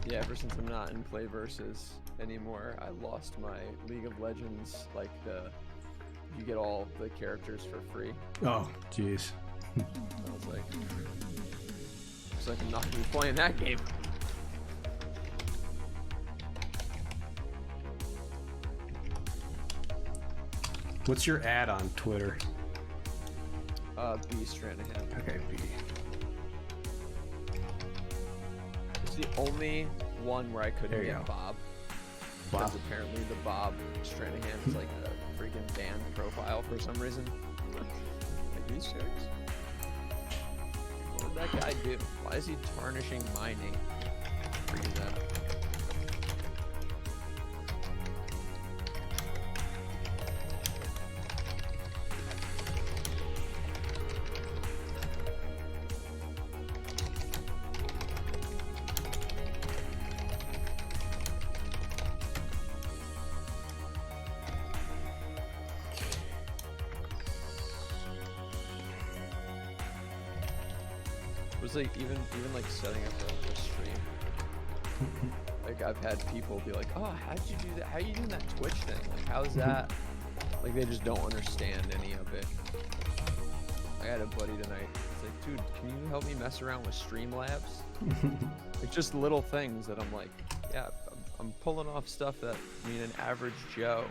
Yeah, ever since I'm not in Play Versus anymore, I lost my League of Legends, like you get all the characters for free. Oh, jeez. I was like, looks like I'm not gonna be playing that game. What's your ad on Twitter? B Stranahan. Okay, B. It's the only one where I couldn't get Bob. Because apparently the Bob Stranahan is like a freaking banned profile for some reason. Like, these serious? What did that guy do? Why is he tarnishing my name? Freaking that. It was like even like setting up a stream. Like I've had people be like, "Oh, how'd you do that? How are you doing that Twitch thing? Like, how's that?" Like they just don't understand any of it. I had a buddy tonight. He's like, "Dude, can you help me mess around with Streamlabs?" It's just little things that I'm like, "Yeah, I'm pulling off stuff that an average Joe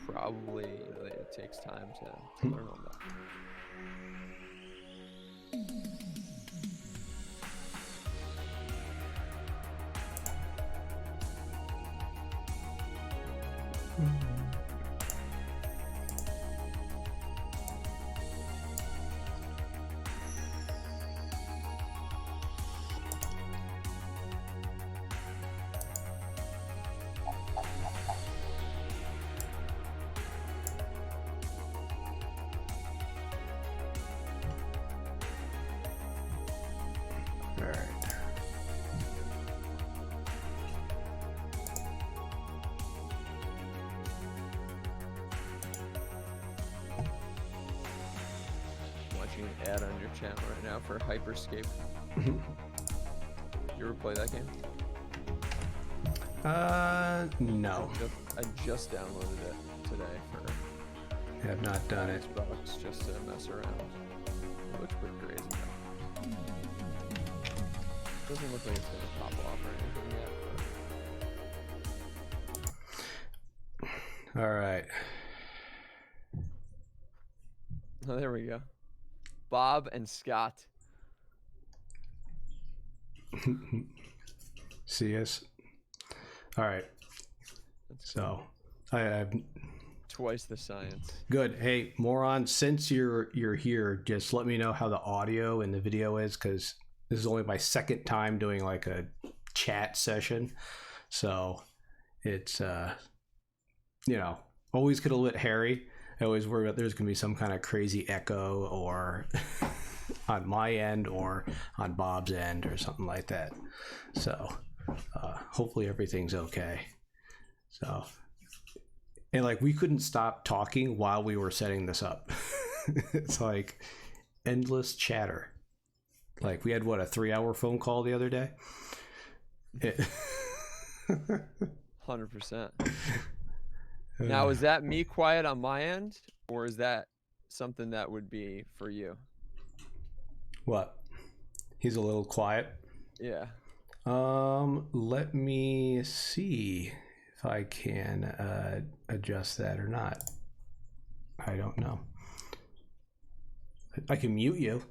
probably it takes time to learn all that." Watching an ad on your channel right now for Hyperscape. You ever play that game? No. I just downloaded it today for. I have not done it. Xbox just to mess around. It looks pretty crazy. Doesn't look like it's gonna pop off or anything yet. All right. Oh, there we go. Bob and Scott. See us. All right. So I have twice the science. Good. Hey, moron, since you're here, just let me know how the audio and the video is, because this is only my second time doing like a chat session. So it's always get a little bit hairy. I always worry about there's gonna be some kind of crazy echo or on my end or on Bob's end or something like that. So hopefully everything's okay. So, and like we couldn't stop talking while we were setting this up. It's like endless chatter. Like we had what, a 3-hour phone call the other day? 100%. Now, is that me quiet on my end, or is that something that would be for you? What? He's a little quiet? Yeah. Let me see if I can adjust that or not. I don't know. I can mute you.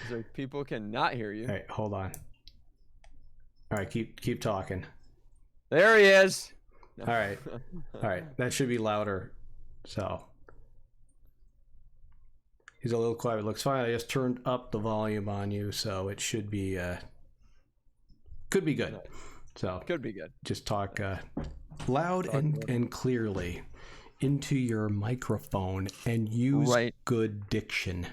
So people cannot hear you. All right, hold on. All right, keep talking. There he is. No. All right, that should be louder. So he's a little quiet. It looks fine. I just turned up the volume on you, so it should be could be good. So could be good. Just talk loud and clearly into your microphone and use good diction.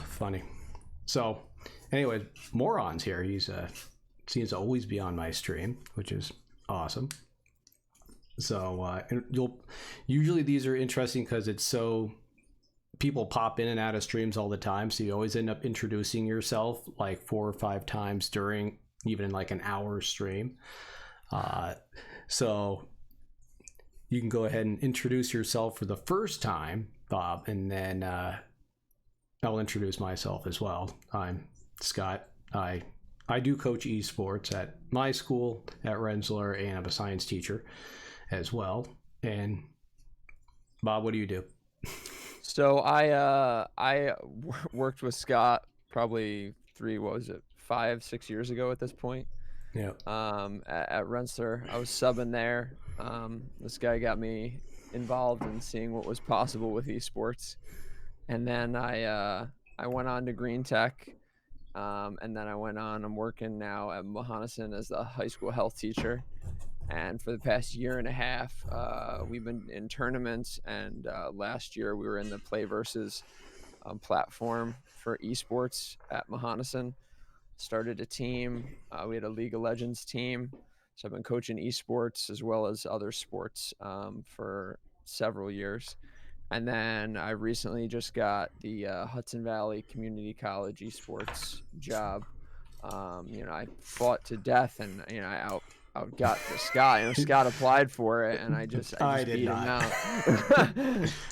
Funny. So anyway, Moron's here. He's seems to always be on my stream, which is awesome. So and usually these are interesting because it's so people pop in and out of streams all the time, so you always end up introducing yourself like 4 or 5 times during even like an hour stream. So you can go ahead and introduce yourself for the first time, Bob, and then I'll introduce myself as well. I'm Scott. I do coach esports at my school at Rensselaer, and I'm a science teacher as well. And Bob, what do you do? So I worked with Scott probably 5, 6 years ago at this point. Yeah. At Rensselaer, I was subbing there. This guy got me involved in seeing what was possible with esports, and then I went on to Green Tech, and then I'm working now at Mohonasen as a high school health teacher. And for the past year and a half, we've been in tournaments, and last year we were in the Play Versus platform for esports at Mohonasen. Started a team. We had a League of Legends team. So I've been coaching esports as well as other sports for several years. And then I recently just got the Hudson Valley Community College esports job. I fought to death, and I outgot the Scott. Scott applied for it, and I just beat him out.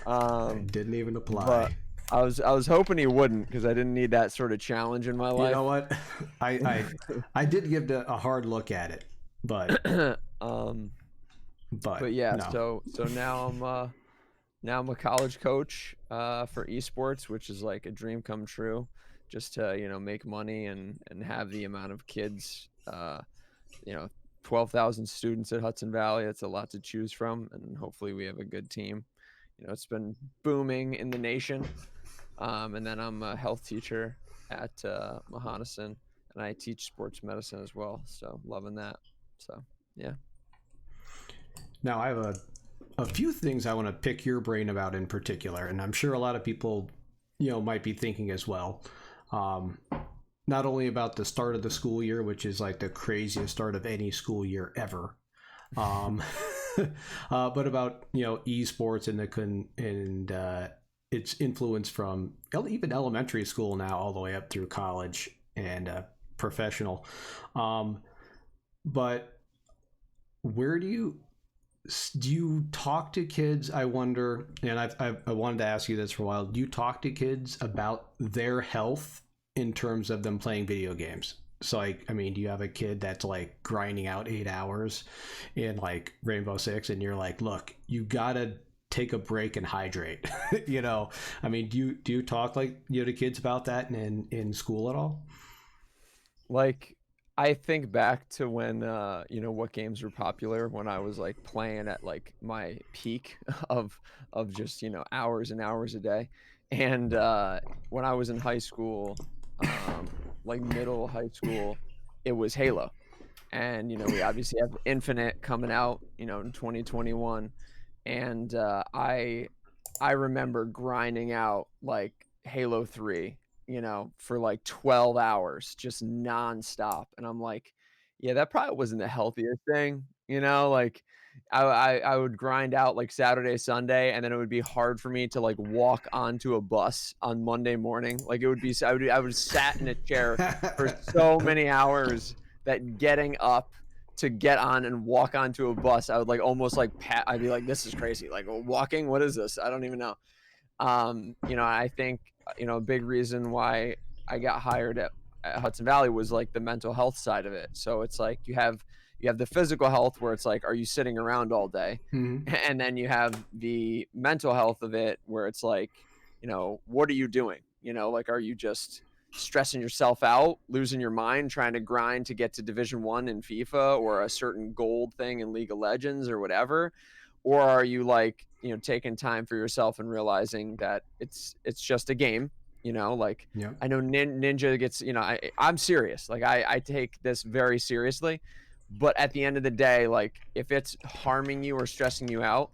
I didn't even apply. But I was hoping he wouldn't, because I didn't need that sort of challenge in my life. You know what? I did give a hard look at it, but yeah. No. So now I'm a college coach for esports, which is like a dream come true, just to make money and have the amount of kids. 12,000 students at Hudson Valley. That's a lot to choose from, and hopefully we have a good team. It's been booming in the nation. And then I'm a health teacher at Mohonasen, and I teach sports medicine as well. So loving that. So yeah. Now I have a few things I want to pick your brain about in particular, and I'm sure a lot of people, might be thinking as well. Not only about the start of the school year, which is like the craziest start of any school year ever, but about esports and its influence from even elementary school now all the way up through college and professional. But where do you talk to kids? I wonder, and I wanted to ask you this for a while. Do you talk to kids about their health in terms of them playing video games? So do you have a kid that's like grinding out 8 hours in like Rainbow Six, and you're like, look, you gotta take a break and hydrate? Do you talk to kids about that in school at all? Like, I think back to when what games were popular when I was like playing at like my peak of just hours and hours a day. And when I was in high school, like middle high school, it was Halo. And we obviously have Infinite coming out in 2021. And I remember grinding out like Halo 3 for like 12 hours, just nonstop. And I'm like, yeah, that probably wasn't the healthiest thing, like I would grind out like Saturday, Sunday, and then it would be hard for me to like walk onto a bus on Monday morning. Like it would be, I would sat in a chair for so many hours that getting up to get on and walk onto a bus, I would like almost like I'd be like, this is crazy. Like walking, what is this? I don't even know. I think a big reason why I got hired at Hudson Valley was like the mental health side of it. So it's like you have the physical health, where it's like, are you sitting around all day? Mm-hmm. And then you have the mental health of it, where it's like, what are you doing? Like, are you just stressing yourself out, losing your mind, trying to grind to get to Division 1 in FIFA, or a certain gold thing in League of Legends or whatever? Or are you like, taking time for yourself and realizing that it's just a game, like, yeah. I know Ninja gets, I'm serious. Like I take this very seriously, but at the end of the day, like if it's harming you or stressing you out,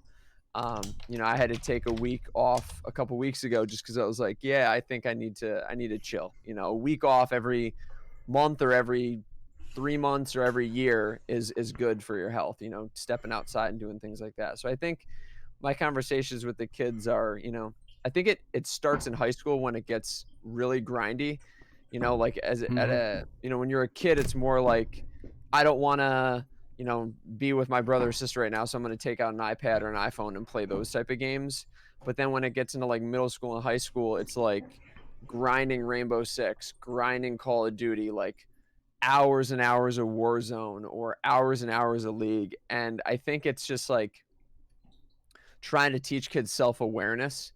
I had to take a week off a couple weeks ago, just because I was like, yeah, I think I need to chill. A week off every month or every 3 months or every year is good for your health, stepping outside and doing things like that. So I think my conversations with the kids are, I think it starts in high school when it gets really grindy, like as at Hmm. a, when you're a kid, it's more like, I don't want to, be with my brother or sister right now, so I'm going to take out an iPad or an iPhone and play those type of games. But then when it gets into like middle school and high school, it's like grinding Rainbow Six, grinding Call of Duty, like hours and hours of Warzone or hours and hours of League. And I think it's just like trying to teach kids self-awareness.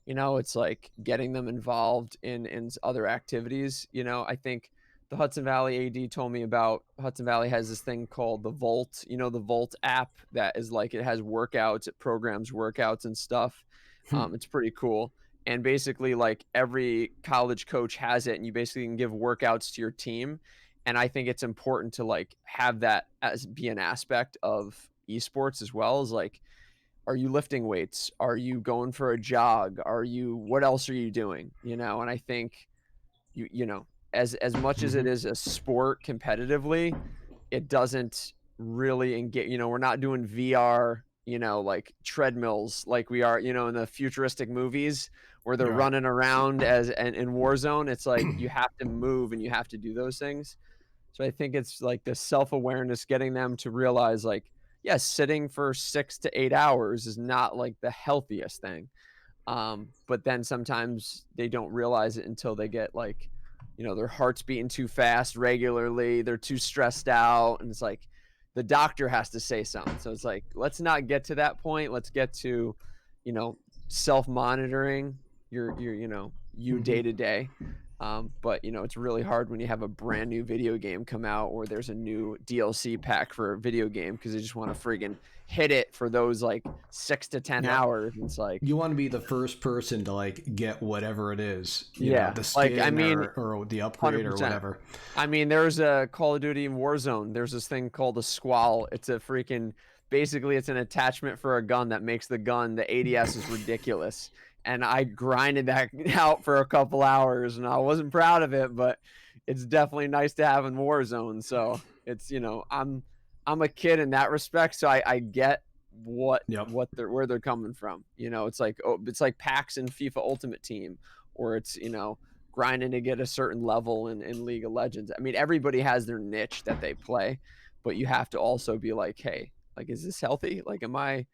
It's like getting them involved in other activities. I think the Hudson Valley AD told me about. Hudson Valley has this thing called the Volt, the Volt app, that is like, it has workouts, it programs workouts and stuff. It's pretty cool. And basically, like, every college coach has it, and you basically can give workouts to your team. And I think it's important to like have that as be an aspect of esports as well. As like, are you lifting weights? Are you going for a jog? What else are you doing? And I think as much as it Hmm. is a sport competitively, it doesn't really engage. We're not doing VR, like treadmills like we are, in the futuristic movies where they're Right. running around as and in Warzone. It's like you have to move and you have to do those things. So I think it's like the self-awareness, getting them to realize like, yes, sitting for 6 to 8 hours is not like the healthiest thing. But then sometimes they don't realize it until they get like, their heart's beating too fast regularly. They're too stressed out. And it's like the doctor has to say something. So it's like, let's not get to that point. Let's get to, you know, self-monitoring you day Hmm. to day. But it's really hard when you have a brand new video game come out, or there's a new DLC pack for a video game, because they just want to friggin' hit it for those like 6 to 10 Yep. hours. And it's like, You want to be the first person to like get whatever it is, yeah, the like, I skin mean, or the upgrade or 100%. whatever. I mean, there's a Call of Duty Warzone. There's this thing called a Squall. It's a freaking, basically, it's an attachment for a gun that makes the gun, the ADS is ridiculous. And I grinded that out for a couple hours, and I wasn't proud of it, but it's definitely nice to have in Warzone. So it's, I'm a kid in that respect, so I get Yep. where they're coming from. It's like, oh, it's like packs in FIFA Ultimate Team, or it's, grinding to get a certain level in League of Legends. I mean, everybody has their niche that they play, but you have to also be like, hey, like, is this healthy? Like, am I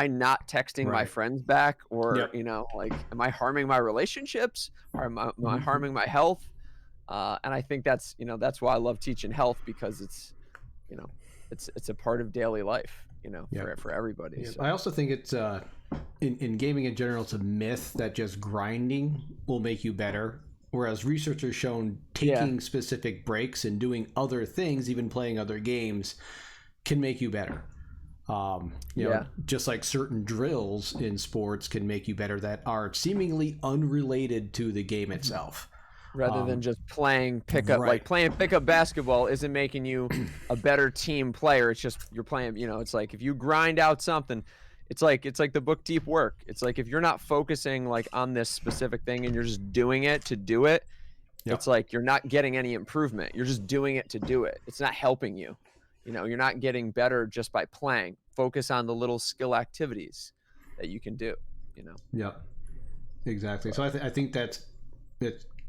not texting my Right. friends back, or, Yep. like, am I harming my relationships, or am I Hmm. harming my health? And I think that's why I love teaching health, because you know, it's a part of daily life, Yep. for everybody. Yep. So I also think it's in gaming in general, it's a myth that just grinding will make you better. Whereas research has shown yeah, taking specific breaks and doing other things, even playing other games, can make you better. yeah. Just like certain drills in sports can make you better that are seemingly unrelated to the game itself. Rather than Um, just playing pickup, like right. playing pickup basketball isn't making you a better team player. It's just you're playing, it's like if you grind out something, it's like the book Deep Work. It's like if you're not focusing like on this specific thing and you're just doing it to do it, it's Yep. like you're not getting any improvement. You're just doing it to do it. It's not helping you. You're not getting better just by playing. Focus on the little skill activities that you can do, Yep. Exactly. But So I think that's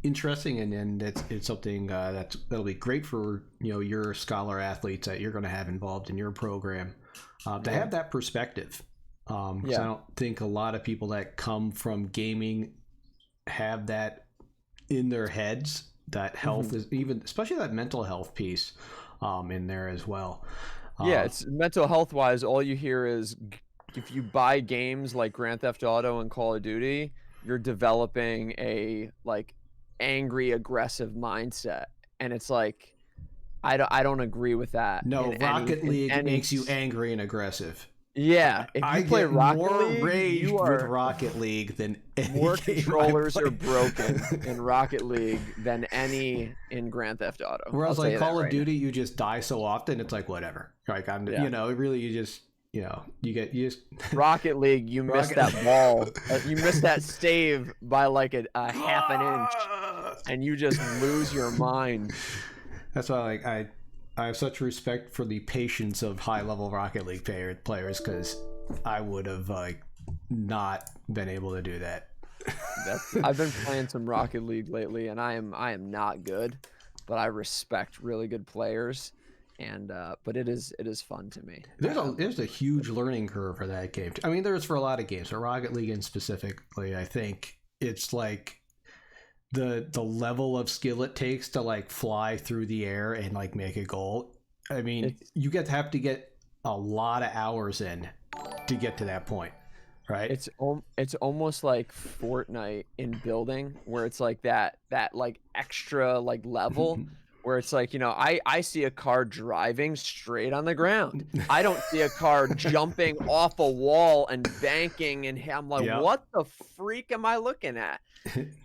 interesting, and it's something that'll be great for your scholar athletes that you're going to have involved in your program, to yeah. have that perspective. Because I Yeah. don't think a lot of people that come from gaming have that in their heads. That health Mhm. is even, especially that mental health piece, in there as well. Yeah, Uh, it's mental health wise, all you hear is if you buy games like Grand Theft Auto and Call of Duty, you're developing a like angry, aggressive mindset. And it's like I don't agree with that no, in any Rocket in League any makes you angry and aggressive. yeah, if I you play get Rocket more League, you raged with are Rocket League than any more game I controllers are play. broken in Rocket League than any in Grand Theft Auto. I'll Whereas tell like you that Call of right now. Duty, you just die so often, it's like whatever. Like Yeah. really, you just, you just Rocket League, you missed Rocket. that ball. You missed that save by like a half an inch, and you just lose your mind. That's why like I have such respect for the patience of high level Rocket League players, because I would have like not been able to do that. I've been playing some Rocket League lately, and I am not good, but I respect really good players, and but it is fun to me. There's a huge learning curve for that game. I mean, there's for a lot of games, but Rocket League in specifically, I think it's like the level of skill it takes to like fly through the air and like make a goal. I mean, you have to get a lot of hours in to get to that point, right? It's almost like Fortnite in building, where it's like that like extra like level where it's like, I see a car driving straight on the ground. I don't see a car jumping off a wall and banking, and I'm like, Yep. what the freak am I looking at?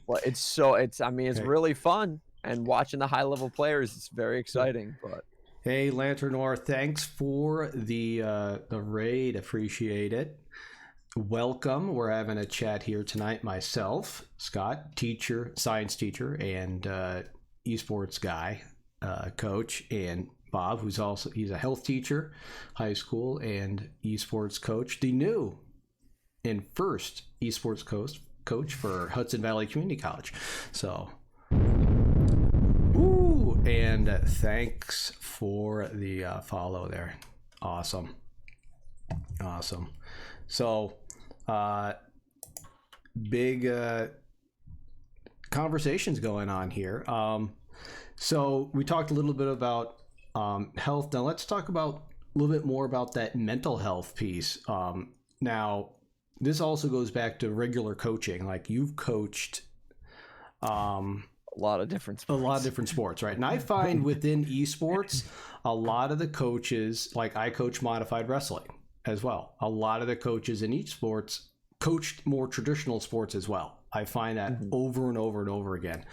Well, I mean, it's Okay. really fun, and watching the high level players, it's very exciting. But Hey, Lantern Noir, thanks for the raid. Appreciate it. Welcome. We're having a chat here tonight. Myself, Scott, teacher, science teacher, and esports guy, coach, and Bob, he's a health teacher, high school, and esports coach. The new and first esports coach for Hudson Valley Community College. So, and thanks for the follow there. Awesome. So, big conversations going on here. So we talked a little bit about health. Now let's talk about a little bit more about that mental health piece. Now, this also goes back to regular coaching. Like you've coached a lot of different sports, right? And I find within esports, a lot of the coaches, like I coach modified wrestling as well. A lot of the coaches in each sports coached more traditional sports as well. I find that over and over and over again.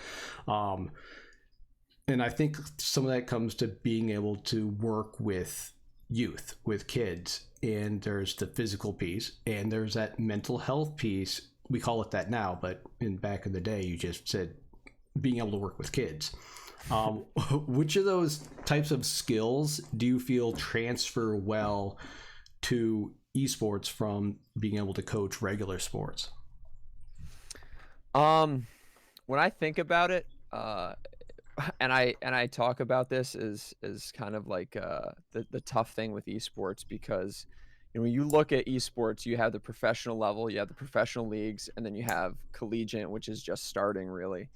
And I think some of that comes to being able to work with youth, with kids. And there's the physical piece, and there's that mental health piece. We call it that now, but back in the day, you just said being able to work with kids. Which of those types of skills do you feel transfer well to esports from being able to coach regular sports? When I think about it, and I talk about this as kind of like the tough thing with esports, because when you look at esports, you have the professional level, you have the professional leagues, and then you have collegiate, which is just starting really,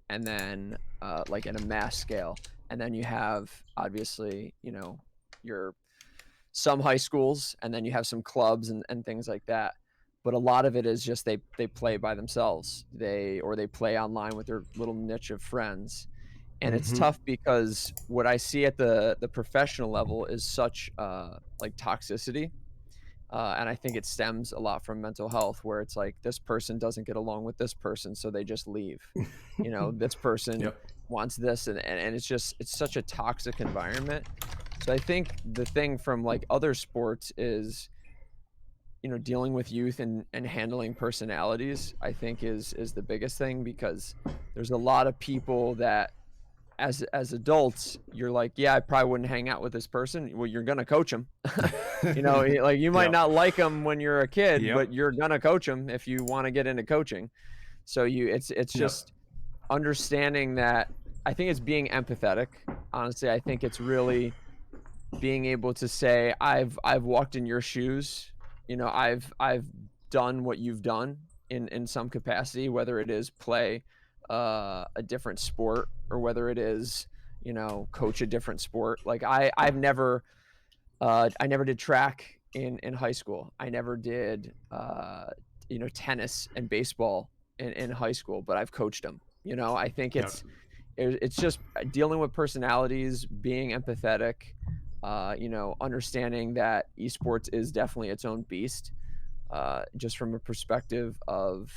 and then like in a mass scale, and then you have obviously your some high schools, and then you have some clubs and things like that. But a lot of it is just they play by themselves, they play online with their little niche of friends. And it's tough because what I see at the professional level is such like toxicity, and I think it stems a lot from mental health, where it's like this person doesn't get along with this person, so they just leave. This person wants this, and it's such a toxic environment. So I think the thing from like other sports is, dealing with youth and handling personalities, I think is the biggest thing, because there's a lot of people that as adults, you're like, yeah, I probably wouldn't hang out with this person. Well, you're gonna coach them. Like you might not like them when you're a kid, but you're gonna coach them if you want to get into coaching. So it's just understanding that. I think it's being empathetic. Honestly, I think it's really being able to say, I've walked in your shoes. I've done what you've done in some capacity, whether it is play a different sport, or whether it is coach a different sport. Like I never did track in high school. I never did tennis and baseball in high school, but I've coached them. I think it's just dealing with personalities, being empathetic, understanding that esports is definitely its own beast, just from a perspective of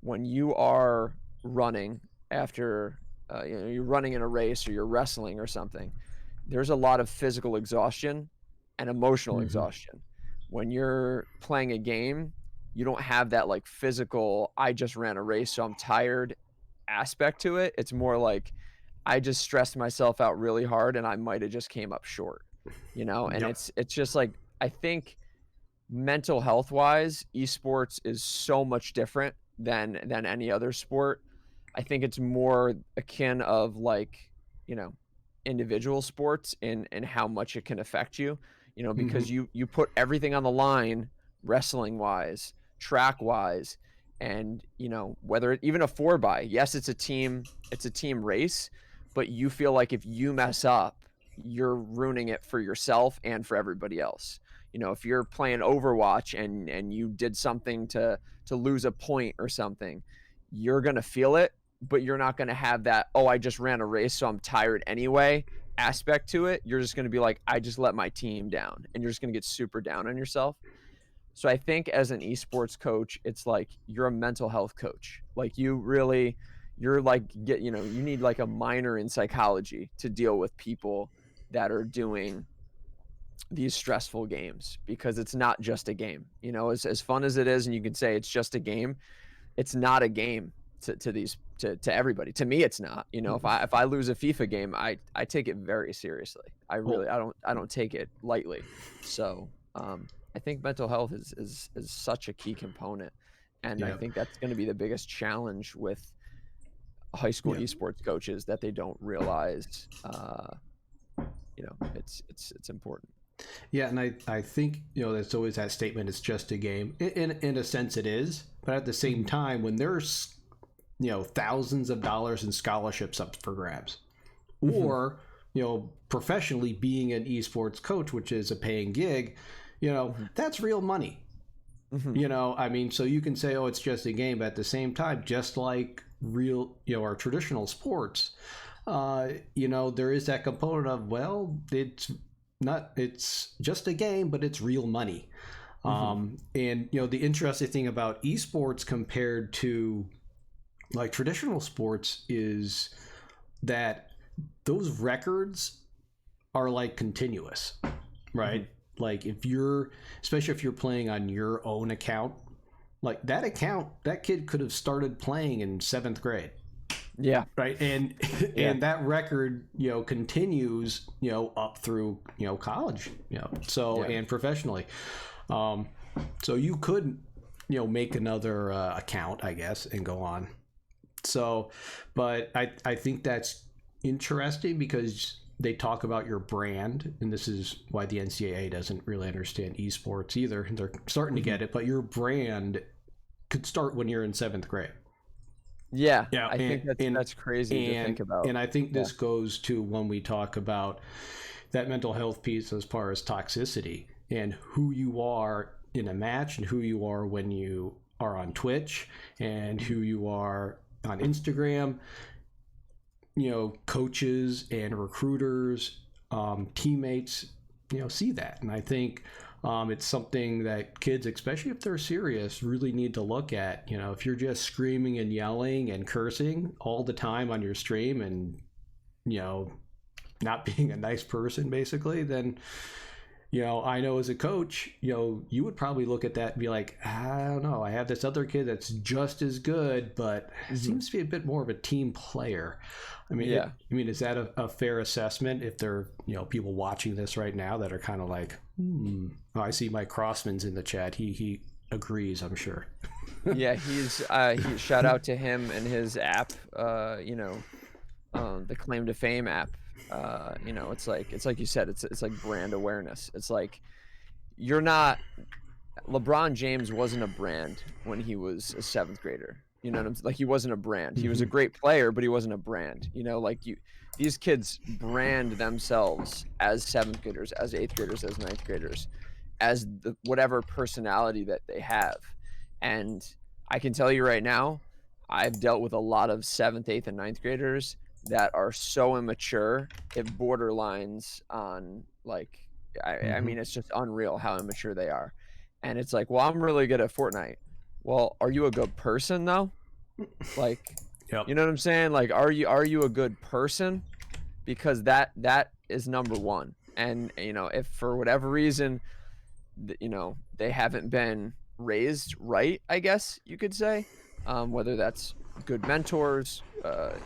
when you are running after you're running in a race, or you're wrestling or something, there's a lot of physical exhaustion and emotional exhaustion. When you're playing a game, you don't have that like physical, I just ran a race, so I'm tired aspect to it. It's more like, I just stressed myself out really hard, and I might have just came up short, and it's just like, I think mental health wise, esports is so much different than any other sport. I think it's more akin of like, you know, individual sports and how much it can affect you, you know, Hmm. because you put everything on the line, wrestling wise, track wise, and you know, even a 4 by, yes, it's a team race, but you feel like if you mess up, you're ruining it for yourself and for everybody else. You know, if you're playing Overwatch and you did something to lose a point or something, you're going to feel it, but you're not going to have that, oh, I just ran a race, so I'm tired anyway aspect to it. You're just going to be like, I just let my team down. And you're just going to get super down on yourself. So I think as an esports coach, it's like you're a mental health coach. Like you're like, you know, you need like a minor in psychology to deal with people that are doing these stressful games, because it's not just a game. You know, as fun as it is, and you can say it's just a game, it's not a game to these to everybody. To me, it's not. You know, if I lose a FIFA game, I take it very seriously. Well, I don't take it lightly. So I think mental health is such a key component, and I yeah, think that's going to be the biggest challenge with high school yeah, esports coaches, that they don't realize. You know, it's important. yeah. And I think, you know, there's always that statement, it's just a game. In a sense it is, but at the same Mhm. time, when there's, you know, thousands of dollars in scholarships up for grabs, Mhm. or, you know, professionally being an esports coach, which is a paying gig, you know, Mhm. that's real money. Mhm. You know, I mean, so you can say, oh, it's just a game, but at the same time, just like real, you know, our traditional sports, you know, there is that component of, well, it's just a game, but it's real money. Mhm. And you know, the interesting thing about esports compared to like traditional sports is that those records are like continuous, Mhm. right? Like if you're, especially if you're playing on your own account, like that account, that kid could have started playing in seventh grade, Yeah. right? And Yeah. and that record, you know, continues, you know, up through, you know, college, you know, so, Yeah. and professionally. Um, so you could, you know, make another account, I guess, and go on. So, but I think that's interesting because they talk about your brand, and this is why the NCAA doesn't really understand esports either. They're starting to Mhm. get it, but your brand could start when you're in seventh grade. Yeah, Yeah, I think that's crazy to think about. and I think Yeah. this goes to when we talk about that mental health piece as far as toxicity and who you are in a match and who you are when you are on Twitch and Mhm. who you are on Instagram. You know, coaches and recruiters, teammates, you know, see that, and I think it's something that kids, especially if they're serious, really need to look at. You know, if you're just screaming and yelling and cursing all the time on your stream, and you know, not being a nice person, basically, then you know, I know as a coach, you know, you would probably look at that and be like, I don't know, I have this other kid that's just as good, but Mhm. seems to be a bit more of a team player. I mean, Yeah. is that a fair assessment? If there are, you know, people watching this right now that are kind of like, oh, I see Mike Crossman's in the chat. He agrees, I'm sure. Yeah, he shout out to him and his app, you know, the Claim to Fame app. You know, it's like you said, it's like brand awareness. It's like you're not LeBron James wasn't a brand when he was a seventh grader. You know what I'm like, he wasn't a brand. He was a Hmm. great player, but he wasn't a brand. You know, like these kids brand themselves as seventh graders, as eighth graders, as ninth graders, as the whatever personality that they have. And I can tell you right now, I've dealt with a lot of seventh, eighth, and ninth graders that are so immature, it borderlines on like, I Hmm. mean, it's just unreal how immature they are. And it's like, well, I'm really good at Fortnite. Well, are you a good person though? Like, Yep. you know what I'm saying? Like, are you a good person? Because that is number one. And you know, if for whatever reason, you know, they haven't been raised right, I guess you could say, whether that's good mentors,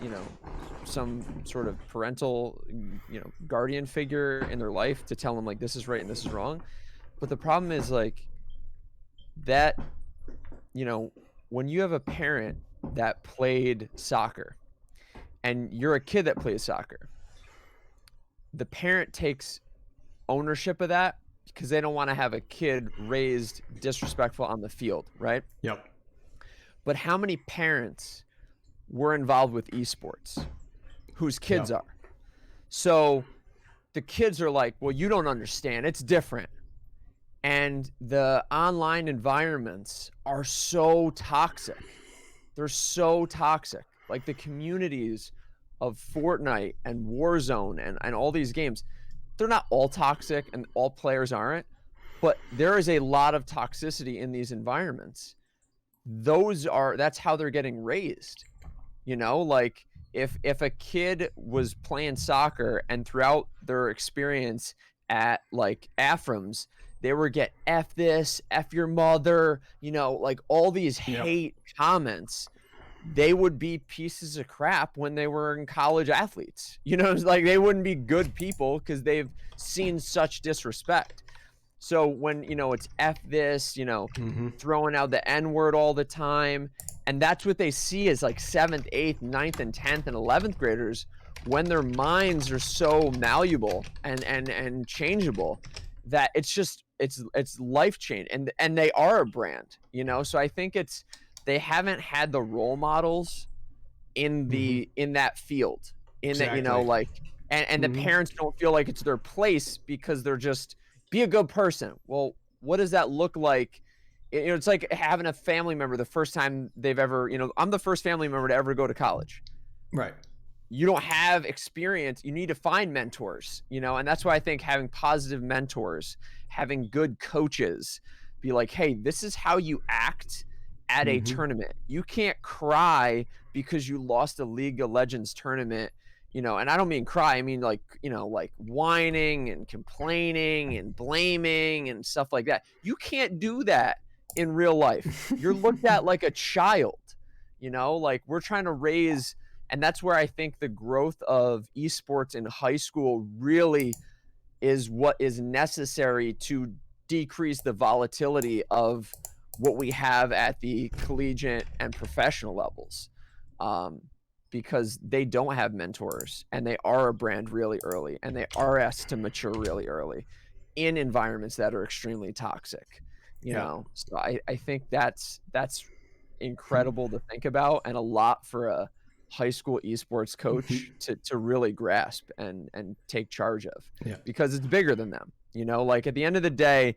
you know, some sort of parental, you know, guardian figure in their life to tell them like this is right and this is wrong. But the problem is like that, you know, when you have a parent that played soccer and you're a kid that plays soccer, the parent takes ownership of that because they don't want to have a kid raised disrespectful on the field, right? Yep. But how many parents were involved with esports whose kids Yep. are? So the kids are like, well, you don't understand. It's different. And the online environments are so toxic. They're so toxic. Like the communities of Fortnite and Warzone and all these games, they're not all toxic and all players aren't, but there is a lot of toxicity in these environments. That's how they're getting raised. Like if a kid was playing soccer and throughout their experience at like AFRAMs, they were get F this, F your mother, like all these Yep. hate comments, they would be pieces of crap when they were in college athletes. It's like they wouldn't be good people because they've seen such disrespect. So when, it's F this, throwing out the N word all the time. And that's what they see as like 7th, 8th, 9th, and 10th and 11th graders when their minds are so malleable and changeable that it's life change. And they are a brand, So I think they haven't had the role models in that field, in that, Exactly. like, and the parents don't feel like it's their place because they're just be a good person. Well, what does that look like? It's like having a family member the first time they've ever, I'm the first family member to ever go to college. Right. You don't have experience. You need to find mentors, and that's why I think having positive mentors, having good coaches, be like, hey, this is how you act at a tournament. You can't cry because you lost a League of Legends tournament, and I don't mean cry. I mean like, like whining and complaining and blaming and stuff like that. You can't do that in real life. You're looked at like a child, like we're trying to raise. And that's where I think the growth of esports in high school really is what is necessary to decrease the volatility of what we have at the collegiate and professional levels, because they don't have mentors and they are a brand really early and they are asked to mature really early in environments that are extremely toxic. So I think that's incredible to think about and a lot for a high school esports coach to really grasp and take charge of, because it's bigger than them. Like at the end of the day,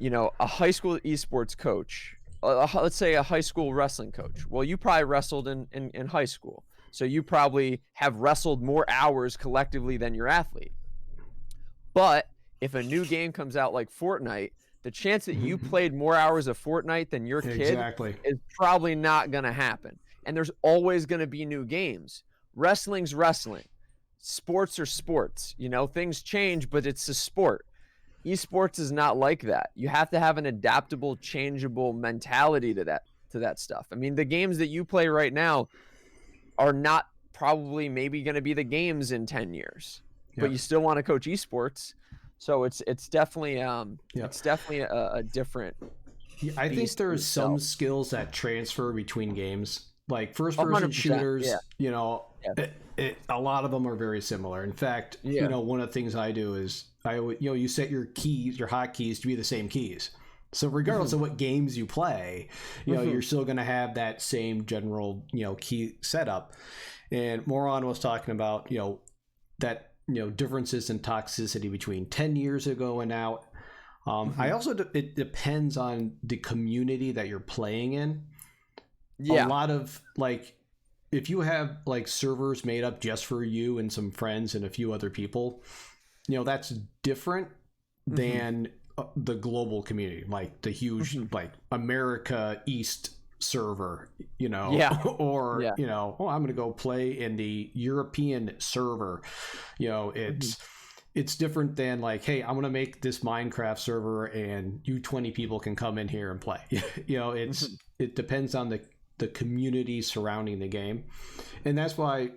a high school esports coach, let's say a high school wrestling coach. Well, you probably wrestled in high school, so you probably have wrestled more hours collectively than your athlete. But if a new game comes out like Fortnite, the chance that you played more hours of Fortnite than your kid is probably not going to happen. And there's always going to be new games. Wrestling's wrestling. Sports are sports. Things change, but it's a sport. Esports is not like that. You have to have an adaptable, changeable mentality to that stuff. I mean, the games that you play right now are not probably maybe going to be the games in 10 years, but you still want to coach esports. So it's definitely a different. Yeah, I think there's some skills that transfer between games, like first-person shooters. A lot of them are very similar. In fact, one of the things I do is you set your keys, your hotkeys to be the same keys. So regardless of what games you play, you're still going to have that same general key setup. And Moron was talking about that differences in toxicity between 10 years ago and now. I also it depends on the community that you're playing in. A lot of like, if you have like servers made up just for you and some friends and a few other people, that's different than the global community, like the huge like America East server, or I'm gonna go play in the European server. It's different than like, hey, I'm gonna make this Minecraft server and you 20 people can come in here and play. It depends on the community surrounding the game, and that's why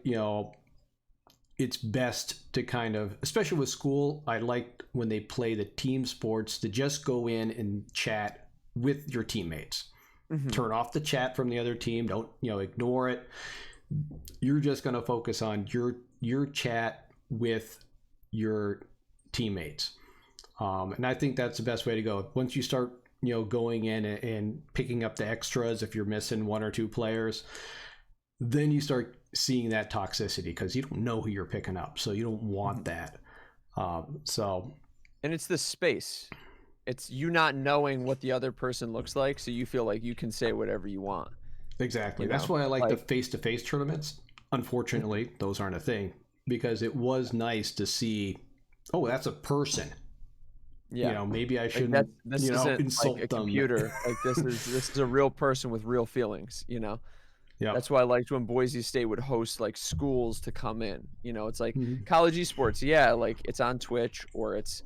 it's best to kind of, especially with school, I like when they play the team sports to just go in and chat with your teammates. Turn off the chat from the other team. Don't, ignore it. You're just going to focus on your chat with your teammates. And I think that's the best way to go. Once you start, going in and picking up the extras, if you're missing one or two players, then you start seeing that toxicity because you don't know who you're picking up. So you don't want that. And it's the space. It's you not knowing what the other person looks like, so you feel like you can say whatever you want. Exactly. That's why I like the face-to-face tournaments. Unfortunately, those aren't a thing because it was nice to see, oh, that's a person. Yeah. Maybe I shouldn't, this isn't insult like a them. computer. Like this is a real person with real feelings, Yeah. That's why I liked when Boise State would host like schools to come in. It's like Mm-hmm. college esports. Yeah, like it's on Twitch or it's,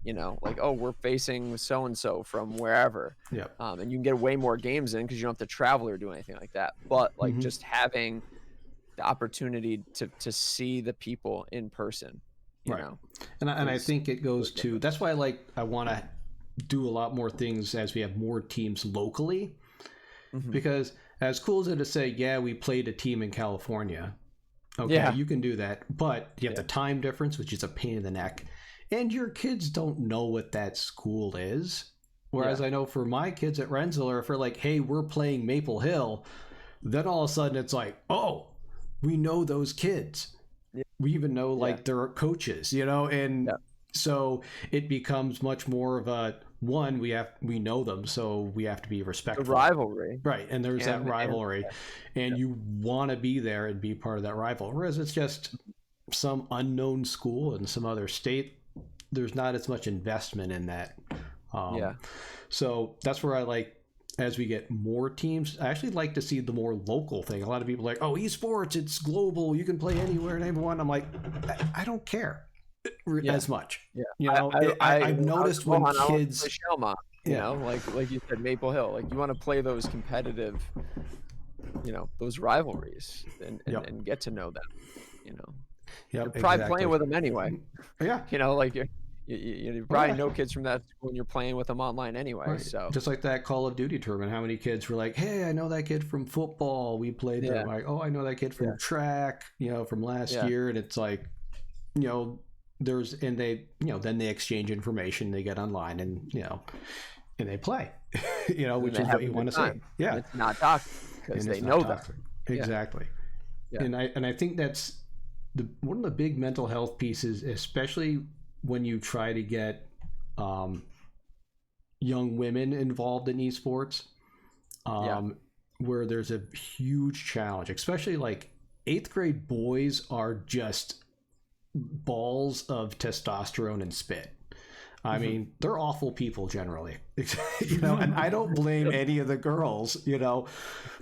like, oh, we're facing so and so from wherever. Yeah. And you can get way more games in because you don't have to travel or do anything like that. But like just having the opportunity to see the people in person, you know. And I think it goes to, that's why I want to do a lot more things as we have more teams locally, because as cool as it is to say, yeah, we played a team in California. Okay, you can do that, but you have the time difference, which is a pain in the neck, and your kids don't know what that school is. Whereas I know for my kids at Rensselaer, if they're like, hey, we're playing Maple Hill, then all of a sudden it's like, oh, we know those kids. We even know like their coaches, and so it becomes much more of a one. We know them, so we have to be respectful. The rivalry, right? And there's that rivalry, and you want to be there and be part of that rivalry. Whereas it's just some unknown school in some other state. There's not as much investment in that. So that's where I like. As we get more teams, I actually like to see the more local thing. A lot of people are like, oh, esports, it's global. You can play anywhere and everyone. I'm like, I don't care as much. Yeah. I've noticed when kids, like you said, Maple Hill, like you want to play those competitive, those rivalries and get to know them, You're probably playing with them anyway. Yeah. Like you probably know kids from that school and you're playing with them online anyway. Right. So just like that Call of Duty tournament, how many kids were like, hey, I know that kid from football. We played there. Like, oh, I know that kid from track, from last year. And it's like, then they exchange information, they get online and, and they play, which is what you want to see. Yeah. And it's not toxic because they know that. Exactly. Yeah. And I think that's one of the big mental health pieces, especially when you try to get young women involved in esports, where there's a huge challenge, especially like 8th grade boys are just balls of testosterone and spit. I mean, they're awful people generally, and I don't blame any of the girls,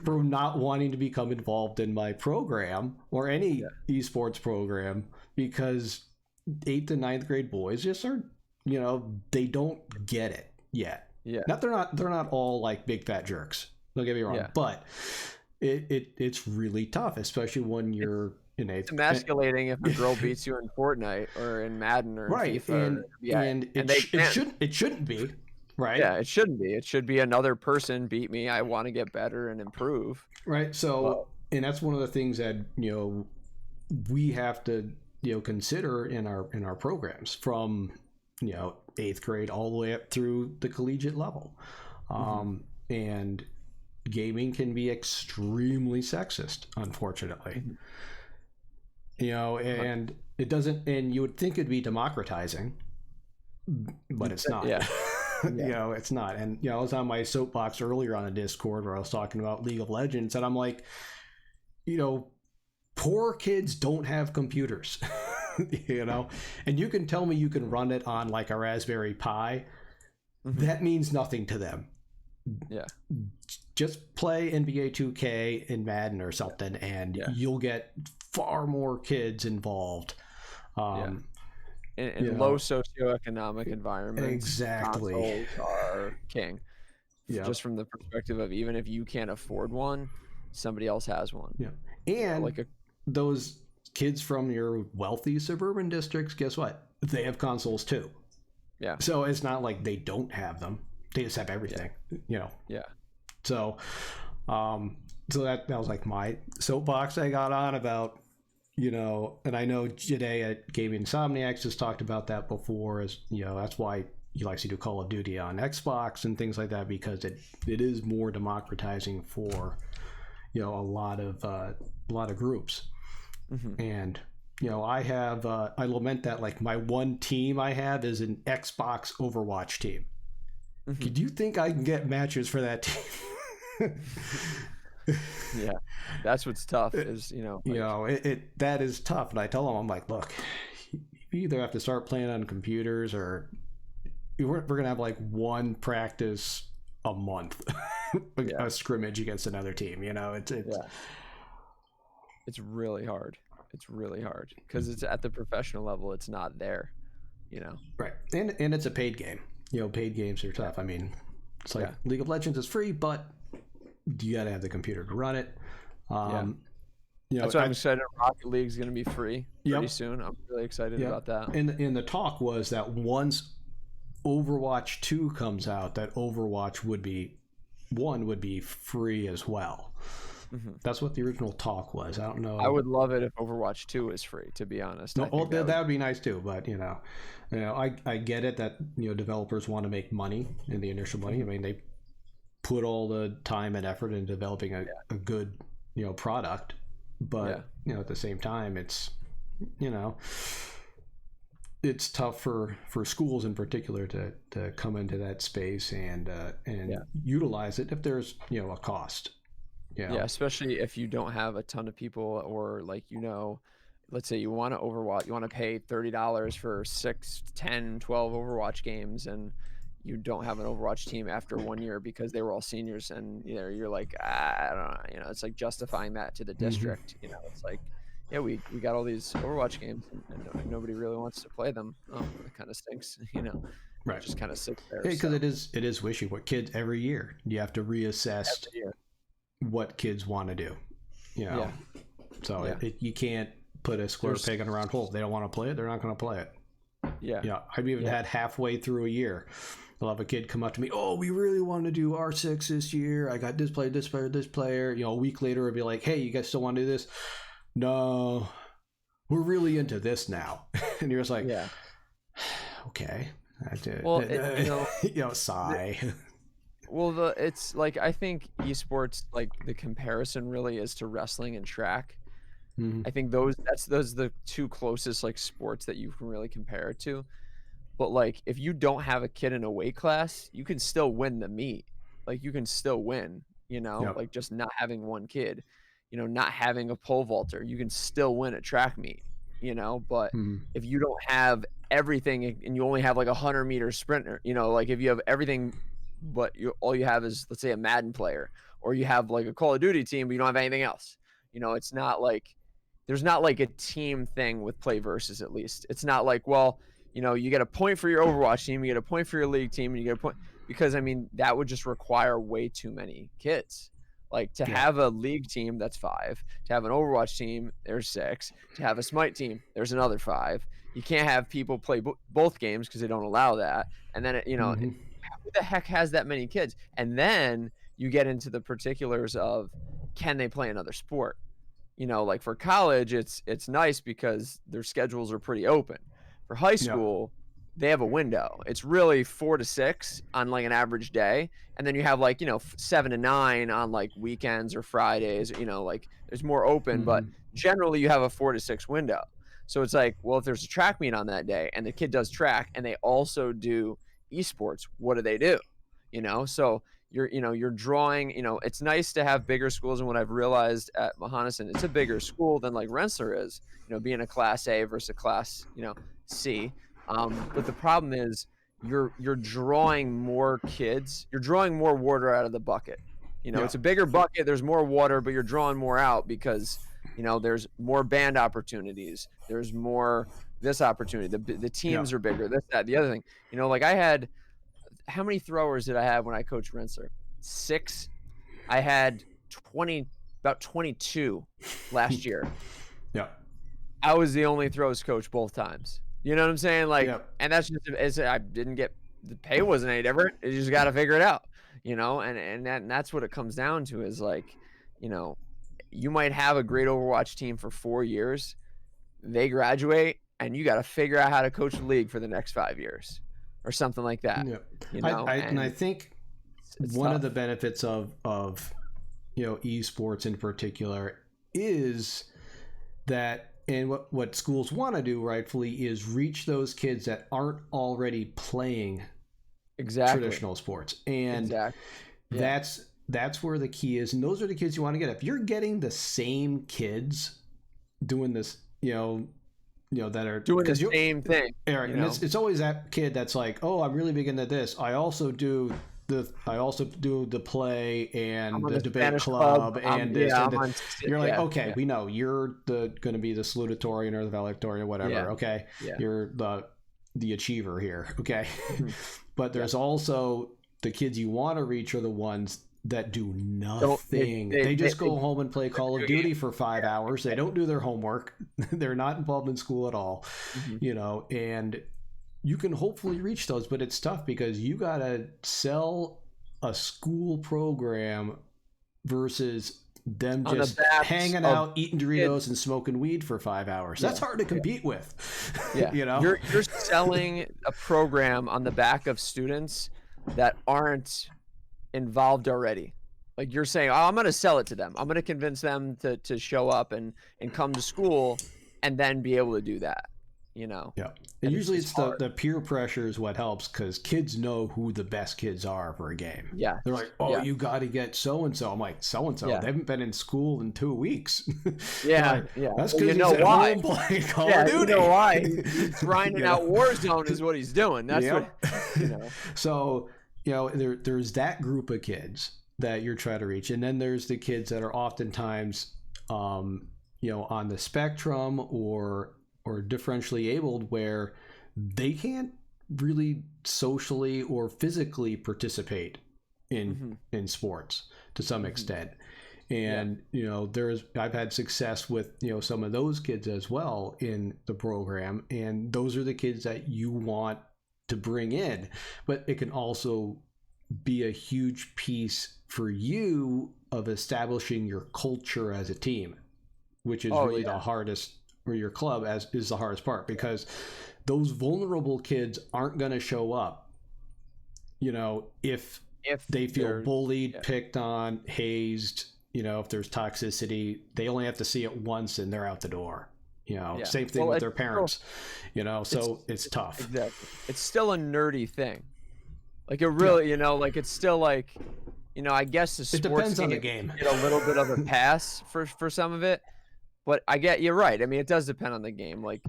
for not wanting to become involved in my program or any esports program, because 8th and 9th grade boys just are, they don't get it yet. Yeah. They're not all like big fat jerks. Don't get me wrong, but it's really tough, especially when you're in It's emasculating if a girl beats you in Fortnite or in Madden or in FIFA. And it shouldn't be, right? Yeah, it shouldn't be. It should be another person beat me. I want to get better and improve. Right. So, and that's one of the things that we have to consider in our programs from 8th grade all the way up through the collegiate level. And gaming can be extremely sexist, unfortunately. And it doesn't, and you would think it'd be democratizing, but it's not. It's not. And I was on my soapbox earlier on a Discord where I was talking about League of Legends, and I'm like, poor kids don't have computers. And you can tell me you can run it on like a Raspberry Pi. That means nothing to them. Yeah. Just play NBA 2K and Madden or something, and you'll get far more kids involved. In low socioeconomic environments, exactly, consoles are king. Just from the perspective of even if you can't afford one, somebody else has one. Yeah, and those kids from your wealthy suburban districts, guess what? They have consoles too. Yeah. So it's not like they don't have them. They just have everything. Yeah. So, so that was like my soapbox I got on about, and I know Jade at Gaming Insomniacs has talked about that before, as that's why he likes to do Call of Duty on Xbox and things like that, because it is more democratizing for a lot of groups. And I lament that, like, my one team I have is an Xbox Overwatch team. Do you think I can get matches for that team? Yeah, that's what's tough is, that is tough. And I tell them, I'm like, look, you either have to start playing on computers, or we're going to have like one practice a month, a scrimmage against another team. It's really hard. It's really hard because it's at the professional level. It's not there, Right. And it's a paid game. Paid games are tough. I mean, it's like League of Legends is free, but you got to have the computer to run it. That's why I'm excited. Rocket League is going to be free pretty soon. I'm really excited about that. And the talk was that once Overwatch 2 comes out, that Overwatch would be free as well. That's what the original talk was. I don't know. I would love it if Overwatch 2 is free, to be honest. No, that would be nice too. But I get it that developers want to make money in the initial money. I mean, they put all the time and effort into developing a good product, but at the same time, it's it's tough for schools in particular to come into that space and utilize it if there's a cost. Yeah, especially if you don't have a ton of people, or like, let's say you want to Overwatch, you want to pay $30 for 6, 10, 12 Overwatch games, and you don't have an Overwatch team after 1 year because they were all seniors, and you're like, I don't know, it's like justifying that to the district. It's like, we got all these Overwatch games and nobody really wants to play them. It kind of stinks, Right. It just kind of sits there. Because it is wishy. What kids every year you have to reassess what kids want to do. So you can't put a square peg in a round hole. If they don't want to play it, they're not going to play it. I've even had halfway through a year, I'll have a kid come up to me, oh, we really want to do R6 this year. I got this player, this player, this player. A week later it'll be like, hey, you guys still want to do this? No, we're really into this now. And you're just like, okay. Well, sigh. Well, it's like, I think esports, like, the comparison really is to wrestling and track. I think those the two closest like sports that you can really compare it to. But like, if you don't have a kid in a weight class, you can still win the meet. Like, you can still win, like, just not having one kid, not having a pole vaulter, you can still win a track meet, but if you don't have everything and you only have like 100-meter sprinter, like, if you have everything, but all you have is, let's say, a Madden player, or you have like a Call of Duty team, but you don't have anything else, it's not like, there's not like a team thing with play versus. At least it's not like, well, you get a point for your Overwatch team, you get a point for your league team, and you get a point, because I mean, that would just require way too many kids. Like, to have a league team, that's 5. To have an Overwatch team, there's 6. To have a Smite team, there's another 5. You can't have people play both games because they don't allow that. And then who the heck has that many kids? And then you get into the particulars of, can they play another sport? Like, for college, it's nice because their schedules are pretty open. For high school, they have a window. It's really 4 to 6 on like an average day, and then you have like 7 to 9 on like weekends or Fridays. Like, there's more open, but generally you have a 4 to 6 window. So it's like, well, if there's a track meet on that day and the kid does track and they also do esports, what do? So you're drawing. It's nice to have bigger schools, and what I've realized at Mahonison, it's a bigger school than like Rensselaer is. Being a Class A versus a Class C. But the problem is you're drawing more kids. You're drawing more water out of the bucket. It's a bigger bucket. There's more water, but you're drawing more out because there's more band opportunities. There's more this opportunity. The teams are bigger. This, that, the other thing. Like, I had, how many throwers did I have when I coached Rensselaer? 6. I had about 22 last year. I was the only throws coach both times. You know what I'm saying? Like, and that's just, I didn't get, the pay wasn't any different. You just got to figure it out. you know, and that's what it comes down to is like, you know, you might have a great Overwatch team for 4 years, they graduate, and you got to figure out how to coach the league for the next 5 years or something like that, Yeah. you know, And I think it's one tough. of the benefits of esports in particular is that, and what schools want to do rightfully is reach those kids that aren't already playing traditional sports, and that's where the key is, and those are the kids you want to get. If you're getting the same kids doing this, that are doing the same thing, Eric, and it's always that kid that's like, oh, I'm really big into this. I also do the play and the debate club and this. You're like, okay, we know you're going to be the salutatorian or the valedictorian or whatever. Okay, you're the achiever here. Okay, but there's also the kids you want to reach are the ones that do nothing. They just go home and play Call of Duty for 5 hours. They don't do their homework. They're not involved in school at all. And you can hopefully reach those, but it's tough because you got to sell a school program versus them just hanging out, eating Doritos and smoking weed for 5 hours. That's hard to compete with. You're selling a program on the back of students that aren't involved already. Like you're saying, oh, I'm going to sell it to them. I'm going to convince them to show up and come to school and then be able to do that. Yeah. And usually it's the peer pressure is what helps, because kids know who the best kids are for a game. Yeah. They're like, oh, you got to get so-and-so. I'm like, so-and-so? They haven't been in school in 2 weeks. Yeah. That's because he's at home playing Call of Duty. You know why? He's grinding out Warzone is what he's doing. That's what, So, there's that group of kids that you're trying to reach. And then there's the kids that are oftentimes, on the spectrum or differentially abled, where they can't really socially or physically participate in sports to some extent. And I've had success with some of those kids as well in the program, and those are the kids that you want to bring in. But it can also be a huge piece for you of establishing your culture as a team, which is the hardest, or your club is the hardest part, because those vulnerable kids aren't going to show up, if they feel bullied, picked on, hazed, if there's toxicity. They only have to see it once and they're out the door. Same thing with their parents, so it's tough. Exactly. It's still a nerdy thing. Like it really, like it's still like, I guess the sports depends on the game. Get a little bit of a pass for some of it. But you're right. I mean, it does depend on the game. Like,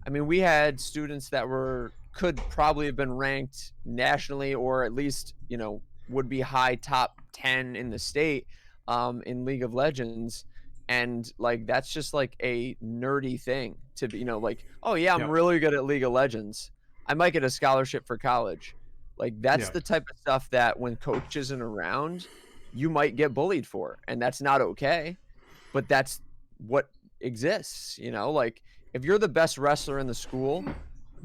I mean, we had students that could probably have been ranked nationally, or at least, would be high top 10 in the state in League of Legends. And like, that's just like a nerdy thing to be, like, oh yeah, I'm really good at League of Legends. I might get a scholarship for college. Like that's the type of stuff that when coach isn't around, you might get bullied for, and that's not okay. But that's what exists, like if you're the best wrestler in the school,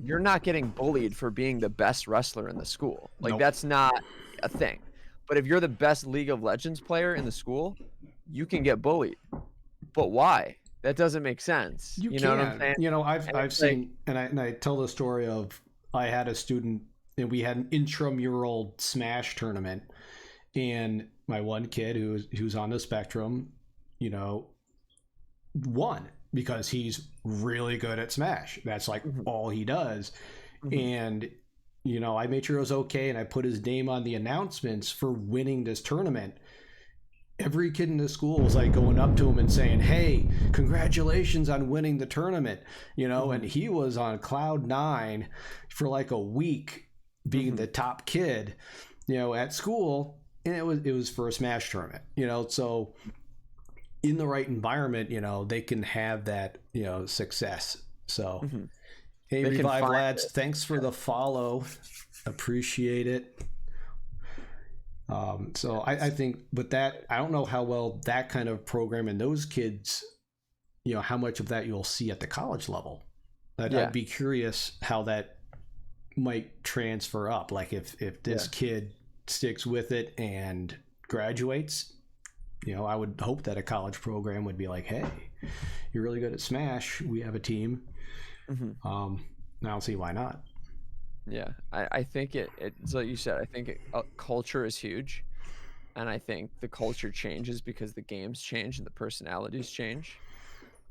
you're not getting bullied for being the best wrestler in the school. Like that's not a thing. But if you're the best League of Legends player in the school, you can get bullied. But why? That doesn't make sense. You know what I'm saying? I've seen, and I tell the story of, I had a student and we had an intramural Smash tournament, and my one kid who's on the spectrum, won because he's really good at Smash. That's like all he does. And I made sure it was okay, and I put his name on the announcements for winning this tournament. Every kid in the school was like going up to him and saying, hey, congratulations on winning the tournament, and he was on cloud 9 for like a week, being the top kid at school, and it was for a Smash tournament, so in the right environment, they can have that, success. So, hey, Revive Lads, thanks for the follow. Appreciate it. So I think with that, I don't know how well that kind of program and those kids, how much of that you'll see at the college level. I'd be curious how that might transfer up. Like if this kid sticks with it and graduates, I would hope that a college program would be like, hey, you're really good at Smash. We have a team. I don't see why not. Yeah, I think it's like you said. I think culture is huge, and I think the culture changes because the games change and the personalities change.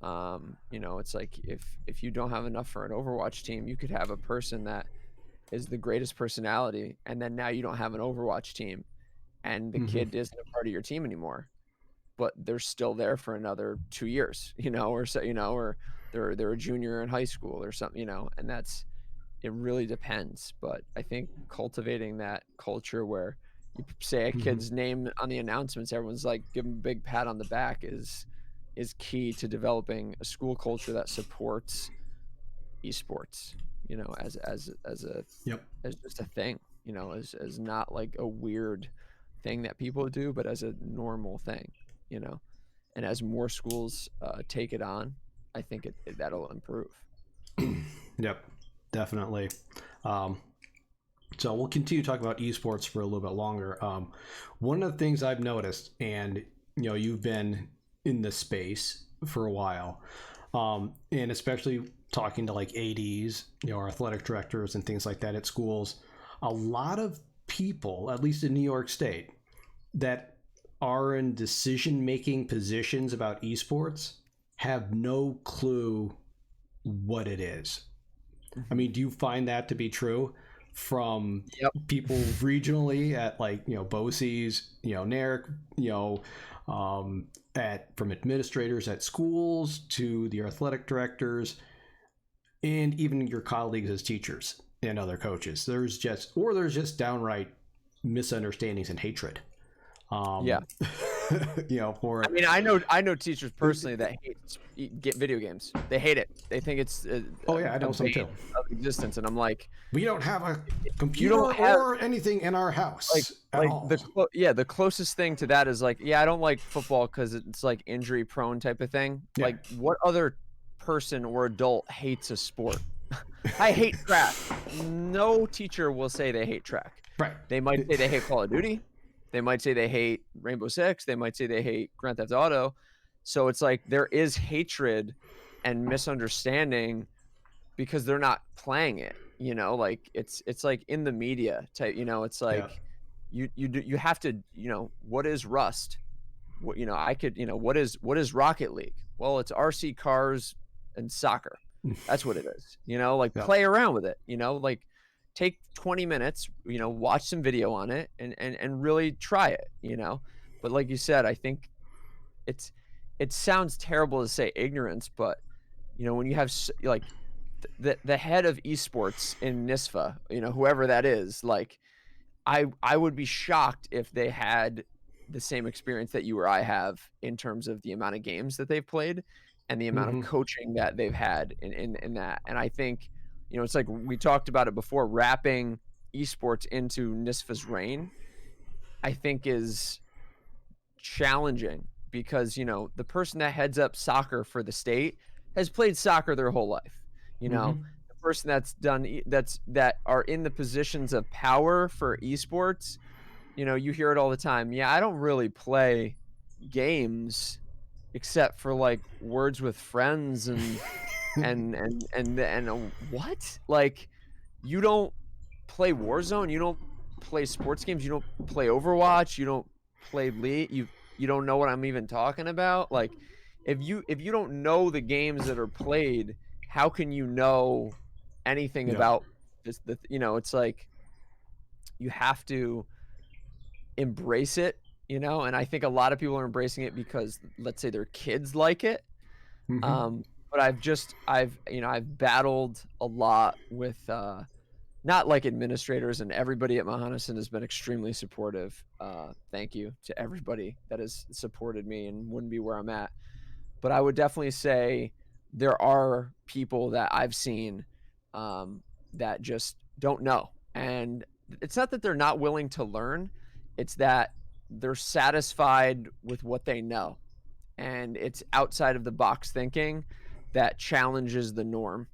It's like if you don't have enough for an Overwatch team, you could have a person that is the greatest personality, and then now you don't have an Overwatch team, and the Mm-hmm. kid isn't a part of your team anymore, but they're still there for another 2 years, or so, or they're a junior in high school or something, and it really depends. But I think cultivating that culture where you say a Mm-hmm. kid's name on the announcements, everyone's like, give them a big pat on the back is key to developing a school culture that supports esports, Yep. as just a thing, as not like a weird thing that people do, but as a normal thing, you know. And as more schools take it on, I think that'll improve. Yep. Definitely. Um, so we'll continue to talk about esports for a little bit longer. One of the things I've noticed, and you've been in the space for a while, and especially talking to like ads, our athletic directors and things like that at schools, a lot of people, at least in New York State, that are in decision making positions about esports have no clue what it is. I mean, do you find that to be true from Yep. people regionally at like BOCES, NERC, from administrators at schools to the athletic directors, and even your colleagues as teachers and other coaches? There's just downright misunderstandings and hatred. Yeah. For I mean, I know teachers personally that get video games. They hate it. They think it's oh yeah, I know a some bane too. of existence. And I'm like, We don't have a you computer don't have or anything in our house at like all. the closest thing to that is like, yeah, I don't like football because it's like injury prone type of thing. Yeah. Like, what other person or adult hates a sport? I hate track. No teacher will say they hate track. Right. They might say they hate Call of Duty. They might say they hate Rainbow Six. They might say they hate Grand Theft Auto. So it's like there is hatred and misunderstanding because they're not playing it. Like it's like in the media type. It's like you have to. What is Rust? What I could. What is Rocket League? Well, it's RC cars and soccer. That's what it is. Like Yeah. play around with it. Like take 20 minutes, watch some video on it and really try it, But like you said, I think it sounds terrible to say ignorance, but when you have like the head of esports in NISFA, whoever that is, like I would be shocked if they had the same experience that you or I have in terms of the amount of games that they've played and the amount of coaching that they've had in that. And I think, it's like we talked about it before, wrapping esports into NISFA's reign, I think is challenging because, the person that heads up soccer for the state has played soccer their whole life. The person that are in the positions of power for esports, you hear it all the time. Yeah, I don't really play games except for like Words with Friends and what? Like, you don't play Warzone, you don't play sports games, you don't play Overwatch, you don't play League, you don't know what I'm even talking about. Like, if you don't know the games that are played, how can you know anything Yeah. about this? It's like you have to embrace it, and I think a lot of people are embracing it because, let's say, their kids like it. But I've battled a lot with not like administrators, and everybody at Mahonison has been extremely supportive. Thank you to everybody that has supported me and wouldn't be where I'm at. But I would definitely say there are people that I've seen that just don't know. And it's not that they're not willing to learn, it's that they're satisfied with what they know. And it's outside of the box thinking that challenges the norm.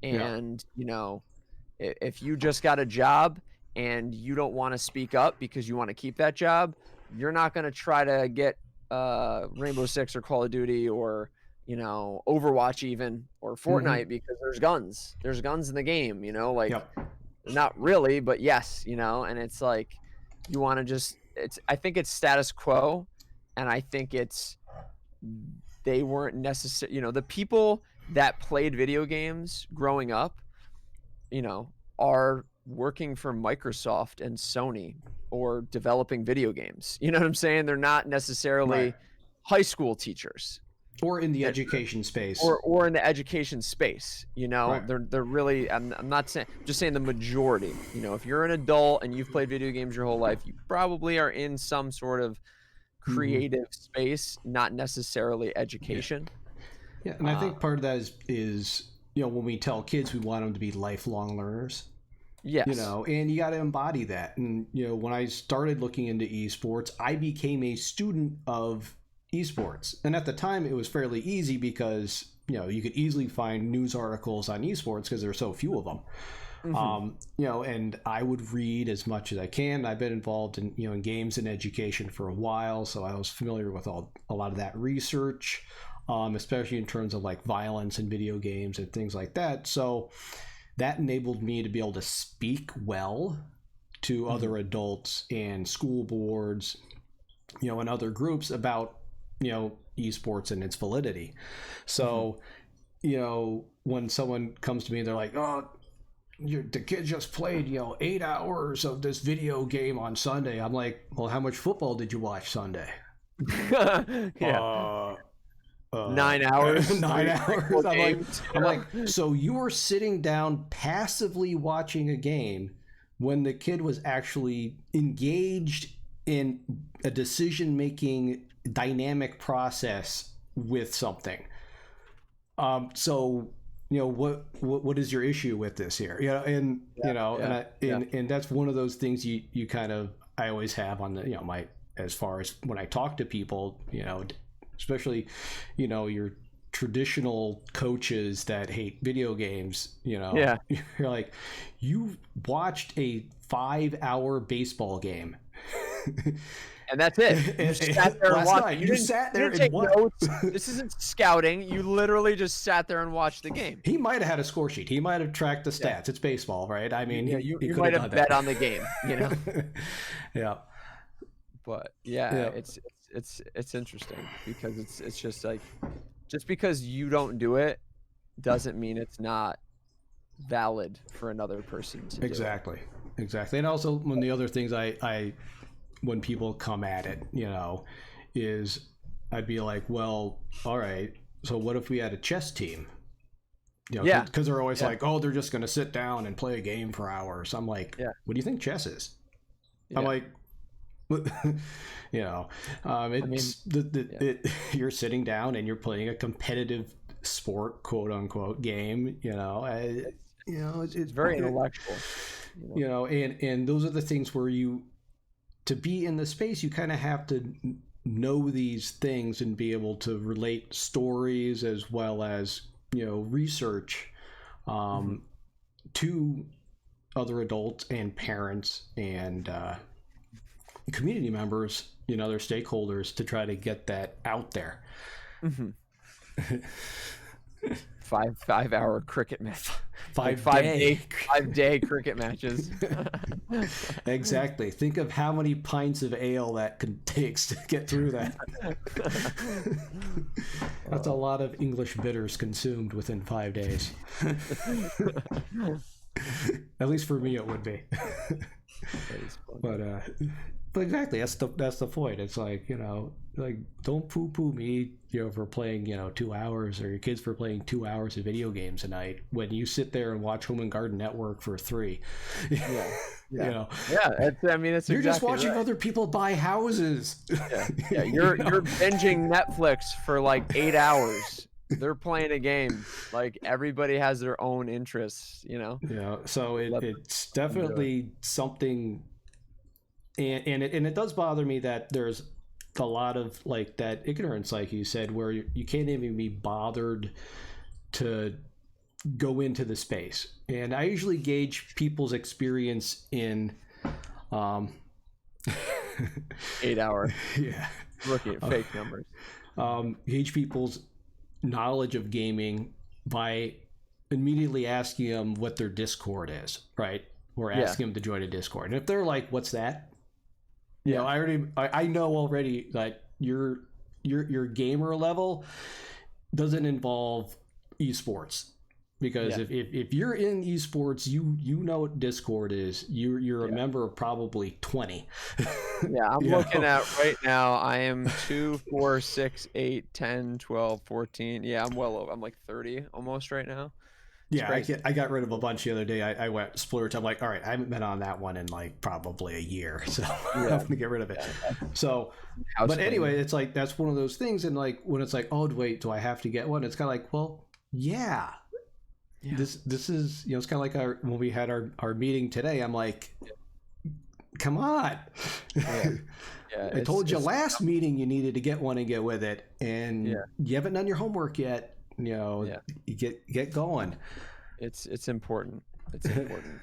Yeah. And, if you just got a job and you don't want to speak up because you want to keep that job, you're not going to try to get Rainbow Six or Call of Duty or, you know, Overwatch even, or Fortnite, because there's guns. There's guns in the game, you know, like Yep. not really, but yes, you know, and it's like you want to just I think it's status quo, and I think it's they weren't necessary, you know, the people that played video games growing up, you know, are working for Microsoft and Sony or developing video games. You know what I'm saying? They're not necessarily Right. high school teachers Or in the education space. or in the education space. You know, Right. they're really, I'm not saying, I'm just saying the majority. You know, if you're an adult and you've played video games your whole life, you probably are in some sort of creative space, not necessarily education. Yeah, and I think part of that is you know, when we tell kids we want them to be lifelong learners, Yes. you know, and you got to embody that. And you know, when I started looking into esports, I became a student of esports, and at the time it was fairly easy because you know you could easily find news articles on esports because there are so few of them. You know, and I would read as much as I can. I've been involved in, you know, in games and education for a while, so I was familiar with a lot of that research, especially in terms of like violence in video games and things like that. So that enabled me to be able to speak well to other adults and school boards, you know, and other groups about, you know, esports and its validity. So, you know, when someone comes to me, they're like, "Oh, the kid just played, you know, 8 hours of this video game on Sunday." I'm like, "Well, how much football did you watch Sunday?" Yeah. 9 hours. 9 hours. I'm I'm like, so you were sitting down passively watching a game when the kid was actually engaged in a decision-making dynamic process with something. So, you know, what is your issue with this here? You know, and you know, and that's one of those things you kind of, I always have on the, you know, my, as far as when I talk to people, you know, especially, you know, your traditional coaches that hate video games, you know, you're like, you watched a 5-hour baseball game. And that's it. You sat there and watched. You sat there and watched. Notes. This isn't scouting. You literally just sat there and watched the game. He might have had a score sheet. He might have tracked the stats. Yeah. It's baseball, right? I mean, you might have bet on the game, you know. Yeah. But it's interesting because it's just like, just because you don't do it doesn't mean it's not valid for another person to do. Exactly. And also, one of the other things I when people come at it, you know, is I'd be like, well, all right, so what if we had a chess team? You know, because they're always like, oh, they're just going to sit down and play a game for hours. I'm like, what do you think chess is? I'm like, you know, you're sitting down and you're playing a competitive sport, quote unquote, game. You know, it's very intellectual. You know, and those are the things where to be in the space, you kind of have to know these things and be able to relate stories as well as, you know, research to other adults and parents and community members, you know, their stakeholders, to try to get that out there. 5-hour cricket match. 5-day cricket matches. Exactly. Think of how many pints of ale that takes to get through that. That's a lot of English bitters consumed within 5 days. At least for me, it would be. But exactly, that's the point. It's like, you know, like, don't poo-poo me, you know, for playing, you know, 2 hours, or your kids for playing 2 hours of video games a night when you sit there and watch Home and Garden Network for 3. You know, it's you're just watching right. other people buy houses. You're binging Netflix for like 8 hours. They're playing a game. Like, everybody has their own interests, you know. Yeah, so it's definitely something. And it does bother me that there's a lot of like that ignorance, like you said, where you can't even be bothered to go into the space. And I usually gauge people's experience in Um, 8 hour yeah. rookie fake numbers. Gauge people's knowledge of gaming by immediately asking them what their Discord is, right? Or asking them to join a Discord. And if they're like, "What's that?" You know, I know already that your gamer level doesn't involve esports. Because if you're in esports, you know what Discord is. You're a member of probably 20. Yeah, I'm looking at right now. I am 2, 4, 6, 8, 10, 12, 14. Yeah, I'm well over. I'm like 30 almost right now. It's I got rid of a bunch the other day. I went splurge. I'm like, all right, I haven't been on that one in like probably a year, so I'm gonna get rid of it. So, but anyway, it's like that's one of those things. And like when it's like, oh wait, do I have to get one? It's kind of like, well, yeah. This is, you know, it's kind of like when we had our meeting today. I'm like, come on. I told you last meeting you needed to get one and get with it, and you haven't done your homework yet. You know, you get going. It's important. It's important.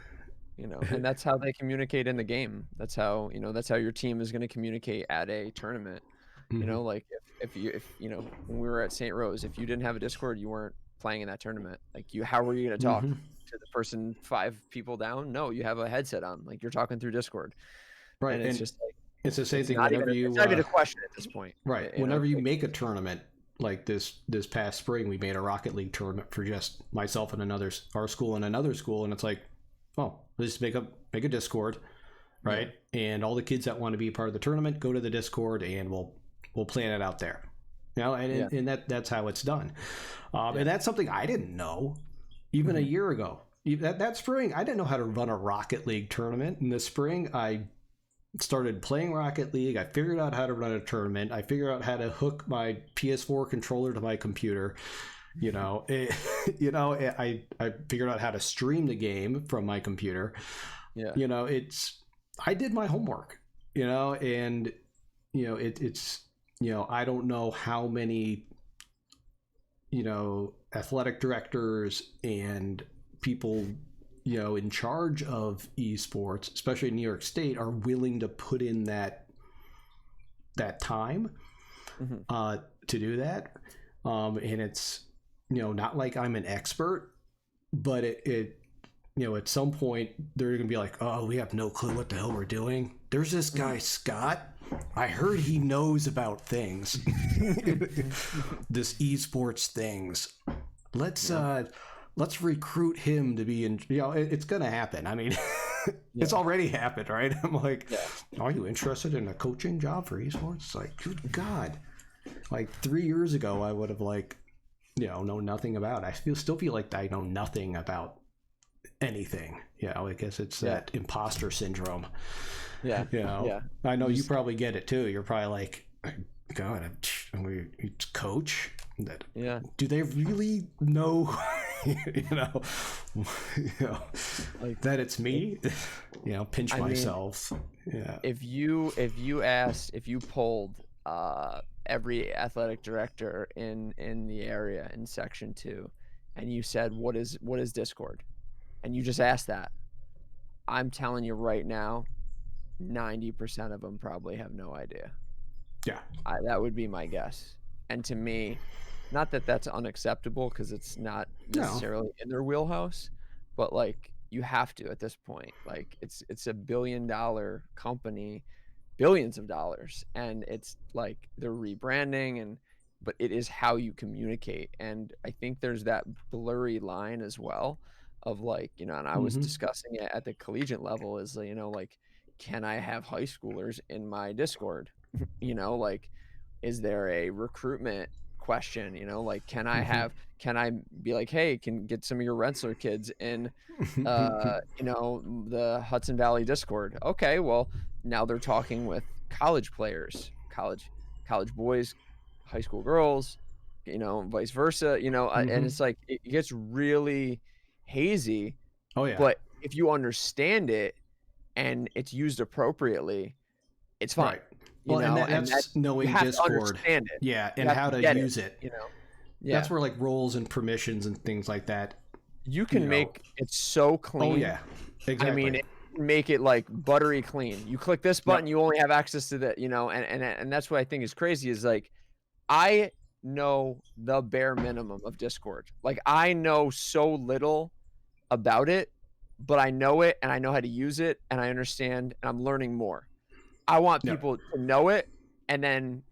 You know, and that's how they communicate in the game. That's how, you know, that's how your team is going to communicate at a tournament. You know, like if you know, when we were at St. Rose, if you didn't have a Discord, you weren't playing in that tournament. Like how were you going to talk to the person 5 people down? No, you have a headset on. Like you're talking through Discord. Right. And it's just like, it's the same thing whenever it's not even a question at this point. Right. Whenever you make a tournament, like this past spring, we made a Rocket League tournament for just myself and our school and another school. And it's like, oh, let's make a Discord. Right. And all the kids that want to be part of the tournament, go to the Discord and we'll plan it out there. You know, and that's how it's done. And that's something I didn't know even a year ago. That spring, I didn't know how to run a Rocket League tournament. In the spring, I started playing Rocket League. I figured out how to run a tournament. I figured out how to hook my PS4 controller to my computer. You know, I figured out how to stream the game from my computer. Yeah. You know, I did my homework. You know, and you know it's. You know, I don't know how many, you know, athletic directors and people, you know, in charge of esports, especially in New York State, are willing to put in that time to do that. And it's, you know, not like I'm an expert, but it you know, at some point they're going to be like, oh, we have no clue what the hell we're doing. There's this guy, Scott. I heard he knows about things. This esports things. Let's recruit him to be in, you know, it's going to happen. I mean, it's already happened, right? I'm like, are you interested in a coaching job for esports? It's like, good God. Like 3 years ago, I would have like, you know nothing about it. I still feel like I know nothing about anything. You know, I guess it's that imposter syndrome. Yeah. You know, I know you probably get it too. You're probably like, God, it's coach. Do they really know, you know, like that it's me? You know, pinch myself. Yeah. If you polled every athletic director in the area in section 2 and you said what is Discord, and you just asked that, I'm telling you right now 90% of them probably have no idea. That would be my guess. And to me, not that that's unacceptable, because it's not necessarily in their wheelhouse, but like you have to at this point. Like it's $1 billion company, billions of dollars, and it's like they're rebranding, but it is how you communicate. And I think there's that blurry line as well of like, you know, and I was discussing it at the collegiate level, is, you know, like, can I have high schoolers in my Discord? You know, like, is there a recruitment question? You know, like, can I be like, hey, can get some of your Rensselaer kids in, you know, the Hudson Valley Discord? Okay, well, now they're talking with college players, college boys, high school girls, you know, vice versa, you know, and it's like, it gets really hazy. Oh yeah. But if you understand it and it's used appropriately, it's fine. Right. Well, you know? and that's knowing Discord. Yeah, and how to use it. You know, that's where like roles and permissions and things like that. You can make it so clean. Oh yeah, exactly. I mean, make it like buttery clean. You click this button, Yep. you only have access to the, and that's what I think is crazy is like I know the bare minimum of Discord. Like I know so little about it, but I know it and I know how to use it and I understand and I'm learning more. I want Yep. people to know it and then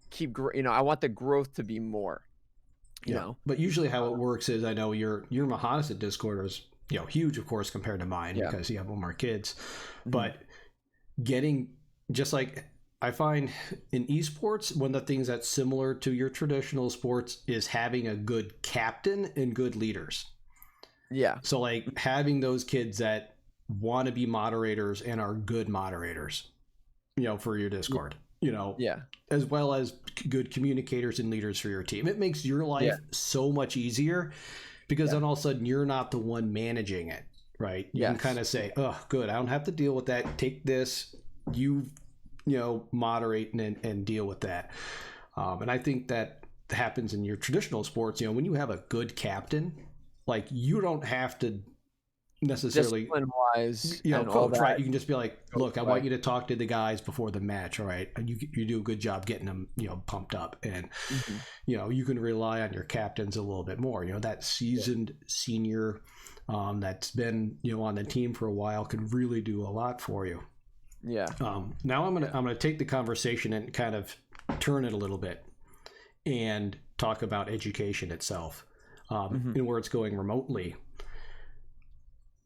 I want the growth to be more, you Yeah, know. but usually how it works is I know your Mohannes Discord is huge, of course, compared to mine Yeah. because you have more kids. Mhm. But getting just like I find in esports, one of the things that's similar to your traditional sports is having a good captain and good leaders. Yeah. So like having those kids that want to be moderators and are good moderators, for your Discord. Yeah. As well as good communicators and leaders for your team. It makes your life Yeah. so much easier because Yeah. then all of a sudden you're not the one managing it, right? You can Yes. kind of say, oh, good, I don't have to deal with that. Take this, you moderate and deal with that. And I think that happens in your traditional sports. When you have a good captain, like you don't have to necessarily Discipline wise and all coach, that right? You can just be like, goes look, I away. want you to talk to the guys before the match, all right? And you do a good job getting them pumped up, and Mhm. you can rely on your captains a little bit more. That seasoned senior that's been on the team for a while can really do a lot for you. Yeah. Now I'm gonna take the conversation and kind of turn it a little bit and talk about education itself, Mhm. and where it's going remotely.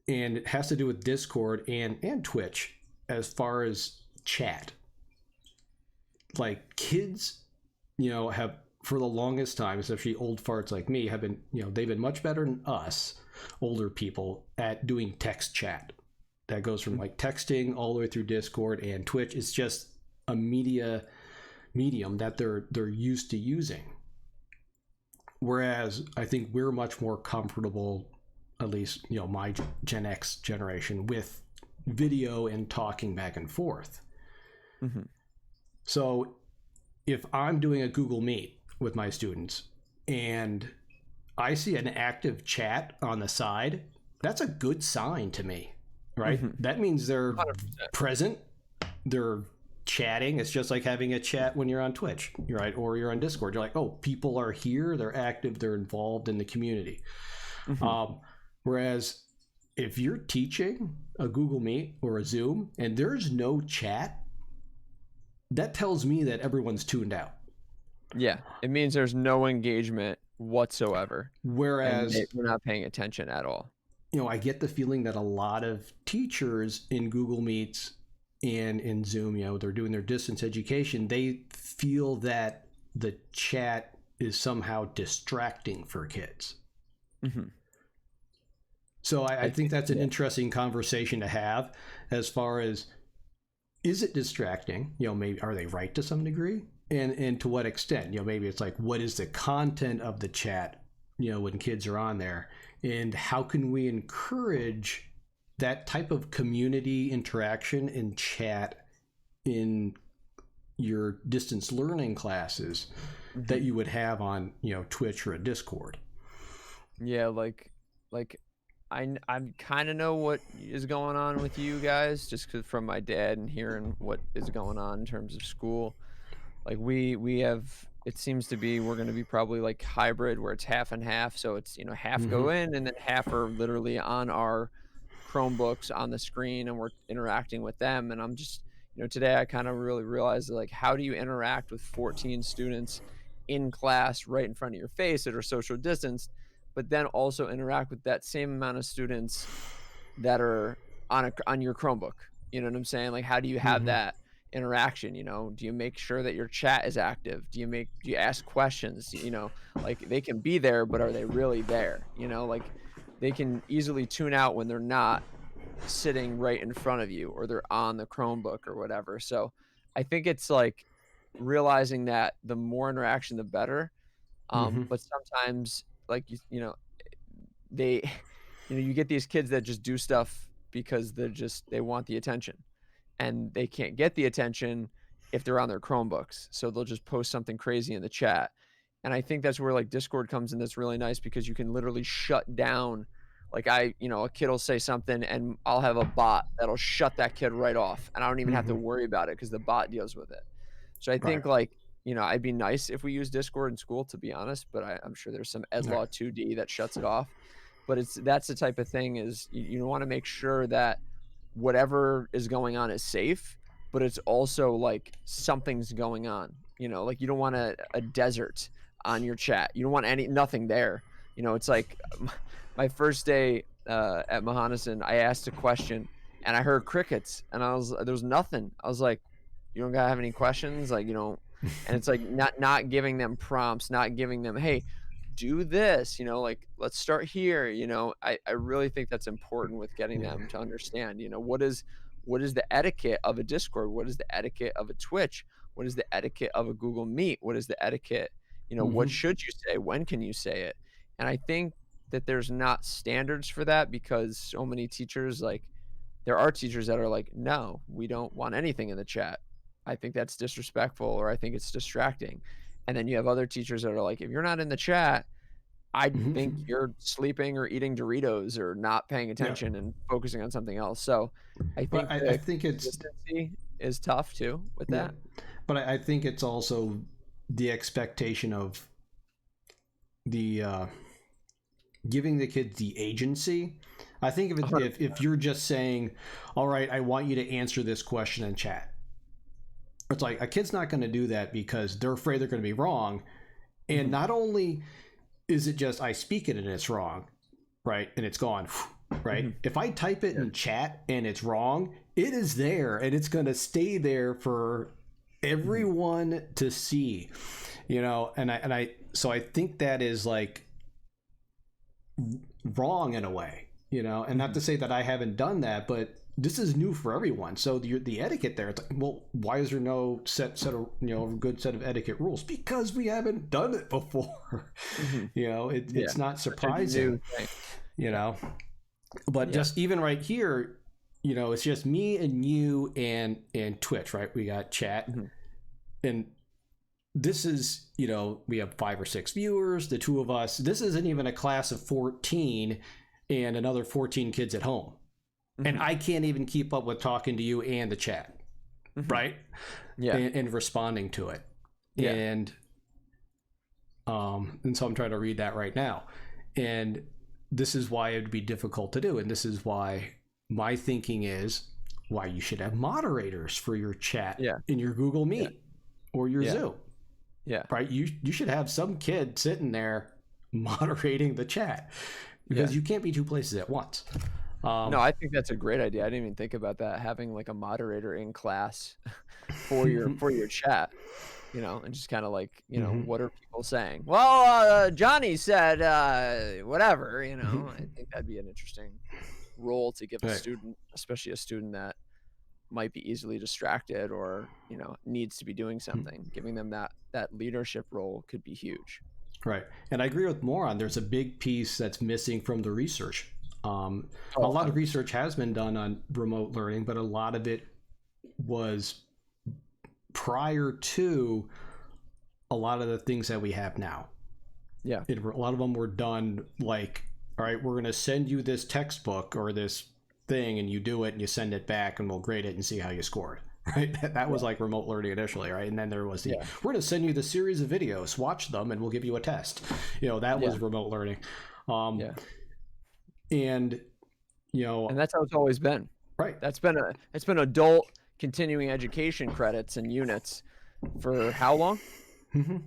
And it has to do with Discord and Twitch as far as chat. Like kids, have for the longest time, especially old farts like me, have been, they've been much better than us, older people, at doing text chat. That goes from like texting all the way through Discord and Twitch. It's just a medium that they're used to using. Whereas I think we're much more comfortable, at least my Gen X generation, with video and talking back and forth. Mhm. So if I'm doing a Google Meet with my students and I see an active chat on the side, that's a good sign to me, right? Mhm. That means they're 100%. present, they're chatting. It's just like having a chat when you're on Twitch, right? Or you're on Discord. You're like, oh, people are here, they're active, they're involved in the community. Mhm. Whereas if you're teaching a Google Meet or a Zoom and there's no chat, that tells me that everyone's tuned out. Yeah. It means there's no engagement whatsoever. And Whereas, we're not paying attention at all. I get the feeling that a lot of teachers in Google Meets and in Zoom, they're doing their distance education, they feel that the chat is somehow distracting for kids. Mhm. So I think that's an Yeah. interesting conversation to have as far as, is it distracting? Maybe are they right to some degree? And to what extent? Maybe it's like, what is the content of the chat, when kids are on there? And how can we encourage that type of community interaction and chat in your distance learning classes that Mhm. you would have on, Twitch or a Discord? Yeah, like I kind of know what is going on with you guys just 'cause from my dad and hearing what is going on in terms of school. Like we have it seems to be we're going to be probably like hybrid where it's half and half, so it's half Mm-hmm. go in and then half are literally on our Chromebooks on the screen and we're interacting with them and I'm just today I kind of really realized like how do you interact with 14 students in class right in front of your face that are social distanced but then also interact with that same amount of students that are on your Chromebook. You know what I'm saying? Like, how do you have Mm-hmm. that interaction? Do you make sure that your chat is active? Do you ask questions? Like they can be there, but are they really there? Like they can easily tune out when they're not sitting right in front of you or they're on the Chromebook or whatever. So I think it's like realizing that the more interaction, the better. Mm-hmm. But sometimes like they you get these kids that just do stuff because they want the attention and they can't get the attention if they're on their Chromebooks. So they'll just post something crazy in the chat. And I think that's where like Discord comes in that's really nice because you can literally shut down Like a kid will say something and I'll have a bot that'll shut that kid right off, and I don't even have to Hmm. worry about it because the bot deals with it. So I Right. think like, I'd be nice if we use Discord in school, to be honest, but I'm sure there's some Ed Right. Law 2D that shuts it off. But that's the type of thing is you want to make sure that whatever is going on is safe, but it's also like something's going on. Like you don't want a desert on your chat. You don't want nothing there. It's like my first day at Mahonison, I asked a question and I heard crickets and there was nothing. I was like, you don't gotta have any questions, like and it's like not giving them prompts, not giving them, hey, do this, like let's start here. I really think that's important with getting Yeah. them to understand, what is the etiquette of a Discord, what is the etiquette of a Twitch, what is the etiquette of a Google Meet, what is the etiquette, what Hmm. should you say, when can you say it. And I think that there's not standards for that because so many teachers, like, there are teachers that are like, no, we don't want anything in the chat. I think that's disrespectful, or I think it's distracting. And then you have other teachers that are like, if you're not in the chat, I think Hmm. you're sleeping or eating Doritos or not paying Yeah. attention and focusing on something else. So I But think I the think it's, consistency is tough too with yeah. that. But I think it's also the expectation of the giving the kids the agency. I think if you're just saying, all right, I want you to answer this question in chat, it's like a kid's not going to do that because they're afraid they're going to be wrong. And Mhm. not only is it just I speak it and it's wrong, right? And it's gone, right? Mhm. If I type it Yeah. in chat and it's wrong, it is there and it's going to stay there for Mhm. everyone to see, so I think that is like wrong in a way, and not Mhm. to say that I haven't done that, but this is new for everyone. So the etiquette there, it's like, well, why is there no set of good set of etiquette rules? Because we haven't done it before. Mhm. Yeah. It's not Such a new surprising, thing. you Yeah. know. But Yeah. just even right here, it's just me and you and Twitch, right? We got chat, Mhm. and this is, we have 5 or 6 viewers, the two of us. This isn't even a class of 14 and another 14 kids at home. And Mhm. I can't even keep up with talking to you and the chat, Mhm. right? Yeah. And responding to it. Yeah. And so I'm trying to read that right now. And this is why it'd be difficult to do. And this is why my thinking is why you should have moderators for your chat Yeah. in your Google Yeah. Meet or your Yeah. Zoom. Yeah. Right? You should have some kid sitting there moderating the chat Yeah. because you can't be two places at once. No, I think that's a great idea. I didn't even think about that, having like a moderator in class for your chat, and just kind of like, Mhm. what are people saying? Well, Johnny said whatever, Mhm. I think that'd be an interesting role to give a Right. student, especially a student that might be easily distracted or, needs to be doing something. Giving them that leadership role could be huge. Right. And I agree with Moron. There's a big piece that's missing from the research. A Oh, lot of 100%. research has been done on remote learning, but a lot of it was prior to a lot of the things that we have now. Yeah. A lot of them were done like, all right, we're going to send you this textbook or this thing, and you do it and you send it back, and we'll grade it and see how you scored. Right? That Yeah. was like remote learning initially, right? And then there was Yeah. we're going to send you the series of videos, watch them, and we'll give you a test. That Yeah. was remote learning. Um, Yeah. and, And that's how it's always been. right. It's been adult continuing education credits and units for how long? Hmm.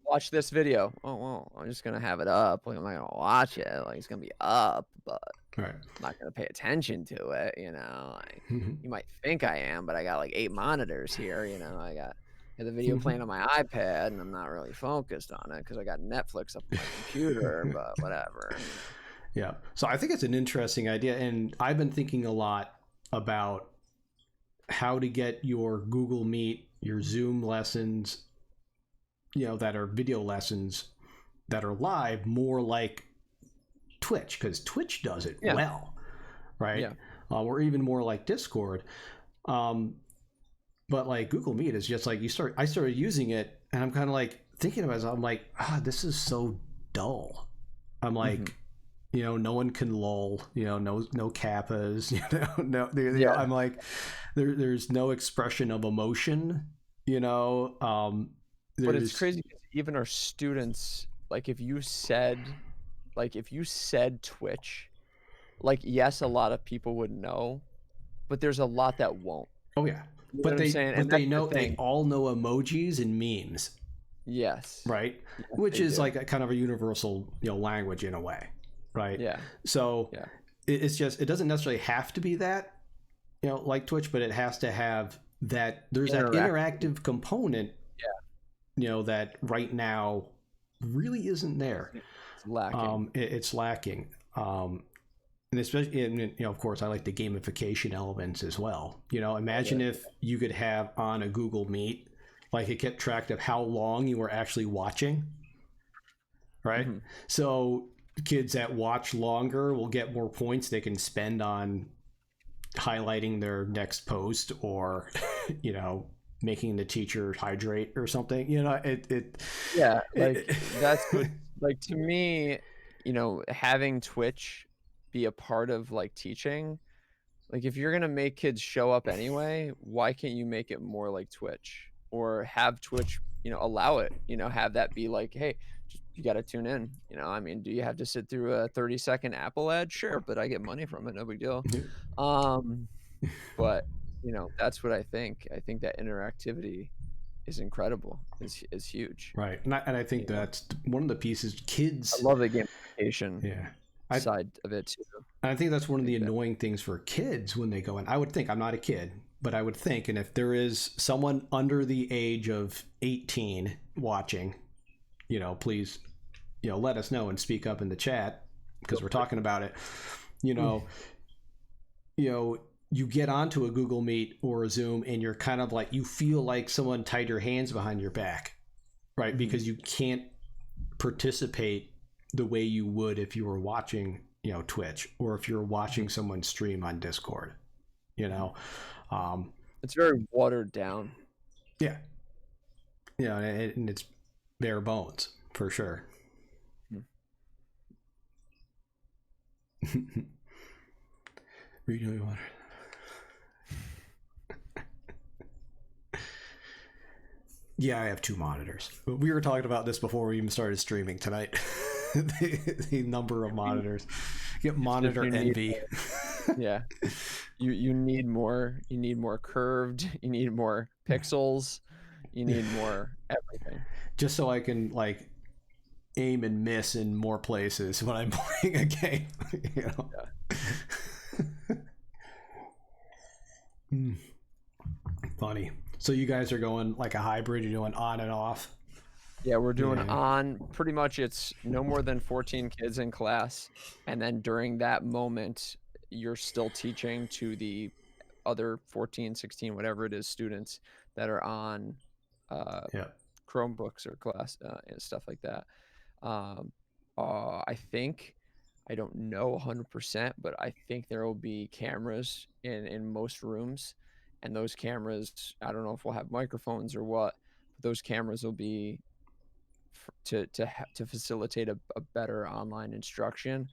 Watch this video. Oh, well, I'm just gonna have it up. Like, I'm not gonna watch it. Like, it's gonna be up, but Right. I'm not gonna pay attention to it. Like, Hmm. you might think I am, but I got like 8 monitors here. I got the video Hmm. playing on my iPad, and I'm not really focused on it because I got Netflix up on my computer. But whatever. Yeah. So I think it's an interesting idea. And I've been thinking a lot about how to get your Google Meet, your Zoom lessons, that are video lessons that are live more like Twitch, because Twitch does it Yeah. well, right? Yeah. Or even more like Discord. Um, but like Google Meet is just like I started using it and I'm kind of like thinking about it. I'm like, this is so dull. I'm Hmm. like, No one can lull. No kappas. Yeah. I'm like, there's no expression of emotion. You know, But it's there's crazy because even our students, like if you said Twitch, like yes, a lot of people would know, but there's a lot that won't. oh yeah, You know what but I'm they saying? but And they that's the know they thing. all know emojis and memes, Yes. right? Yes, Which they is do. like a kind of a universal language in a way, right? Yeah. So Yeah. it's just it doesn't necessarily have to be that like Twitch, but it has to have that. There's that Interact. interactive component Yeah. that right now really isn't there. It's lacking. It's lacking. And especially, of course, I like the gamification elements as well. Imagine Yeah. if you could have on a Google Meet, like it kept track of how long you were actually watching, right? Mhm. So kids that watch longer will get more points they can spend on highlighting their next post or, making the teacher hydrate or something. Yeah, like It that's what like to me, having Twitch be a part of like teaching, like if you're gonna make kids show up anyway, why can't you make it more like Twitch? Or have Twitch, allow it, have that be like, hey, just you gotta tune in. I mean, do you have to sit through a 30-second Apple ad? Sure, but I get money from it, no big deal. Um, but that's what I think. I think that interactivity is incredible, is huge. right, and I think You know, that's one of the pieces I kids. love the gamification Yeah, I side of it too. I think that's one I of the think that annoying things for kids when they go in. I would think, I'm not a kid, but I would think, and if there is someone under the age of 18 watching, please, let us know and speak up in the chat because go we're for it. talking about it. You know, you get onto a Google Meet or a Zoom and you're kind of like, you feel like someone tied your hands behind your back, right? Mhm. Because you can't participate the way you would if you were watching, Twitch, or if you're watching Mhm. someone stream on Discord, you know. Um, It's very watered down. yeah, and it's bare bones for sure. Mhm. Read water. Yeah, I have two monitors. We were talking about this before we even started streaming tonight. the number of monitors. Get It's just monitor you need envy. more. Yeah. You need more curved, you need more pixels, you need more everything. Just so I can like aim and miss in more places when I'm playing a game. you know. Yeah. Funny. So you guys are going like a hybrid, you're doing on and off. Yeah, we're doing Yeah. on pretty much it's no more than 14 kids in class. And then during that moment, you're still teaching to the other 14, 16, whatever it is, students that are on uh, Yeah. Chromebooks or class and stuff like that. Um, I think, I don't know 100%, but I think there will be cameras in most rooms. And those cameras, I don't know if we'll have microphones or what, but those cameras will be to facilitate a better online instruction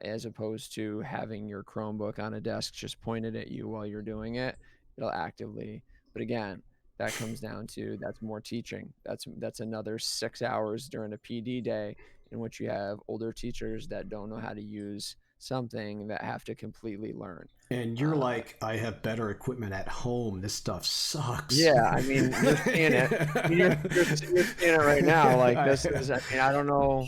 as opposed to having your Chromebook on a desk just pointed at you while you're doing it. It'll actively, but again, that comes down to that's more teaching. That's another 6 hours during a PD day in which you have older teachers that don't know how to use something that have to completely learn. And you're Uh, like, I have better equipment at home. This stuff sucks. yeah, I mean, you're seeing it. I mean, you're seeing it right now. Like this is, I mean, I don't know.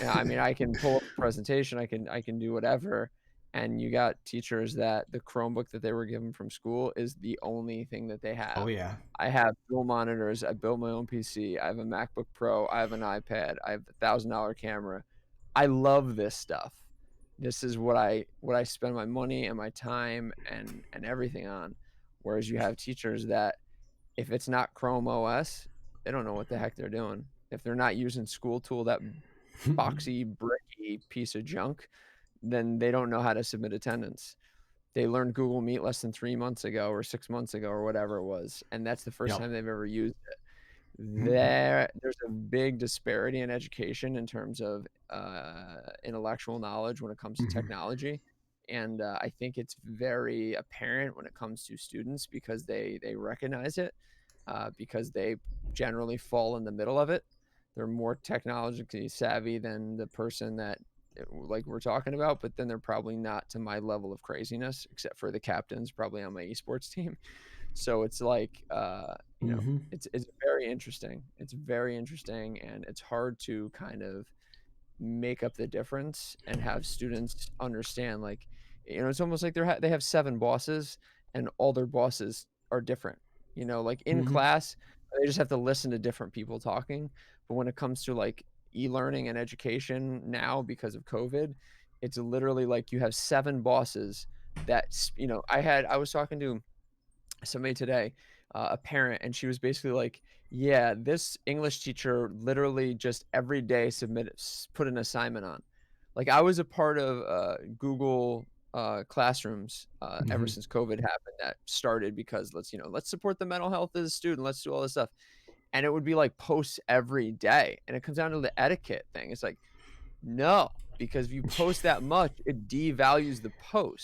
Yeah, I mean, I can pull up a presentation. I can do whatever. And you got teachers that the Chromebook that they were given from school is the only thing that they Oh have. yeah. I have dual monitors. I built my own PC. I have a MacBook Pro. I have an iPad. I have $1,000 camera. I love this stuff. This is what I spend my money and my time and everything on. Whereas you have teachers that if it's not Chrome OS, they don't know what the heck they're doing. If they're not using School Tool, that boxy, bricky piece of junk, then they don't know how to submit attendance. They learned Google Meet less than 3 months ago or 6 months ago or whatever it was, and that's the first Yep. time they've ever used it. there's a big disparity in education in terms of intellectual knowledge when it comes to Mhm. technology. And I think it's very apparent when it comes to students because they recognize it, because they generally fall in the middle of it. They're more technologically savvy than the person that like we're talking about, but then they're probably not to my level of craziness, except for the captains probably on my esports team. So it's like, Mhm. it's very interesting. It's very interesting, and it's hard to kind of make up the difference and have students understand, like, it's almost like they have 7 bosses, and all their bosses are different. Like in Mhm. class, they just have to listen to different people talking, but when it comes to, like, e-learning and education now because of COVID, it's literally like you have 7 bosses that I was talking to somebody today, a parent, and she was basically like, "Yeah, this English teacher literally just every day put an assignment on." Like I was a part of Google classrooms ever Mhm. since COVID happened. That started because let's support the mental health of the student. Let's do all this stuff, and it would be like posts every day, and it comes down to the etiquette thing. It's like no, because if you post that much, it devalues the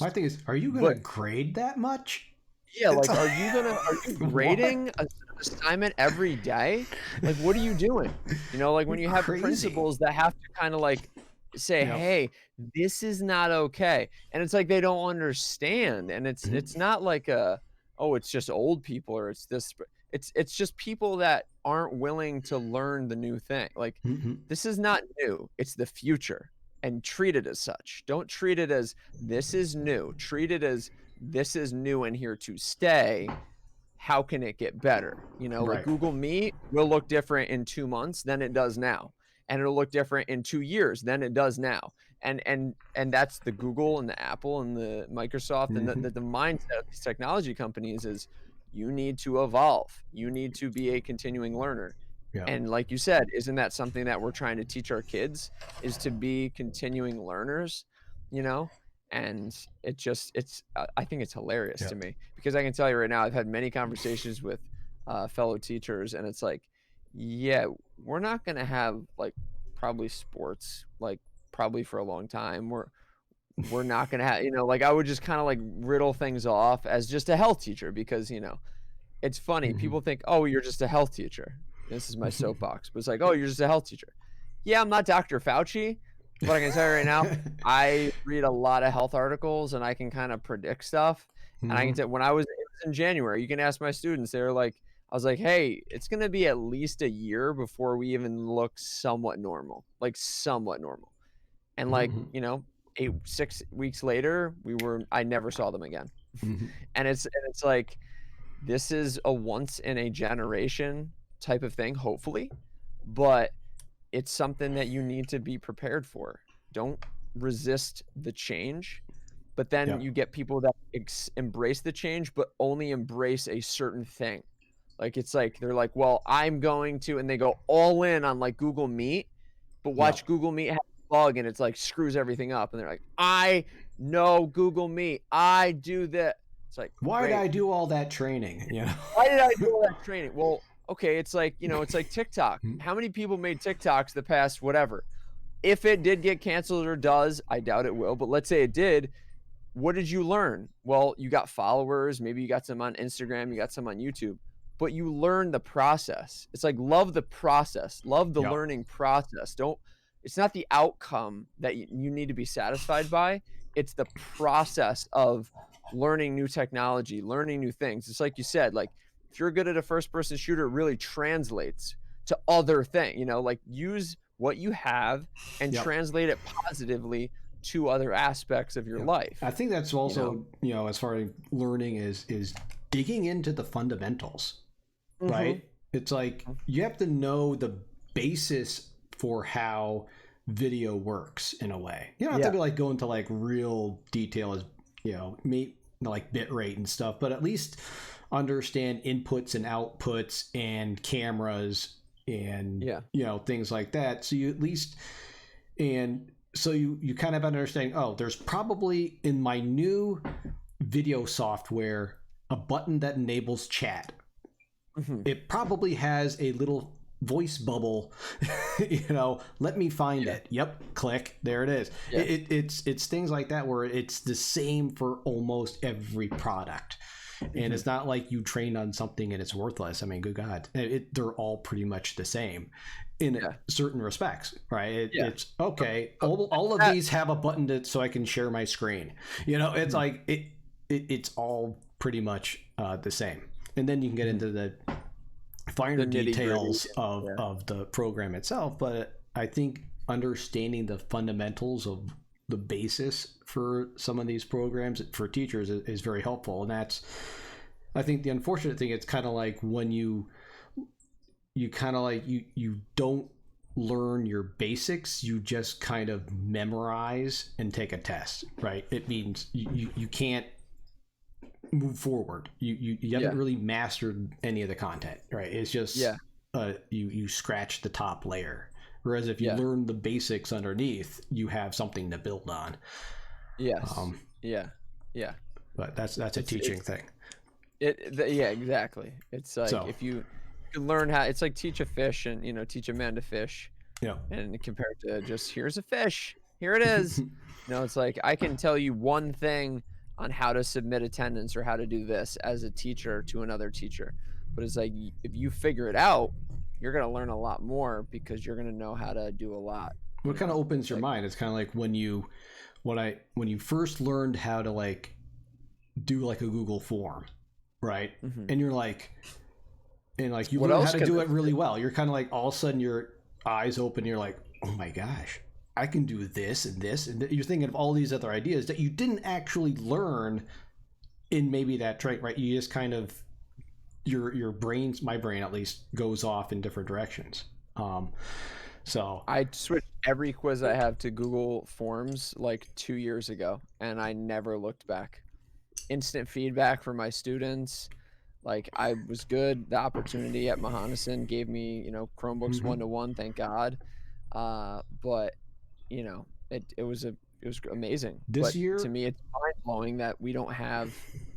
My post. thing is, are you But gonna grade that much? yeah, It's like, are you what? grading an assignment every day? Like, what are you doing? Like, when You're you have crazy. principals that have to kinda, like, say, Yep. "Hey, this is not okay," and it's like they don't understand, and it's Mhm. not like "Oh, it's just old people," or it's this but it's just people that aren't willing to learn the new thing. Like, Mhm. this is not new, it's the future, and treat it as such. Don't treat it as, "This is new." Treat it as this is new and here to stay. How can it get better? Like Right. Google Meet will look different in 2 months than it does now. And it'll look different in 2 years than it does now. And that's the Google and the Apple and the Microsoft and Mhm. the mindset of these technology companies is you need to evolve. You need to be a continuing learner. Yep. And like you said, isn't that something that we're trying to teach our kids is to be continuing learners, you know? And I think it's hilarious to Yep. me because I can tell you right now, I've had many conversations with fellow teachers, and it's like, yeah, we're not going to have like probably sports like probably for a long time. We're not going to have, like I would just kind of like riddle things off as just a health teacher because it's funny. Mhm. People think, "Oh, you're just a health teacher." This is my Mhm. soapbox, but it's like, "Oh, you're just a health teacher." Yeah, I'm not Dr. Fauci, but I can tell you right now, I read a lot of health articles and I can kind of predict stuff. And I can Mhm. tell when it was in January, you can ask my students. They were like, I was like, "Hey, it's going to be at least a year before we even look somewhat normal, like somewhat normal." And like, Mhm. 6 weeks later, I never saw them again. Mhm. And it's like this is a once in a generation type of thing, hopefully, but it's something that you need to be prepared for. Don't resist the change, but then Yep. you get people that embrace the change, but only embrace a certain thing. Like it's like they're like, "Well, I'm going to," and they go all in on like Google Meet, but watch Yep. Google Meet have a bug and it's like screws everything up, and they're like, "I know Google Meet. I do that." It's like, Why did great. I do all that training? You Why did I do know. all that training? Well, okay, it's like TikTok. How many people made TikToks the past whatever? If it did get canceled or does, I doubt it will, but let's say it did, what did you learn? Well, you got followers, maybe you got some on Instagram, you got some on YouTube, but you learn the process. It's like love the process, love the Yep. learning process. Don't It's not the outcome that you need to be satisfied by. It's the process of learning new technology, learning new things. It's like you said, like if you're good at a first person shooter, it really translates to other things, like use what you have and Yep. translate it positively to other aspects of your Yep. I life, think that's you know? also, as far as learning is digging into the fundamentals, Mhm. right? It's like you have to know the basis for how video works in a way. You don't have to Yeah. be like go into like real detail as like bit rate and stuff, but at least understand inputs and outputs and cameras and Yeah. things like that. So you at least and so you kind of understand, oh, there's probably in my new video software a button that enables chat. Mhm. it probably has a little voice bubble. Let me find Yeah. it. Yep, click, there it is. Yeah. It's things like that where it's the same for almost every product. And it's not like you trained on something and it's worthless. I mean, good God, they're all pretty much the same in Yeah. certain respects, right? Yeah. It's okay. All of these have a button so I can share my screen. It's like it's all pretty much the same. And then you can get into the finer The nitty-gritty. details of the program itself. But I think understanding the fundamentals of the basis for some of these programs for teachers is very helpful. And that's, I think, the unfortunate thing. It's kind of like when you don't learn your basics, you just kind of memorize and take a test, right? It means you can't move forward. You haven't really mastered any of the content, right? It's just you scratch the top layer. Whereas if you learn the basics underneath, you have something to build on. Yes. But that's a teaching thing. Exactly. It's like if you learn how, it's like teach a fish and teach a man to fish. Yeah. And compared to just here's a fish, here it is. It's like I can tell you one thing on how to submit attendance or how to do this as a teacher to another teacher. But it's like if you figure it out, you're going to learn a lot more because you're going to know how to do a lot. What kind of opens your mind? It's kind of like when you first learned how to like do like a Google form, right? And you're like, and like you learn how to do it really well. You're kind of like all of a sudden your eyes open. You're like, oh my gosh, I can do this and this, and you're thinking of all these other ideas that you didn't actually learn in maybe that trait, right? You just kind of my brain at least, goes off in different directions. So I switched every quiz I have to Google Forms like 2 years ago, and I never looked back. Instant feedback from my students. Like I was good. The opportunity at Mahonison gave me, Chromebooks 1-to-1, thank God. But it was amazing. This year, to me, it's mind blowing that we don't have.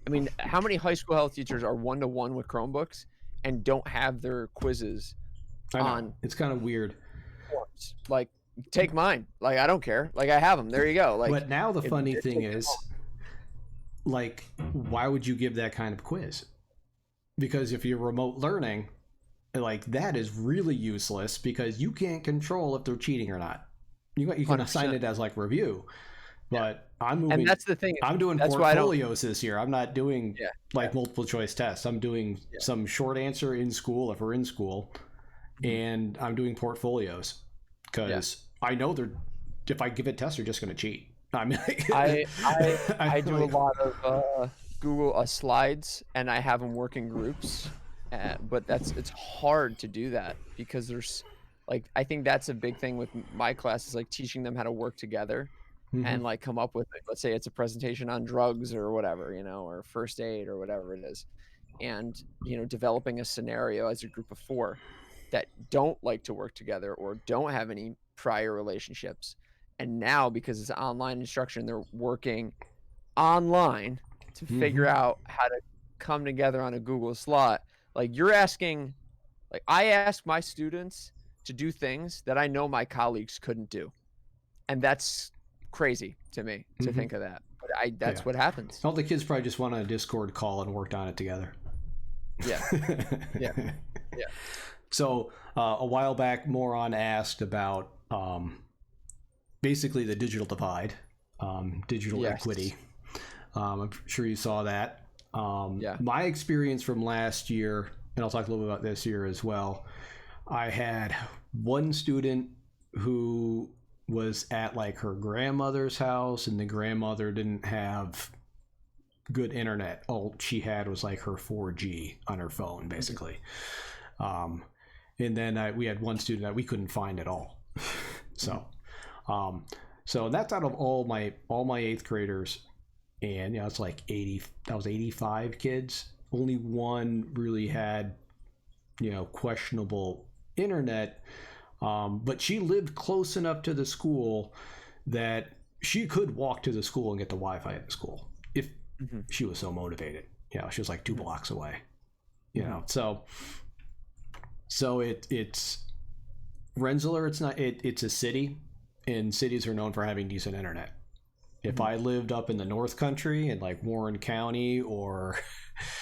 I mean, how many high school health teachers are 1-to-1 with Chromebooks and don't have their quizzes on? It's kind of weird. Forms? Like, take mine. Like, I don't care. Like, I have them. There you go. Like, but now the funny thing is, like, why would you give that kind of quiz? Because if you're remote learning, like that is really useless because you can't control if they're cheating or not. You can 100%. assign it as like review, but I'm moving. And that's the thing. I'm doing portfolios this year. I'm not doing multiple choice tests. I'm doing some short answer in school if we're in school, and I'm doing portfolios because I know if I give a test, they're just going to cheat. I mean, I do a lot of Google slides, and I have them work in groups, but it's hard to do that because there's like, I think that's a big thing with my class is like teaching them how to work together and like come up with, let's say it's a presentation on drugs or whatever, or first aid or whatever it is. And, developing a scenario as a group of 4 that don't like to work together or don't have any prior relationships. And now because it's online instruction, they're working online to figure out how to come together on a Google slot. Like I ask my students to do things that I know my colleagues couldn't do. And that's crazy to me to think of that. But that's what happens. All the kids probably just went on a Discord call and worked on it together. Yeah. So a while back, Moron asked about basically the digital divide, digital equity. I'm sure you saw that. My experience from last year, and I'll talk a little bit about this year as well. I had one student who was at like her grandmother's house, and the grandmother didn't have good internet. All she had was like her 4G on her phone, basically. And then we had one student that we couldn't find at all. So that's out of all my 8th graders, and it's like 85 kids. Only one really had questionable internet, but she lived close enough to the school that she could walk to the school and get the Wi-Fi at the school if she was so motivated. She was like 2 blocks away. you know. So it's Rensselaer. It's a city, and cities are known for having decent internet. If I lived up in the North Country in like Warren County or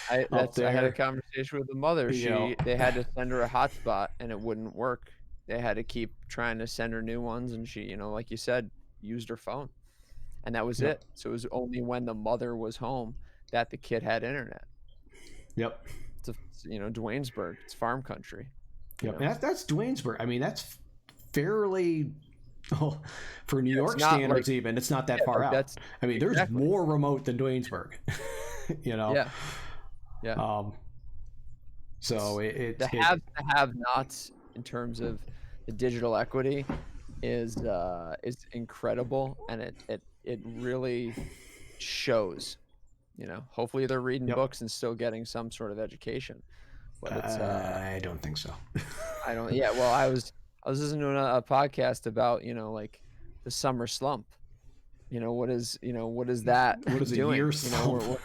I up there, had a conversation with the mother. you know, They had to send her a hotspot and it wouldn't work. They had to keep trying to send her new ones, and she, like you said, used her phone, and that was yep, it. So it was only when the mother was home that the kid had internet. yep, It's Dwaynesburg. It's farm country. yep. And that's Dwaynesburg. I mean, that's fairly. Oh, for New York standards, like, even it's not that far out. I mean, there's more remote than Dwaynesburg. You know. Yeah. Yeah. So the have-nots in terms of the digital equity is incredible, and it really shows. Hopefully they're reading books and still getting some sort of education. But it's I don't think so. I don't. Yeah. Well, I was listening to a podcast about like the summer slump. What is that? What is doing? A year slump?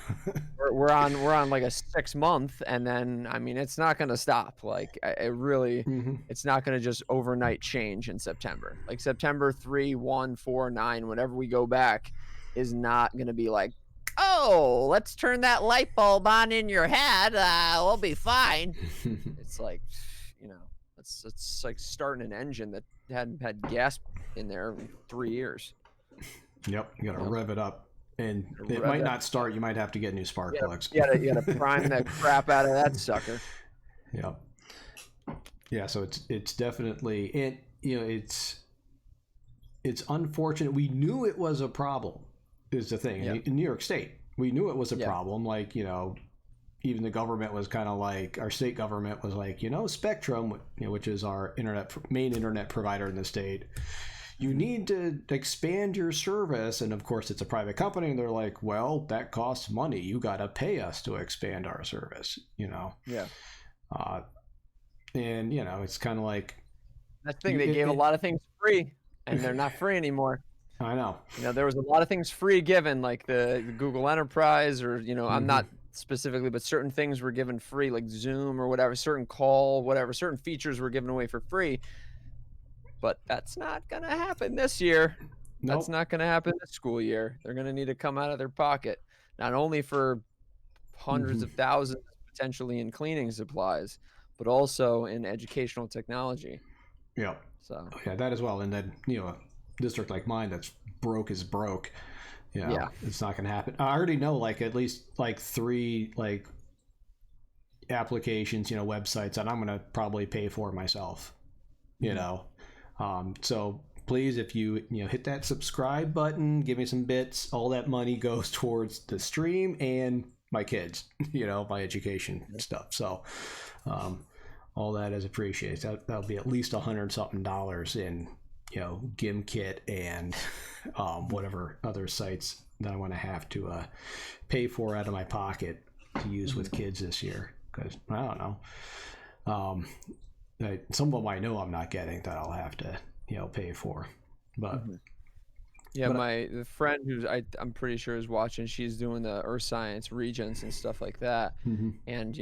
We're on like a 6 month, and then it's not going to stop. Like it really, it's not going to just overnight change in September. Like September 3, 1, 4, 9, whenever we go back, is not going to be like, oh, let's turn that light bulb on in your head. We'll be fine. It's like, it's like starting an engine that hadn't had gas in there in 3 years. Yep, you got to rev it up, and it might not start. You might have to get new spark plugs. You got to prime the crap out of that sucker. Yep. Yeah, so it's definitely, and it's unfortunate. We knew it was a problem. Is the thing in New York State? We knew it was a problem. Like even the government was kind of like, our state government was like, Spectrum, which is our main internet provider in the state, you need to expand your service. And of course it's a private company, and they're like, well, that costs money. You got to pay us to expand our service, Yeah. And it's kind of like, that thing, they gave a lot of things free, and they're not free anymore. I know. There was a lot of things free given, like the Google Enterprise, or I'm not specifically, but certain things were given free, like Zoom or whatever, certain features were given away for free. But that's not going to happen this year. Nope. That's not going to happen this school year. They're going to need to come out of their pocket, not only for hundreds of thousands potentially in cleaning supplies, but also in educational technology. Yeah. So that as well. And then a district like mine that's broke is broke. It's not going to happen. I already know at least 3 applications, websites that I'm going to probably pay for myself. So please, if you hit that subscribe button, give me some bits. All that money goes towards the stream and my kids, my education stuff. So all that is appreciated. That'll be at least $100-something in GimKit and whatever other sites that I want to have to pay for out of my pocket to use with kids this year, because I don't know. Some of them I know I'm not getting that I'll have to pay for, but the friend who's I'm pretty sure is watching, she's doing the earth science regents and stuff like that, and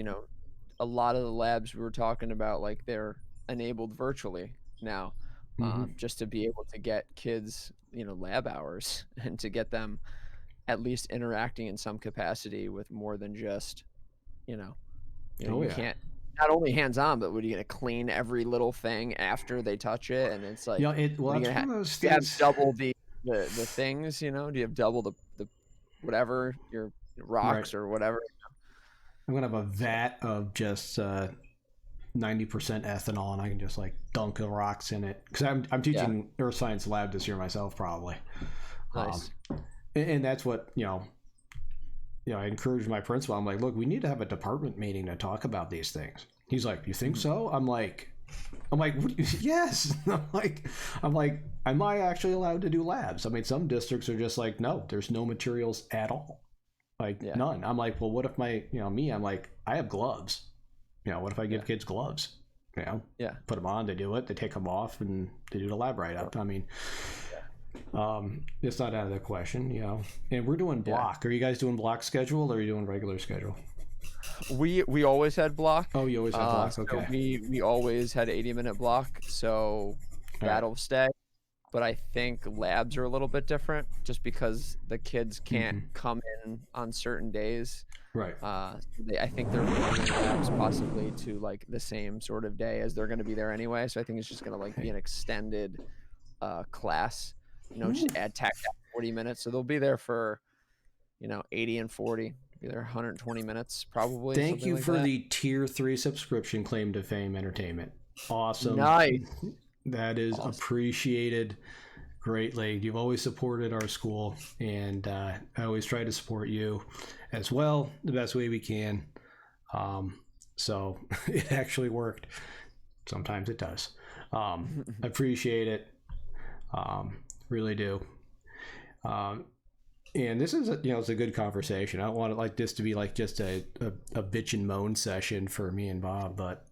a lot of the labs we were talking about, like, they're enabled virtually now, just to be able to get kids lab hours and to get them at least interacting in some capacity with more than just you can't. Not only hands-on, but what are you going to clean every little thing after they touch it? And it's like, that's one of those things. You have double the things, do you have double the whatever, your rocks or whatever? I'm going to have a vat of just 90% ethanol, and I can just dunk the rocks in it. Because I'm teaching earth science lab this year myself, probably. Nice. And that's what, I encouraged my principal. I'm like, look, we need to have a department meeting to talk about these things. He's like, you think so? I'm like, yes. I'm like, am I actually allowed to do labs? I mean, some districts are just like, no, there's no materials at all. None. I'm like, well, what if I'm like, I have gloves. What if I give kids gloves? Put them on, they do it, they take them off, and they do the lab write-up. I mean, it's not out of the question, And we're doing block. Are you guys doing block schedule, or are you doing regular schedule? We always had block. Oh, you always have blocks. So Okay. we always had 80-minute block, so All right. that'll stay. But I think labs are a little bit different just because the kids can't Hmm. come in on certain days. Right. I think they're moving labs possibly to like the same sort of day as they're going to be there anyway. So I think it's just going to like be Okay. an extended class, just Ooh. tack that 40 minutes. So they'll be there for, 80 and 40, be there 120 minutes, probably Thank something you like for that. the tier 3 subscription, claim to fame entertainment. Awesome. Nice. That is Awesome. appreciated greatly. You've always supported our school, and I always try to support you as well the best way we can. So it actually worked. Sometimes it does. Appreciate it. Really do. And this is it's a good conversation. I don't want it like this to be like just a bitch and moan session for me and Bob, but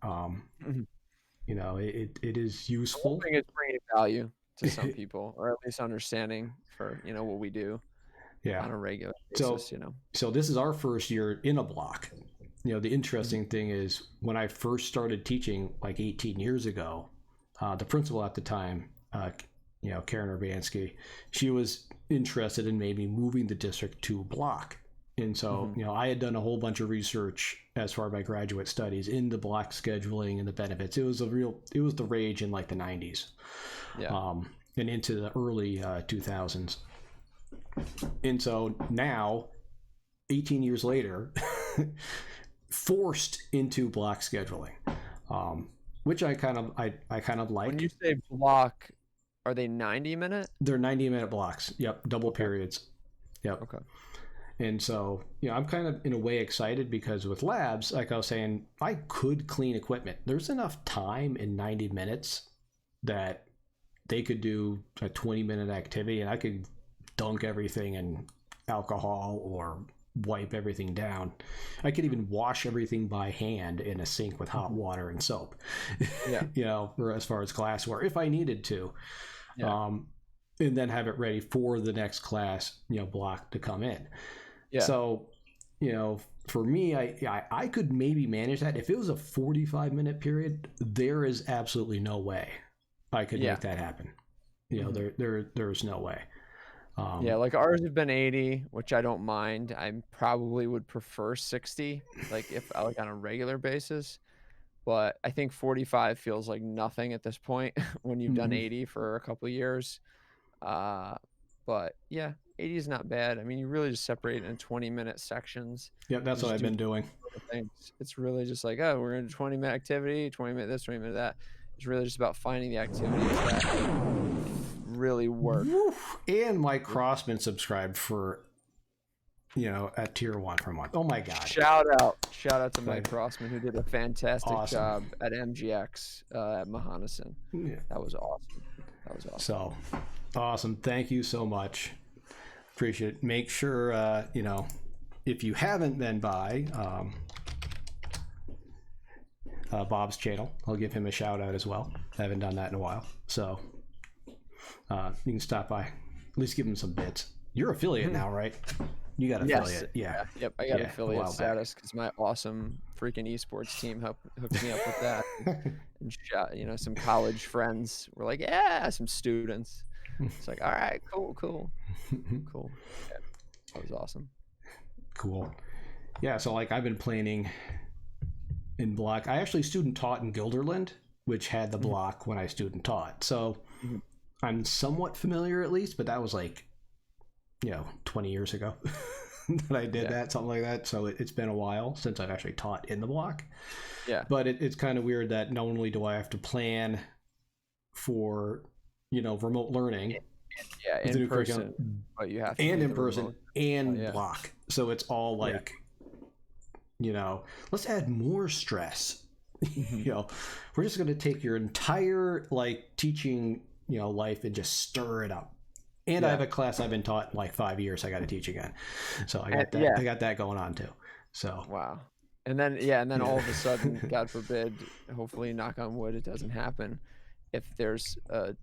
it is I useful. think it's bringing value to some people, or at least understanding for what we do Yeah. on a regular So basis. so this is our first year in a block. The interesting thing is when I first started teaching like 18 years ago, the principal at the time, Karen Urbanski, she was interested in maybe moving the district to block. And so, I had done a whole bunch of research as far as my graduate studies into block scheduling and the benefits. It was the rage in like the 90s, Yeah. and into the early 2000s. And so now, 18 years later, forced into block scheduling, which I kind of like. When you say block, are they 90-minute? They're 90-minute blocks. Yep, double Okay. periods. Yep. Okay. And so, I'm kind of in a way excited because with labs, like I was saying, I could clean equipment. There's enough time in 90 minutes that they could do a 20-minute activity and I could dunk everything in alcohol or wipe everything down. I could even wash everything by hand in a sink with hot water and soap. Yeah. Or as far as classware, if I needed to. Yeah. And then have it ready for the next class, block to come in. Yeah. So, for me, I could maybe manage that. If it was a 45-minute period, there is absolutely no way I could make that happen. There's no way. Yeah, like ours have been 80, which I don't mind. I probably would prefer 60, like if like on a regular basis. But I think 45 feels like nothing at this point when you've done 80 for a couple of years. But yeah, 80 is not bad. I mean, you really just separate it in 20-minute sections. Yeah, that's what I've been doing. Things. It's really just like, oh, we're in a 20-minute activity, 20-minute this, 20-minute that. It's really just about finding the activities that really work. And Mike Crossman subscribed for at tier 1 per month. Oh my god. Shout out to Mike Crossman, who did a fantastic job at MGX at Mahonison. Yeah. That was awesome. So awesome. Thank you so much. Appreciate it. Make sure if you haven't been by Bob's channel, I'll give him a shout out as well. I haven't done that in a while. So you can stop by. At least give him some bits. You're affiliate now, right? You got affiliate. Yeah. Yep. I got affiliate status because my awesome freaking esports team hooked me up with that. And some college friends were like, yeah, some students. It's like, all right, cool. Yeah, that was awesome. Cool. Yeah. So like I've been planning in block. I actually student taught in Guilderland, which had the block when I student taught. So I'm somewhat familiar at least, but that was like 20 years ago that I did that, something like that. So it's been a while since I've actually taught in the block. Yeah. But it's kind of weird that not only do I have to plan for, remote learning. Yeah, in person. But you have to and in person and block. So it's all like, let's add more stress. We're just going to take your entire teaching, life and just stir it up. And I have a class I've been taught in like 5 years. I got to teach again, so I got that. I got that going on too. So wow, and then all of a sudden, God forbid, hopefully, knock on wood, it doesn't happen. If there's a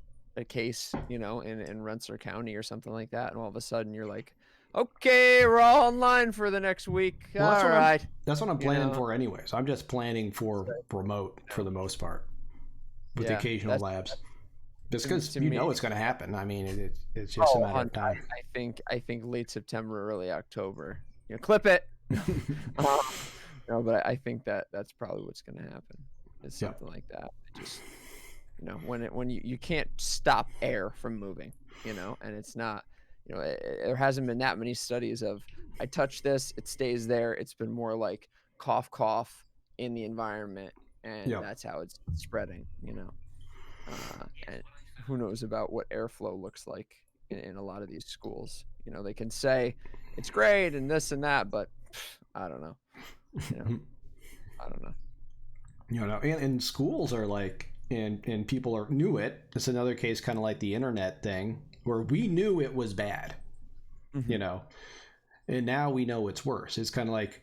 case, in Rensselaer County or something like that, and all of a sudden you're like okay, we're all online for the next week. Well, All right. that's what I'm planning know? for anyway. So I'm just planning for remote for the most part, with Yeah, occasional labs. Just to, because to you me. know it's going to happen. I mean, it's just a Oh, matter of time. I think late September, early October. Clip it. Um, no, but I think that's probably what's going to happen. Is something like that. It just when you can't stop air from moving, and it's not, there hasn't been that many studies of I touch this, it stays there. It's been more like cough, cough in the environment, and Yep. that's how it's spreading. And who knows about what airflow looks like in a lot of these schools. They can say it's great and this and that, but I don't know. I don't know. And schools are like, and people knew it. It's another case, kind of like the internet thing, where we knew it was bad, and now we know it's worse. It's kind of like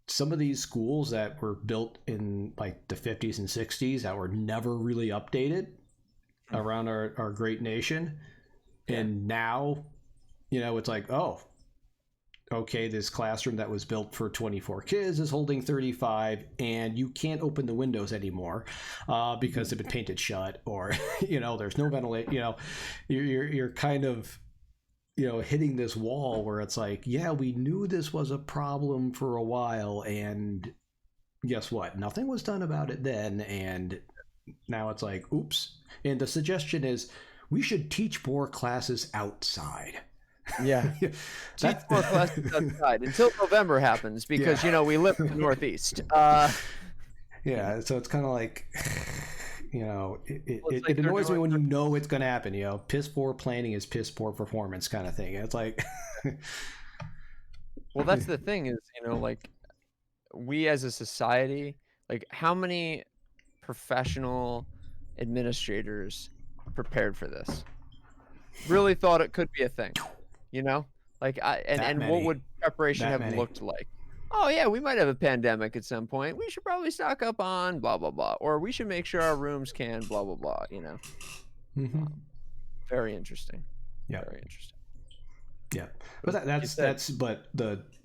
some of these schools that were built in like the 50s and 60s that were never really updated around our great nation. And now, it's like, oh, okay, this classroom that was built for 24 kids is holding 35, and you can't open the windows anymore because they've been painted shut, or there's no ventilation. You're kind of hitting this wall where it's like, yeah, we knew this was a problem for a while, and guess what? Nothing was done about it then, and now it's like, oops. And the suggestion is we should teach more classes outside. Yeah. Teach more classes outside until November happens, because we live in the Northeast. Yeah, so it's kind of like, It's like it annoys me when it's going to happen. Piss poor planning is piss poor performance, kind of thing. It's like, well, that's the thing is, like we as a society, like how many professional administrators prepared for this? Really thought it could be a thing. Like what would preparation have looked like? Oh yeah, we might have a pandemic at some point. We should probably stock up on blah blah blah, or we should make sure our rooms can blah blah blah. Very interesting. Yeah, very interesting. Yeah, but but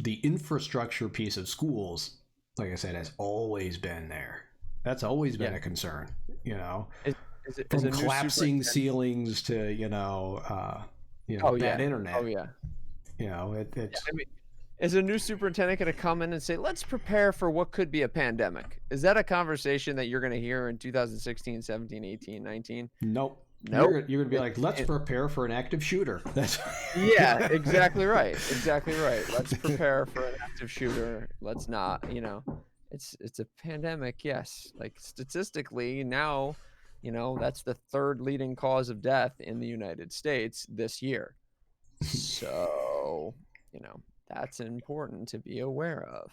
the infrastructure piece of schools, like I said, has always been there. That's always been a concern. From collapsing ceilings to bad internet. Oh yeah. It's. I mean, is a new superintendent going to come in and say, let's prepare for what could be a pandemic? Is that a conversation that you're going to hear in 2016, 17, 18, 19? Nope. Nope. You're going to be like, let's prepare for an active shooter. That's yeah, exactly right. Exactly right. Let's prepare for an active shooter. Let's not, it's a pandemic. Yes. Like statistically now, that's the third leading cause of death in the United States this year. So, that's important to be aware of.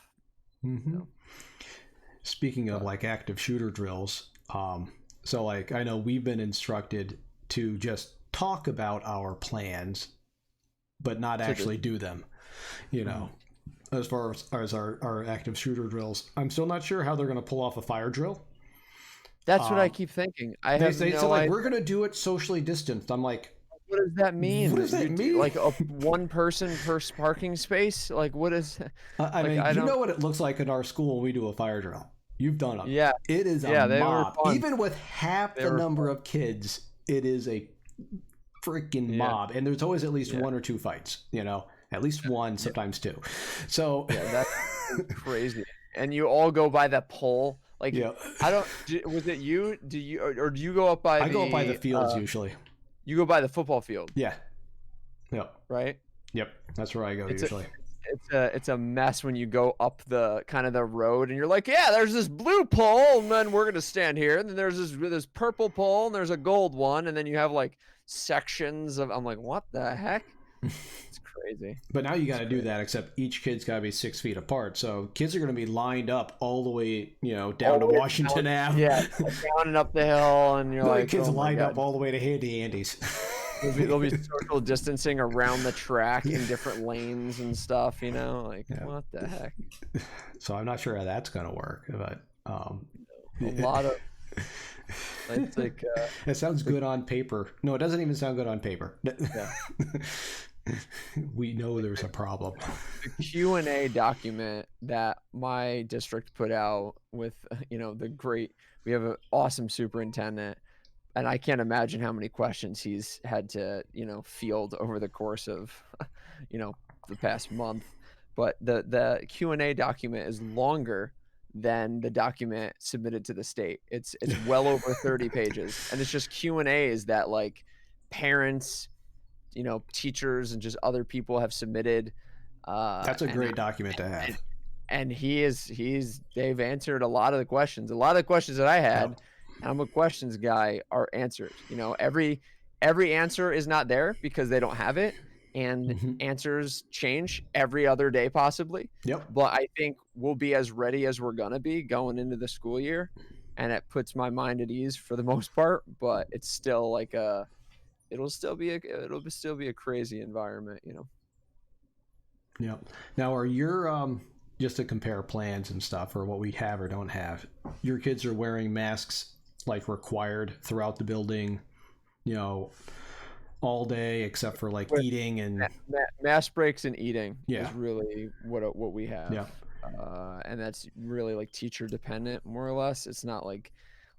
Speaking of like active shooter drills, so like I know we've been instructed to just talk about our plans, but not actually do them. As far as our active shooter drills, I'm still not sure how they're going to pull off a fire drill. That's what I keep thinking. They say we're going to do it socially distanced. I'm like, what does that mean? What does that mean? Like one person per parking space? Like what is? I mean, you know what it looks like in our school when we do a fire drill. You've done it. Yeah, it is a mob. Even with half the number of kids, it is a freaking mob, and there's always at least one or two fights. At least one, sometimes two. So that's crazy. And you all go by the pole. Like I don't. Was it you? Do you or do you go up by? I go up by the fields usually. You go by the football field. Yeah. Yep. Right? Yep. That's where I go usually. It's a mess when you go up the kind of the road and you're like, yeah, there's this blue pole and then we're going to stand here. And then there's this purple pole and there's a gold one. And then you have like sections of, I'm like, what the heck? It's crazy. But now you got to do that, except each kid's got to be 6 feet apart. So kids are going to be lined up all the way, down to Washington Ave. Yeah, down and up the hill, and you're like, kids lined up all the way to Handy Andy's. There'll be social distancing around the track in different lanes and stuff. What the heck? So I'm not sure how that's going to work, but a lot of. It's like it sounds good on paper. No, it doesn't even sound good on paper. Yeah. We know there's a problem. The Q&A document that my district put out with, we have an awesome superintendent, and I can't imagine how many questions he's had to, field over the course of, you know, the past month. But the Q&A document is longer than the document submitted to the state. It's well over 30 pages, and it's just Q&As that like parents, teachers and just other people have submitted. That's a And great document to and have. and they've answered a lot of the questions. A lot of the questions that I Yep. had, and I'm a questions guy, are answered. Every answer is not there because they don't have it, and Hmm. answers change every other day possibly. Yep. But I think we'll be as ready as we're gonna be going into the school year, and it puts my mind at ease for the most part. But it's still like it'll still be a crazy environment. Yep. Now, are your just to compare plans and stuff, or what we have or don't have? Your kids are wearing masks like required throughout the building, you know, all day except for like With eating and mass breaks and eating yeah, is really what we yeah. have, and that's really like teacher dependent, more or less. It's not like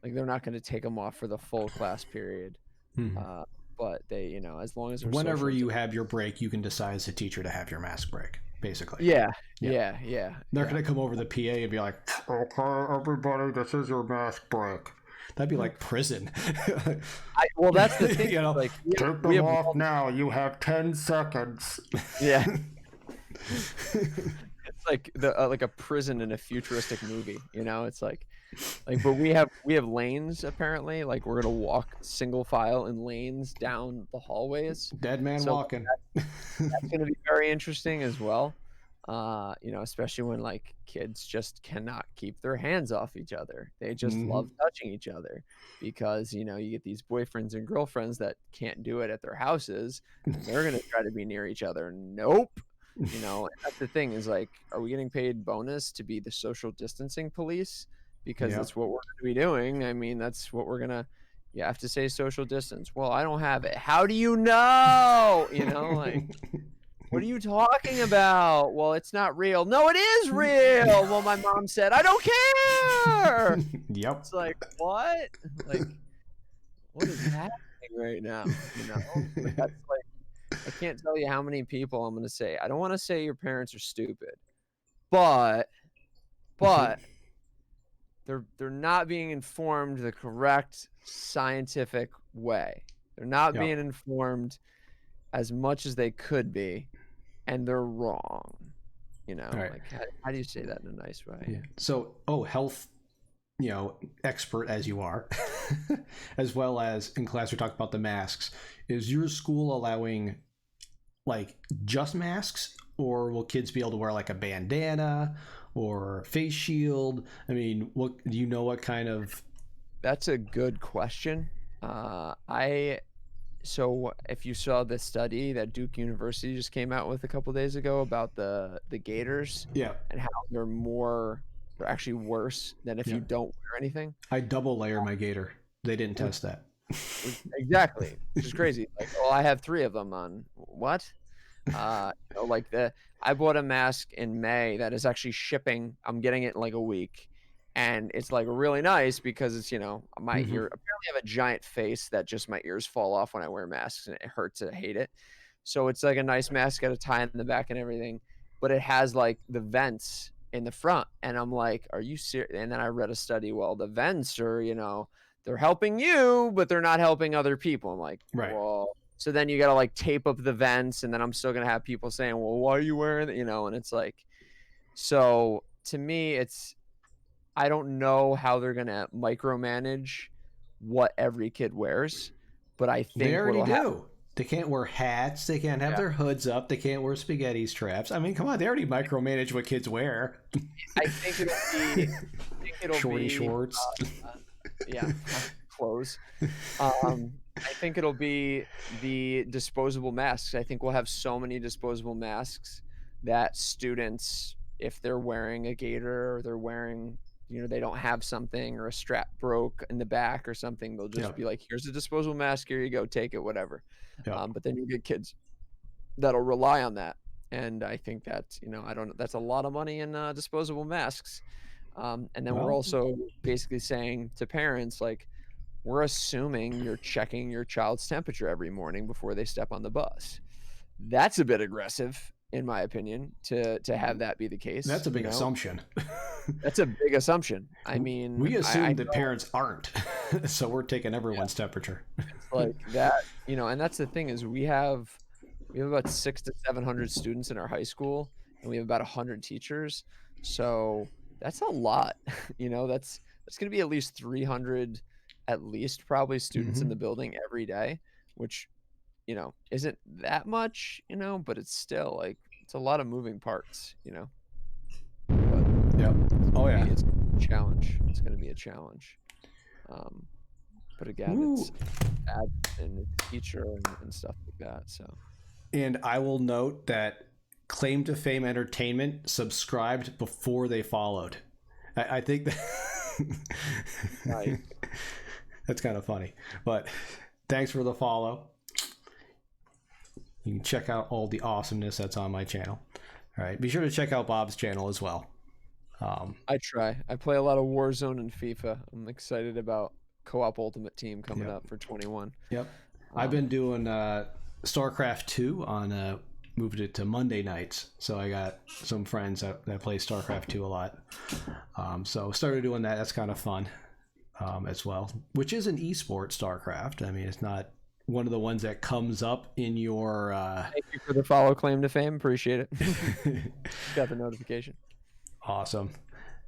they're not going to take them off for the full class period, Hmm. uh, but they, as long as they're Whenever social. you have your break, you can decide as a teacher to have your mask break, basically. Yeah, Yeah. yeah, yeah, They're yeah. going to come over the PA and be like, okay, everybody, this is your mask break. That'd be like prison. Well, that's the thing. You know, Like take we them have off now. You have 10 seconds. yeah. It's like like a prison in a futuristic movie. It's but we have lanes apparently. Like we're gonna walk single file in lanes down the hallways. Dead man So walking. that's gonna be very interesting as well. Especially when like kids just cannot keep their hands off each other. They just Hmm. love touching each other because you get these boyfriends and girlfriends that can't do it at their houses, and they're gonna try to be near each other. Nope. And that's the thing is like, are we getting paid bonus to be the social distancing police? Because Yep. it's what we're going to be doing. I mean, that's what we're gonna. You have to say social distance. Well, I don't have it. How do you know? Like, what are you talking about? Well, it's not real. No, it is real. Well, my mom said, I don't care. Yep. It's like, what? Like, what is happening right now? Like, that's like, I can't tell you how many people I'm going to say. I don't want to say your parents are stupid, but they're not being informed the correct scientific way. They're not Yep. being informed as much as they could be, and they're wrong. All right. Like how do you say that in a nice way? Yeah. So, health, expert as you are, as well as in class we talked about the masks. Is your school allowing like just masks, or will kids be able to wear like a bandana or face shield? I mean, what do you know? What kind of? That's a good question. I So if you saw the study that Duke University just came out with a couple days ago about the Gators Yeah. and how they're actually worse than if Yeah. you don't wear anything. I double layer my gator. They didn't Which test that. exactly, which is crazy. Like, well, I have 3 of them on. What? Like I bought a mask in May that is actually shipping. I'm getting it in like a week. And it's like really nice because it's, my Mm-hmm. ear apparently I have a giant face that just my ears fall off when I wear masks and it hurts. I hate it. So it's like a nice mask, got a tie in the back and everything, but it has like the vents in the front. And I'm like, are you serious? And then I read a study. Well, the vents are, they're helping you, but they're not helping other people. I'm like, Right. well, so then you got to like tape up the vents, and then I'm still going to have people saying, well, why are you wearing it? And it's like, so to me, I don't know how they're going to micromanage what every kid wears, but I They think already what'll happen. do. They can't wear hats. They can't have Yeah, their hoods up. They can't wear spaghetti straps. I mean, come on. They already micromanage what kids wear. I think it'll Shorty be, shorts. yeah, clothes. I think it'll be the disposable masks. I think we'll have so many disposable masks that students, if they're wearing a gaiter or they're wearing, they don't have something or a strap broke in the back or something, they'll just Yep. be like, here's a disposable mask. Here you go. Take it, whatever. Yep. But then you get kids that'll rely on that. And I think that's, I don't know, that's a lot of money in disposable masks. And then we're Well, also basically saying to parents, like, we're assuming you're checking your child's temperature every morning before they step on the bus. That's a bit aggressive, in my opinion, to have that be the case, that's a big assumption. That's a big assumption. I mean, We I assume that know parents aren't, so we're taking everyone's temperature. it's like that, and that's the thing is we have about 6 to 700 students in our high school, and we have about 100 teachers. So that's a lot. That's gonna be at least 300, at least probably students in Hmm. the building every day, which, isn't that much, but it's still like it's a lot of moving parts. But Yep. Oh yeah. it's gonna be a challenge. It's gonna be a challenge. Um, but again, Woo. it's admin, it's teacher and stuff like that. So And I will note that Claim to Fame Entertainment subscribed before they followed. I think that nice. that's kind of funny. But thanks for the follow. You can check out all the awesomeness that's on my channel. All right. Be sure to check out Bob's channel as well. I try. I play a lot of Warzone and FIFA. I'm excited about Co-op Ultimate Team coming Yep. up for 21. Yep. I've been doing StarCraft 2 on moved it to Monday nights. So I got some friends that play StarCraft 2 a lot. So started doing that. That's kind of fun as well, which is an esport StarCraft. I mean, it's not one of the ones that comes up in your... Thank you for the follow, Claim to Fame. Appreciate it. Got the notification. Awesome.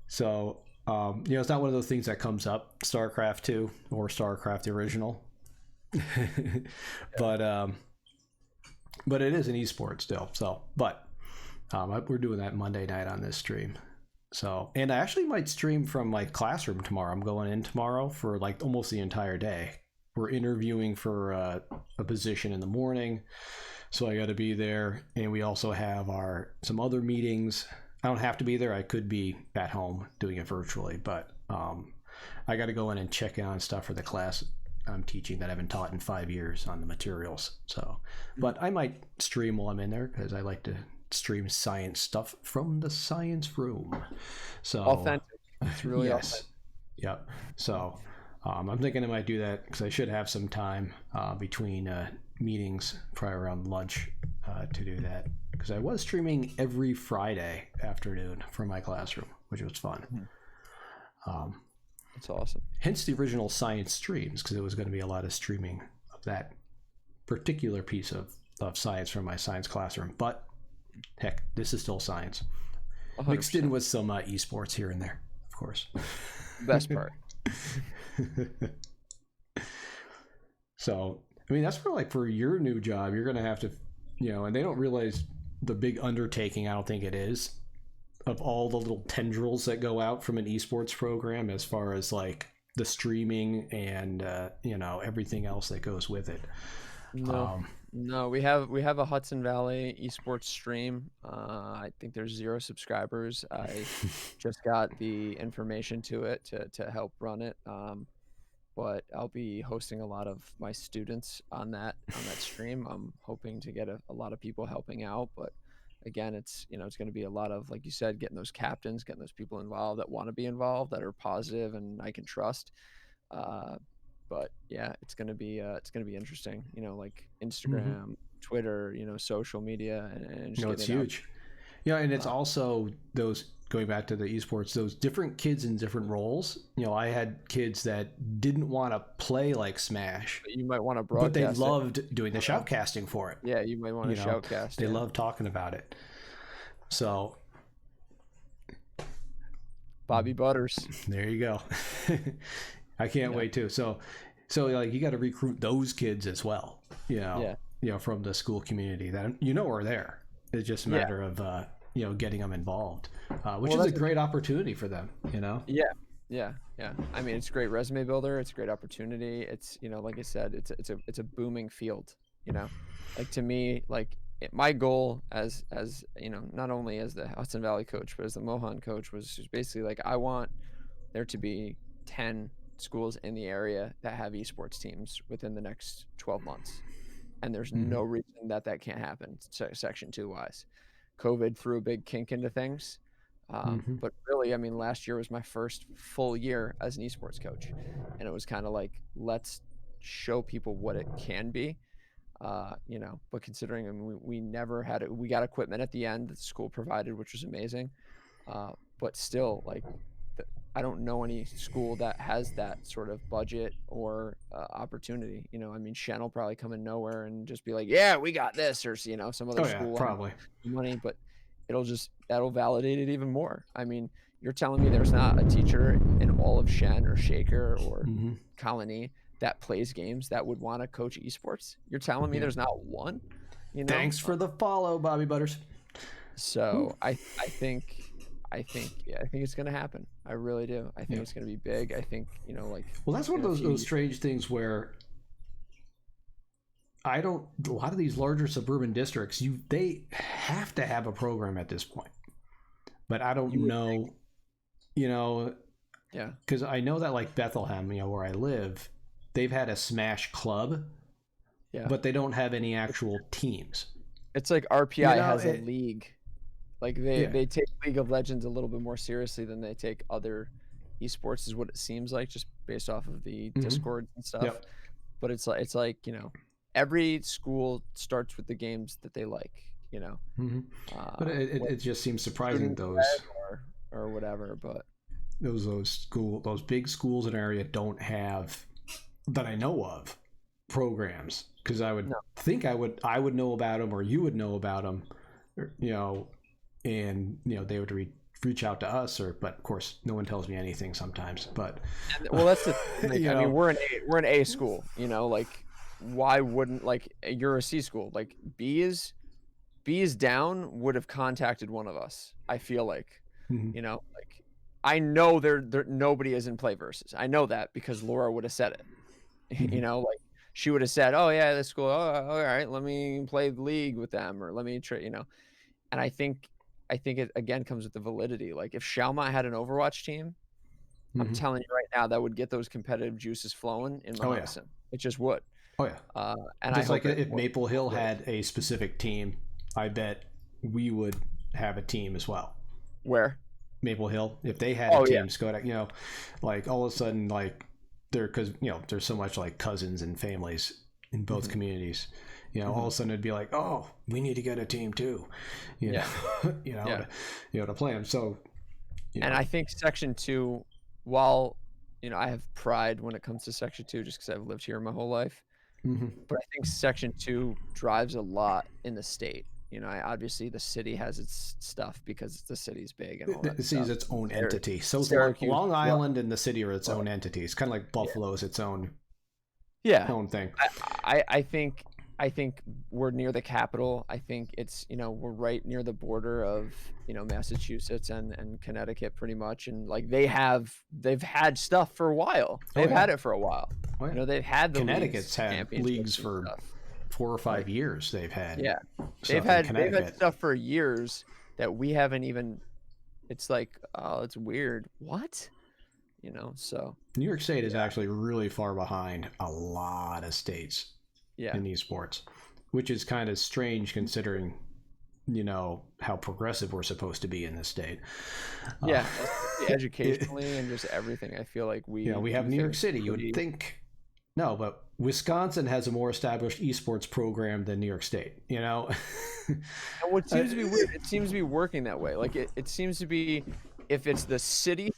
So, it's not one of those things that comes up, StarCraft 2 or StarCraft the original. But it is an esport still. So, but we're doing that Monday night on this stream. So, and I actually might stream from my classroom tomorrow. I'm going in tomorrow for like almost the entire day. We're interviewing for a position in the morning, so I got to be there. And we also have some other meetings. I don't have to be there. I could be at home doing it virtually, but I got to go in and check in on stuff for the class I'm teaching that I haven't taught in 5 years on the materials. So, but I might stream while I'm in there because I like to stream science stuff from the science room. So Authentic. It's really yes, authentic. yep. So I'm thinking I might do that because I should have some time between meetings, probably around lunch, to do that. Because I was streaming every Friday afternoon from my classroom, which was fun. That's awesome. Hence the original science streams, because it was going to be a lot of streaming of that particular piece of science from my science classroom. But heck, this is still science. 100%. Mixed in with some esports here and there, of course. Best part. So, I mean, that's for your new job, you're going to have to, and they don't realize the big undertaking, I don't think it is, of all the little tendrils that go out from an esports program as far as like the streaming and, everything else that goes with it. No, we have a Hudson Valley esports stream. I think there's 0 subscribers. I just got the information to it to help run it. But I'll be hosting a lot of my students on that stream. I'm hoping to get a lot of people helping out, but again, it's it's going to be a lot of, like you said, getting those captains, getting those people involved that want to be involved, that are positive and I can trust. But yeah, it's gonna be interesting. Like Instagram, Twitter, social media, and just It's getting it out. huge. Yeah, and it's also those, going back to the esports, those different kids in different roles. I had kids that didn't want to play like Smash, But you might want to but they broadcast it. loved doing the shoutcasting for it. Yeah, you might want to shoutcast. They yeah. love talking about it. So Bobby Butters. there you go. I can't wait too. So like you got to recruit those kids as well. From the school community that are there. It's just a matter of getting them involved, which is a great opportunity for them. Yeah. I mean, it's a great resume builder. It's a great opportunity. It's like I said, it's a booming field. Like to me, like my goal as not only as the Hudson Valley coach, but as the Mohan coach was just basically like, I want there to be 10 schools in the area that have esports teams within the next 12 months. and there's no reason that can't happen Section 2 wise. COVID threw a big kink into things. But really, I mean, last year was my first full year as an esports coach, and it was kind of like, let's show people what it can be. But considering, I mean, we never had it, we got equipment at the end that the school provided, which was amazing. But still, like, I don't know any school that has that sort of budget or opportunity. I mean, Shen will probably come in nowhere and just be like, yeah, we got this, or some other school probably money, but that'll validate it even more. I mean, you're telling me there's not a teacher in all of Shen or Shaker or Colony that plays games that would want to coach esports? You're telling me there's not one? Thanks for the follow, Bobby Butters. So I think it's gonna happen. I really do. I think it's gonna be big. I think well, that's one of those strange things where a lot of these larger suburban districts, they have to have a program at this point, but I don't know, because I know that like Bethlehem, where I live, they've had a Smash club, but they don't have any actual teams. It's like RPI has a league. Like they take League of Legends a little bit more seriously than they take other esports, is what it seems like, just based off of the Discord and stuff. Yep. But it's like every school starts with the games that they like. But it just seems surprising those or whatever. But those big schools in an area don't have, that I know of, programs, because I would think I would know about them, or you would know about them, and they would reach out to us, but of course no one tells me anything sometimes. But well, that's the thing. I mean, we're an A school, like, why wouldn't, like, you're a C school, like B is down would have contacted one of us. I feel like like, I know there nobody is in play versus. I know that because Laura would have said it. Like, she would have said, oh yeah, this school, oh, all right, let me play the league with them, or let me try, and I think it again comes with the validity. Like, if Shalmont had an Overwatch team, I'm telling you right now, that would get those competitive juices flowing in Mahonison. It just would. Oh yeah. And just like if Maple Hill had a specific team, I bet we would have a team as well. Where? Maple Hill, if they had a team, Skoda, like all of a sudden, like because there's so much like cousins and families in both communities. All of a sudden it'd be like, oh, we need to get a team too, to play them. So, and I think Section 2, while I have pride when it comes to Section 2, just because I've lived here my whole life, but I think Section 2 drives a lot in the state. Obviously the city has its stuff because the city's big and all that. The city's its own entity. So Long Island and the city are its own entities. Kind of like Buffalo is its own own thing. I think we're near the capital. I think it's, we're right near the border of, Massachusetts and Connecticut pretty much. And like they've had stuff for a while. They've had it for a while. Oh, yeah. They've had the Connecticut's had leagues for 4 or 5 years. They've had they've had stuff for years that we haven't even. It's like, oh, it's weird. What? So New York State is actually really far behind a lot of states. In esports, which is kind of strange considering, how progressive we're supposed to be in this state. Educationally and just everything. I feel like we have New York City. You would think, no, but Wisconsin has a more established esports program than New York State. And what seems to be weird, it seems to be working that way. Like it seems to be, if it's the city,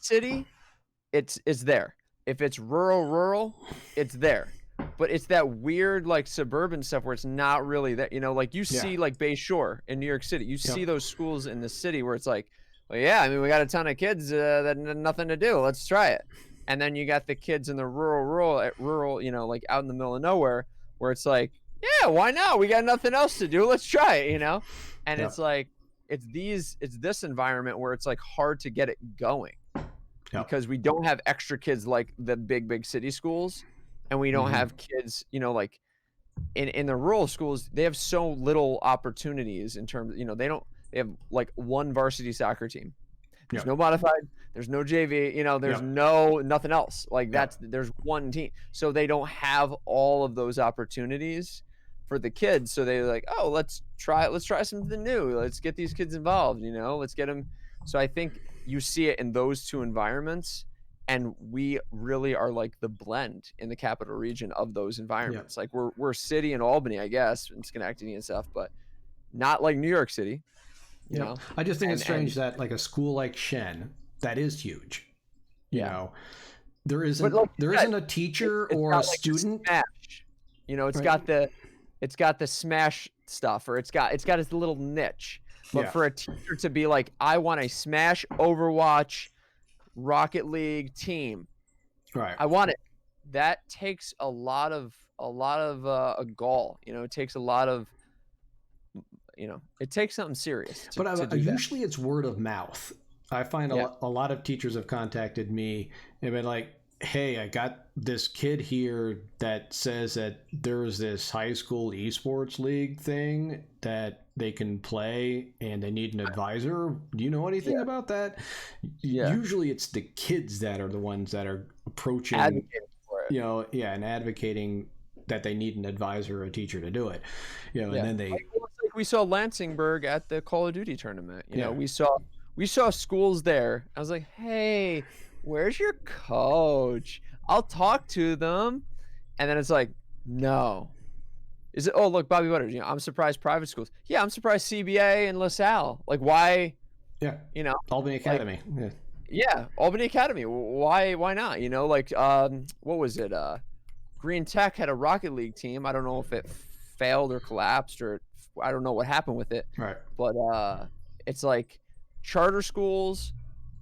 it's there. If it's rural, it's there. But it's that weird, like, suburban stuff where it's not really that, like you see like Bay Shore in New York City. You see those schools in the city where it's like, well, yeah, I mean, we got a ton of kids that have nothing to do. Let's try it. And then you got the kids in the rural, like out in the middle of nowhere where it's like, yeah, why not? We got nothing else to do. Let's try it, And it's like, it's this environment where it's like hard to get it going because we don't have extra kids like the big city schools. And we don't have kids, like in the rural schools, they have so little opportunities in terms of, they have like one varsity soccer team. There's no modified, there's no JV, there's nothing else. Like there's one team. So they don't have all of those opportunities for the kids. So they're like, oh, let's try something new. Let's get these kids involved, let's get them. So I think you see it in those two environments, and we really are like the blend in the capital region of those Yep. environments. Like we're a city in Albany, I guess, and Schenectady and stuff, but not like New York City, Yep. I just think it's and strange that like a school like Shen, that is huge. You yeah. know, there But isn't like there you said, isn't a teacher it's or a got like the student, smash. It's right? got the smash stuff, or it's got its little niche. But Yeah. for a teacher to be like, I want a Smash, Overwatch, Rocket League team, Right. I want it. That takes a lot of a gall. It takes a lot of it takes something serious to But do that. usually it's word of mouth. I find Yeah. a lot of teachers have contacted me and been like, hey, I got this kid here that says that there's this high school esports league thing that they can play and they need an advisor. Do you know anything Yeah. about that? Yeah. Usually it's the kids that are the ones that are approaching, Advocating for it. and advocating that they need an advisor or a teacher to do it. Yeah. And then they, It's like we saw Lansingburg at the Call of Duty tournament. Yeah. We saw schools there. I was like, hey, where's your coach? I'll talk to them. And then it's like, no. Is it? Oh, look, Bobby Butters. I'm surprised private schools. Yeah, I'm surprised CBA and LaSalle. Like, why? yeah, You know, Albany like, Academy. Yeah. yeah, Albany Academy. Why not? Like, what was it? Green Tech had a Rocket League team. I don't know if it failed or collapsed, or I don't know what happened with it. Right. But it's like charter schools,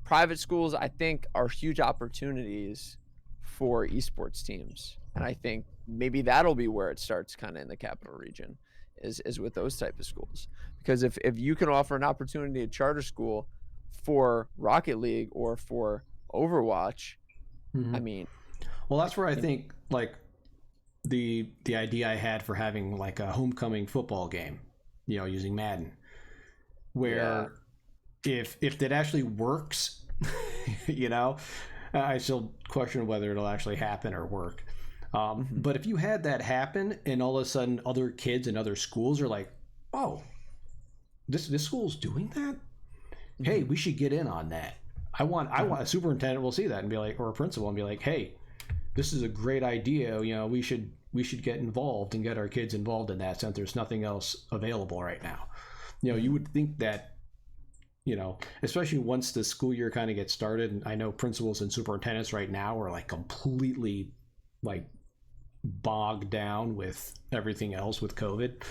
private schools, I think are huge opportunities for esports teams. And I think maybe that'll be where it starts kind of in the capital region is with those type of schools. Because if you can offer an opportunity at charter school for Rocket League or for Overwatch, I mean, Well, that's where I think like the idea I had for having like a homecoming football game, using Madden, where if that actually works, I still question whether it'll actually happen or work. But if you had that happen and all of a sudden other kids and other schools are like, oh, this school's doing that? Hey, we should get in on that. I want a superintendent will see that and be like, or a principal and be like, hey, this is a great idea. We should get involved and get our kids involved in that, since there's nothing else available right now. You would think that, especially once the school year kind of gets started, and I know principals and superintendents right now are like completely like bogged down with everything else with COVID.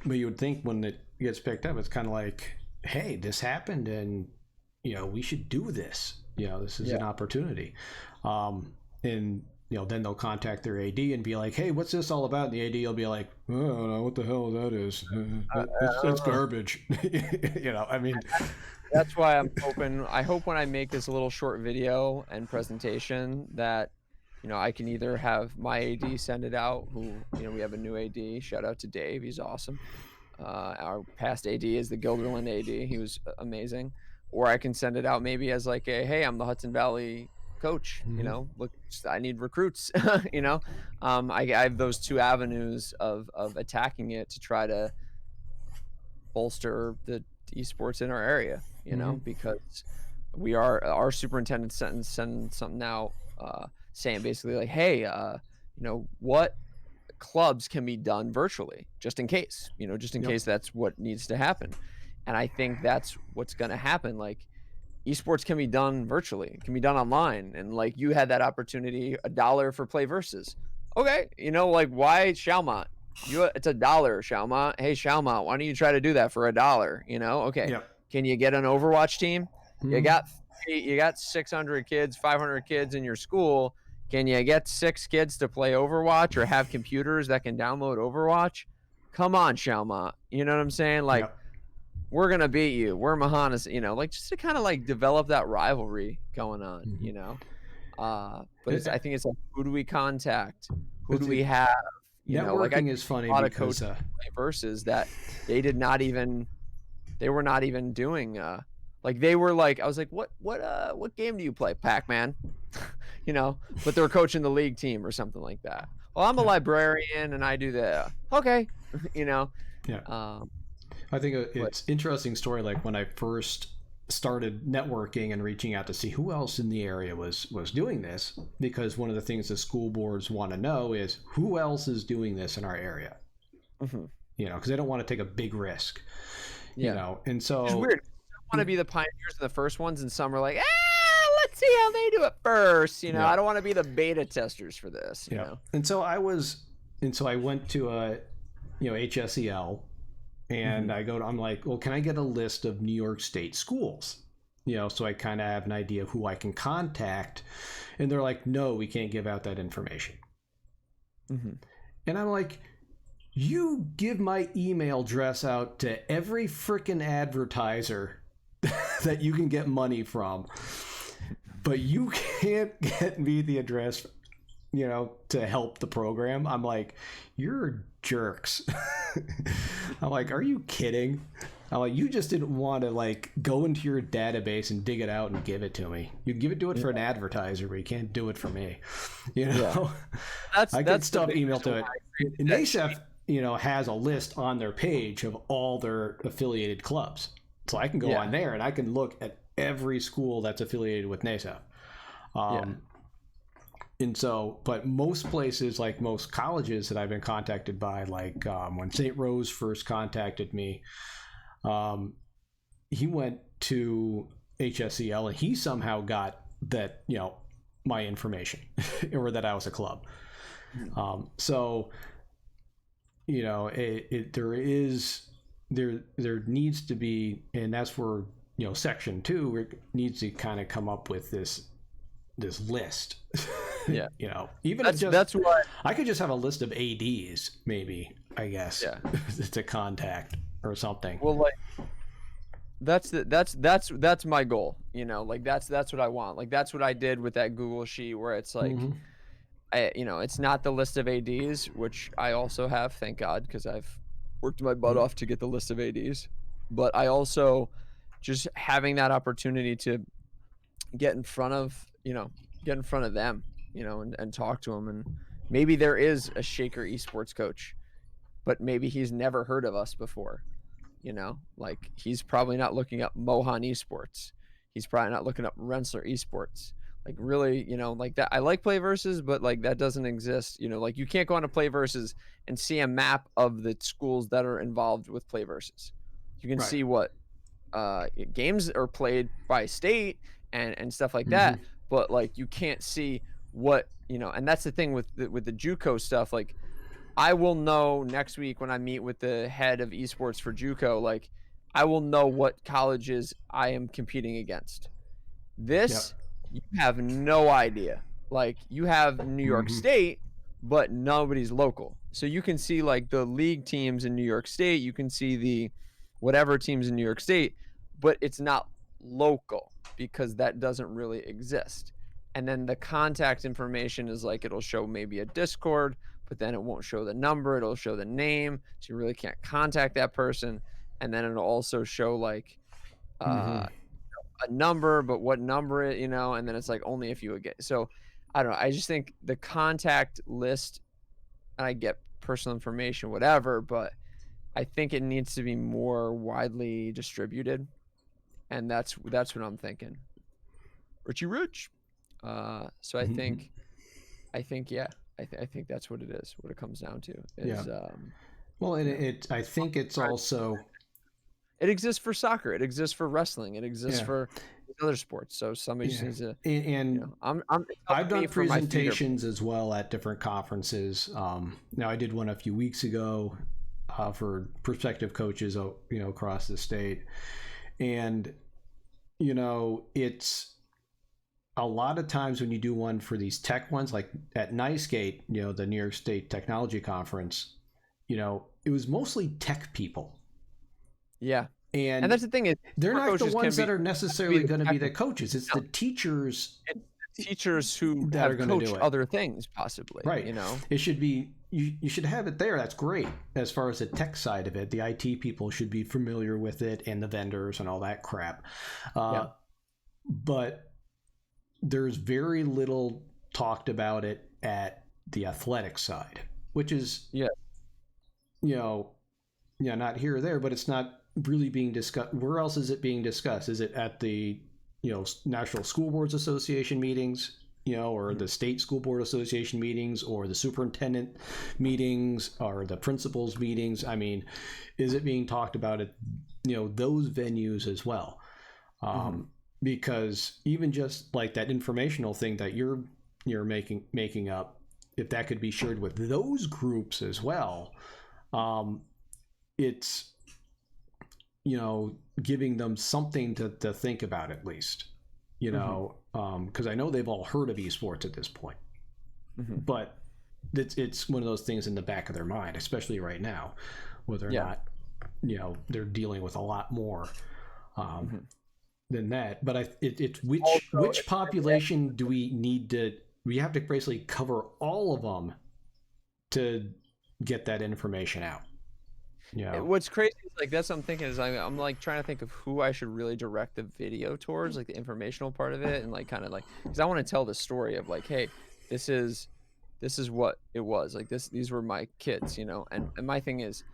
But you would think when it gets picked up, it's kind of like, hey, this happened and, we should do this. This is an opportunity. And, then they'll contact their AD and be like, hey, what's this all about? And the AD will be like, oh, I don't know what the hell that is. It's garbage. I mean. That's why I hope when I make this little short video and presentation that, I can either have my AD send it out, who, we have a new AD, shout out to Dave. He's awesome. Our past AD is the Gilderland AD. He was amazing. Or I can send it out maybe as like hey, I'm the Hudson Valley coach, look, I need recruits, I have those two avenues of attacking it to try to bolster the esports in our area, because our superintendent sent something out, saying basically like, hey, what clubs can be done virtually, just in case, case that's what needs to happen. And I think that's what's going to happen. Like, esports can be done virtually, it can be done online. And like, you had that opportunity, $1 for Play Versus. Okay. like, why Shalmont? It's $1, Shalmont. Hey, Shalmont, why don't you try to do that for $1? Okay. Yep. Can you get an Overwatch team? You got 600 kids, 500 kids in your school. Can you get 6 kids to play Overwatch or have computers that can download Overwatch? Come on, Shalmont. You know what I'm saying? Like, we're going to beat you. We're Mahanas, like, just to kind of like develop that rivalry going on, but I think it's like, who do we contact? Who do we have? Networking is funny because versus that they were not even doing, like, they were like, I was like, what game do you play? Pac-Man, but they were coaching the league team or something like that. well, I'm a Yeah. librarian and I do that. Okay. you know, Yeah. um, I think but it's interesting story. Like when I first started networking and reaching out to see who else in the area was doing this, because one of the things the school boards want to know is who else is doing this in our area. mhm, Because they don't want to take a big risk. yeah, And it's so weird. Some want to be the pioneers and the first ones, and some are like, let's see how they do it first. yeah, I don't want to be the beta testers for this. yeah. And so I went to a HSEL, Hmm. and I'm like, well, can I get a list of New York State schools? So I kind of have an idea of who I can contact. And they're like, no, we can't give out that information. Hmm. And I'm like, you give my email address out to every freaking advertiser that you can get money from, but you can't get me the address, to help the program. I'm like, you're jerks. I'm like, are you kidding? I'm like, you just didn't want to go into your database and dig it out and give it to me. You can do it for an advertiser, but you can't do it for me. Yeah, I get that's the stuff big emailed reason to it. why I created that NASEF, sheet. has a list on their page of all their affiliated clubs. So I can go Yeah, on there and I can look at every school that's affiliated with NASEF. yeah, And so, but most places, like most colleges that I've been contacted by, when St. Rose first contacted me, um, he went to HSEL and he somehow got that, my information or that I was a club. mhm, So, there needs to be, and that's where, section 2 needs to kind of come up with this list. yeah. Even if That's why. I could just have a list of ADs, maybe, I guess, Yeah. to contact or something. Well, like that's my goal. Like that's what I want. Like that's what I did with that Google sheet where it's like, Mm-hmm. it's not the list of ADs, which I also have, thank God, because I've worked my butt Mm-hmm. off to get the list of ADs. But I also just having that opportunity to get in front of, them, and talk to them. And maybe there is a Shaker esports coach, but maybe he's never heard of us before. Like he's probably not looking up Mohan esports. He's probably not looking up Rensselaer esports. Like really, like that. I like play versus, but like that doesn't exist. Like you can't go on to play versus and see a map of the schools that are involved with play versus. You can Right. see what games are played by state and stuff like Mm-hmm. that, but like you can't see what and that's the thing with the JUCO stuff. Like I will know next week when I meet with the head of esports for JUCO, like I will know what colleges I am competing against. This, Yep. you have no idea. Like you have New York Mm-hmm. State, but nobody's local. So you can see like the league teams in New York State, you can see the whatever teams in New York State, but it's not local because that doesn't really exist. And then the contact information is like it'll show maybe a Discord, but then it won't show the number, it'll show the name, so you really can't contact that person. And then it'll also show like Mm-hmm. uh a number, but what number and then it's like only if you would get. So I don't know. I just think the contact list, and I get personal information, whatever, but I think it needs to be more widely distributed, and that's what I'm thinking. Richie Rich. So Mm-hmm. I think yeah, I think that's what it is. What it comes down to Yeah. is Well, and you know I think it's also, it exists for soccer, it exists for wrestling, it exists yeah, for other sports. So somebody just yeah. needs to And I'm it's I've helping done me for my feeder. presentations as well at different conferences. Now I did one a few weeks ago for prospective coaches, across the state, and it's a lot of times when you do one for these tech ones, like at NICEGate, the New York State Technology Conference, it was mostly tech people, Yeah. And and that's the thing is they're sport not the coaches can ones that be are necessarily the going to be the technical. coaches. It's No, the teachers it's the teachers who that are have going to do coached it. other things possibly, Right. It should be, you should have it there. That's great. As far as the tech side of it, the IT people should be familiar with it and the vendors and all that crap. Yeah. But there's very little talked about it at the athletic side, which is, Yeah. Not here or there, but it's not really being discussed. Where else is it being discussed? Is it at the, National School Boards Association meetings, or the State School Board Association meetings, or the superintendent meetings, or the principals meetings? I mean, is it being talked about at, those venues as well? Because even just like that informational thing that you're making up, if that could be shared with those groups as well, it's, giving them something to think about at least, because I know they've all heard of esports at this point, but it's one of those things in the back of their mind, especially right now, whether or not, they're dealing with a lot more than that. But it's which population do we need to? We have to basically cover all of them to get that information out. Yeah. What's crazy is like that's what I'm thinking is I'm like trying to think of who I should really direct the video towards, like the informational part of it, and like kind of like because I want to tell the story of like, hey, this is what it was like. These were my kids, and my thing is,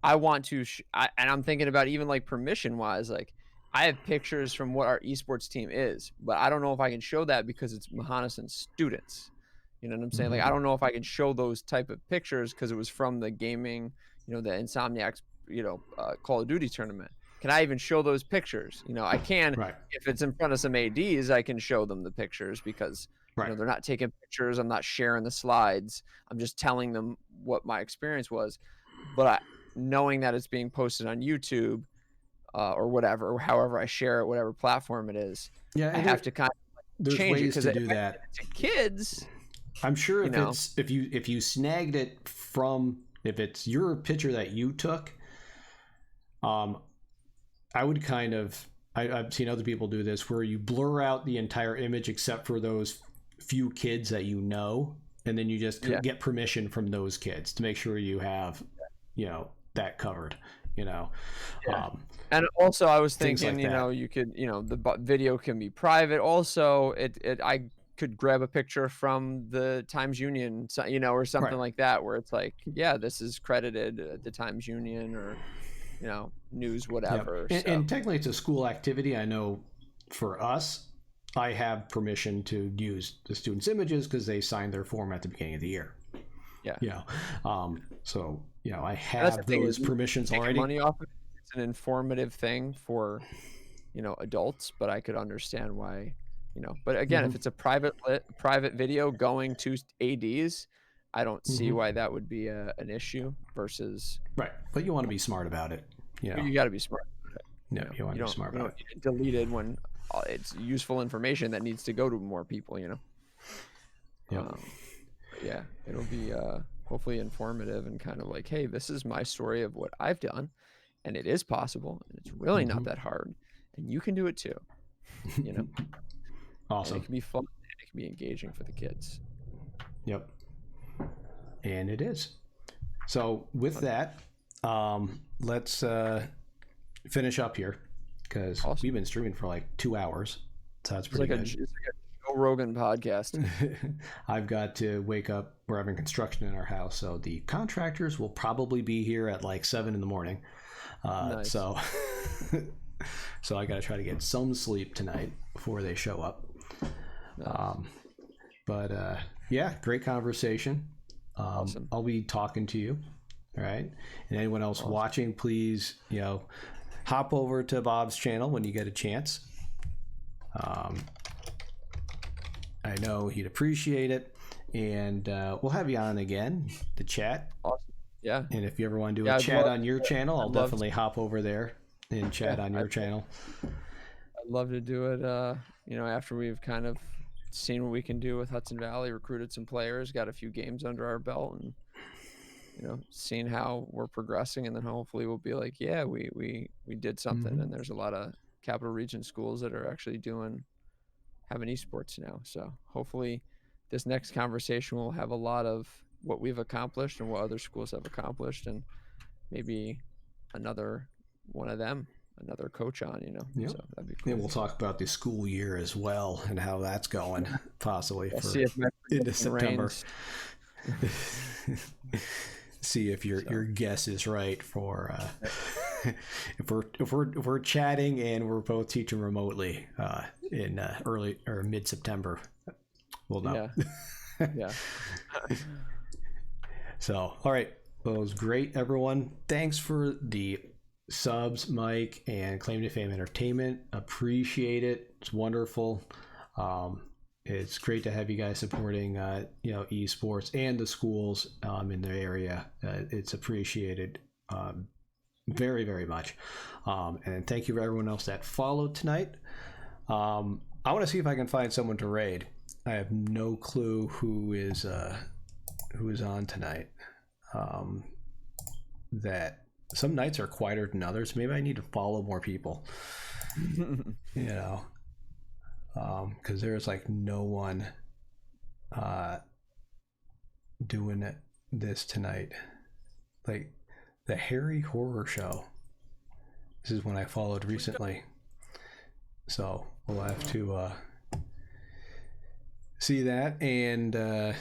I want to, and I'm thinking about even like permission wise, like I have pictures from what our esports team is, but I don't know if I can show that because it's Mahonison students. You know what I'm saying? Like I don't know if I can show those type of pictures because it was from the gaming. The Insomniacs, Call of Duty tournament. Can I even show those pictures? I can, right. If it's in front of some ADs, I can show them the pictures because, right. They're not taking pictures. I'm not sharing the slides. I'm just telling them what my experience was. But knowing that it's being posted on YouTube or whatever, or however I share it, whatever platform it is, yeah, I have to kind of change ways it to do that. To kids, I'm sure if you snagged it from, if it's your picture that you took, I would kind of, I've seen other people do this where you blur out the entire image except for those few kids that and then you just get permission from those kids to make sure you have, that covered, And also I was thinking, like you could, the video can be private. Also, I could grab a picture from the Times Union, or something like that, where it's like, yeah, this is credited at the Times Union or, news, whatever. Yep. And technically it's a school activity. I know for us, I have permission to use the students' images because they signed their form at the beginning of the year. Yeah. So, I have those permissions already. Money off of it. It's an informative thing for, adults, but I could understand why, but again, if it's a private video going to ADs, I don't see why that would be an issue versus. Right. But you want to be smart about it. You got to be smart about it. No, you want to be smart about it. Deleted when it's useful information that needs to go to more people, Yep. Yeah, it'll be hopefully informative and kind of like, hey, this is my story of what I've done, and it is possible, and it's really not that hard, and you can do it too. Awesome. And it can be fun. And it can be engaging for the kids. Yep. And it is. So with that, let's finish up here because we've been streaming for like 2 hours. So that's pretty good. It's like a Joe Rogan podcast. I've got to wake up. We're having construction in our house, so the contractors will probably be here at like 7 in the morning. Nice. So I got to try to get some sleep tonight before they show up. Nice. Yeah, great conversation. Awesome. I'll be talking to you. All right. And anyone else watching, please, hop over to Bob's channel when you get a chance. I know he'd appreciate it. And we'll have you on again to chat. Awesome. Yeah. And if you ever want to do a chat on your channel, I'll definitely hop over there and chat on your channel. I'd love to do it, after we've kind of seen what we can do with Hudson Valley, recruited some players, got a few games under our belt, and seeing how we're progressing, and then hopefully we'll be like, yeah, we did something. And there's a lot of Capital Region schools that are actually having esports now. So hopefully this next conversation will have a lot of what we've accomplished and what other schools have accomplished, and maybe another one of them, another coach on, Yep. So that'd be cool. And we'll talk about the school year as well and how that's going, possibly See if into September. See if your guess is right for if we're chatting and we're both teaching remotely in early or mid September. We'll know. Yeah. So, all right. Well, it was great, everyone. Thanks for the subs, Mike, and Claim to Fame Entertainment. Appreciate it. It's wonderful. It's great to have you guys supporting, esports and the schools in the area. It's appreciated very, very much. And thank you for everyone else that followed tonight. I want to see if I can find someone to raid. I have no clue who is on tonight. That some nights are quieter than others. Maybe I need to follow more people. Because there's like no one doing this tonight. Like the Harry Horror Show. This is one I followed recently. So we'll have to see that, and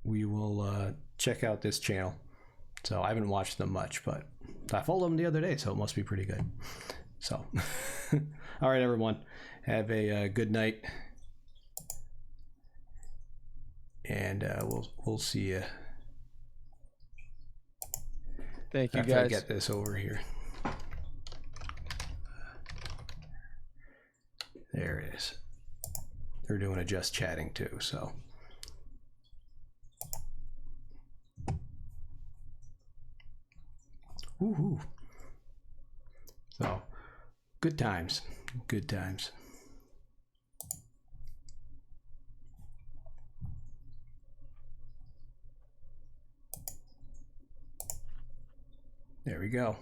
we will check out this channel. So I haven't watched them much, but I followed them the other day, so it must be pretty good. So, all right, everyone, have a good night, and we'll see you. Thank you, after guys. I get this over here. There it is. They're doing a just chatting too, so. Woohoo. So, good times. Good times. There we go.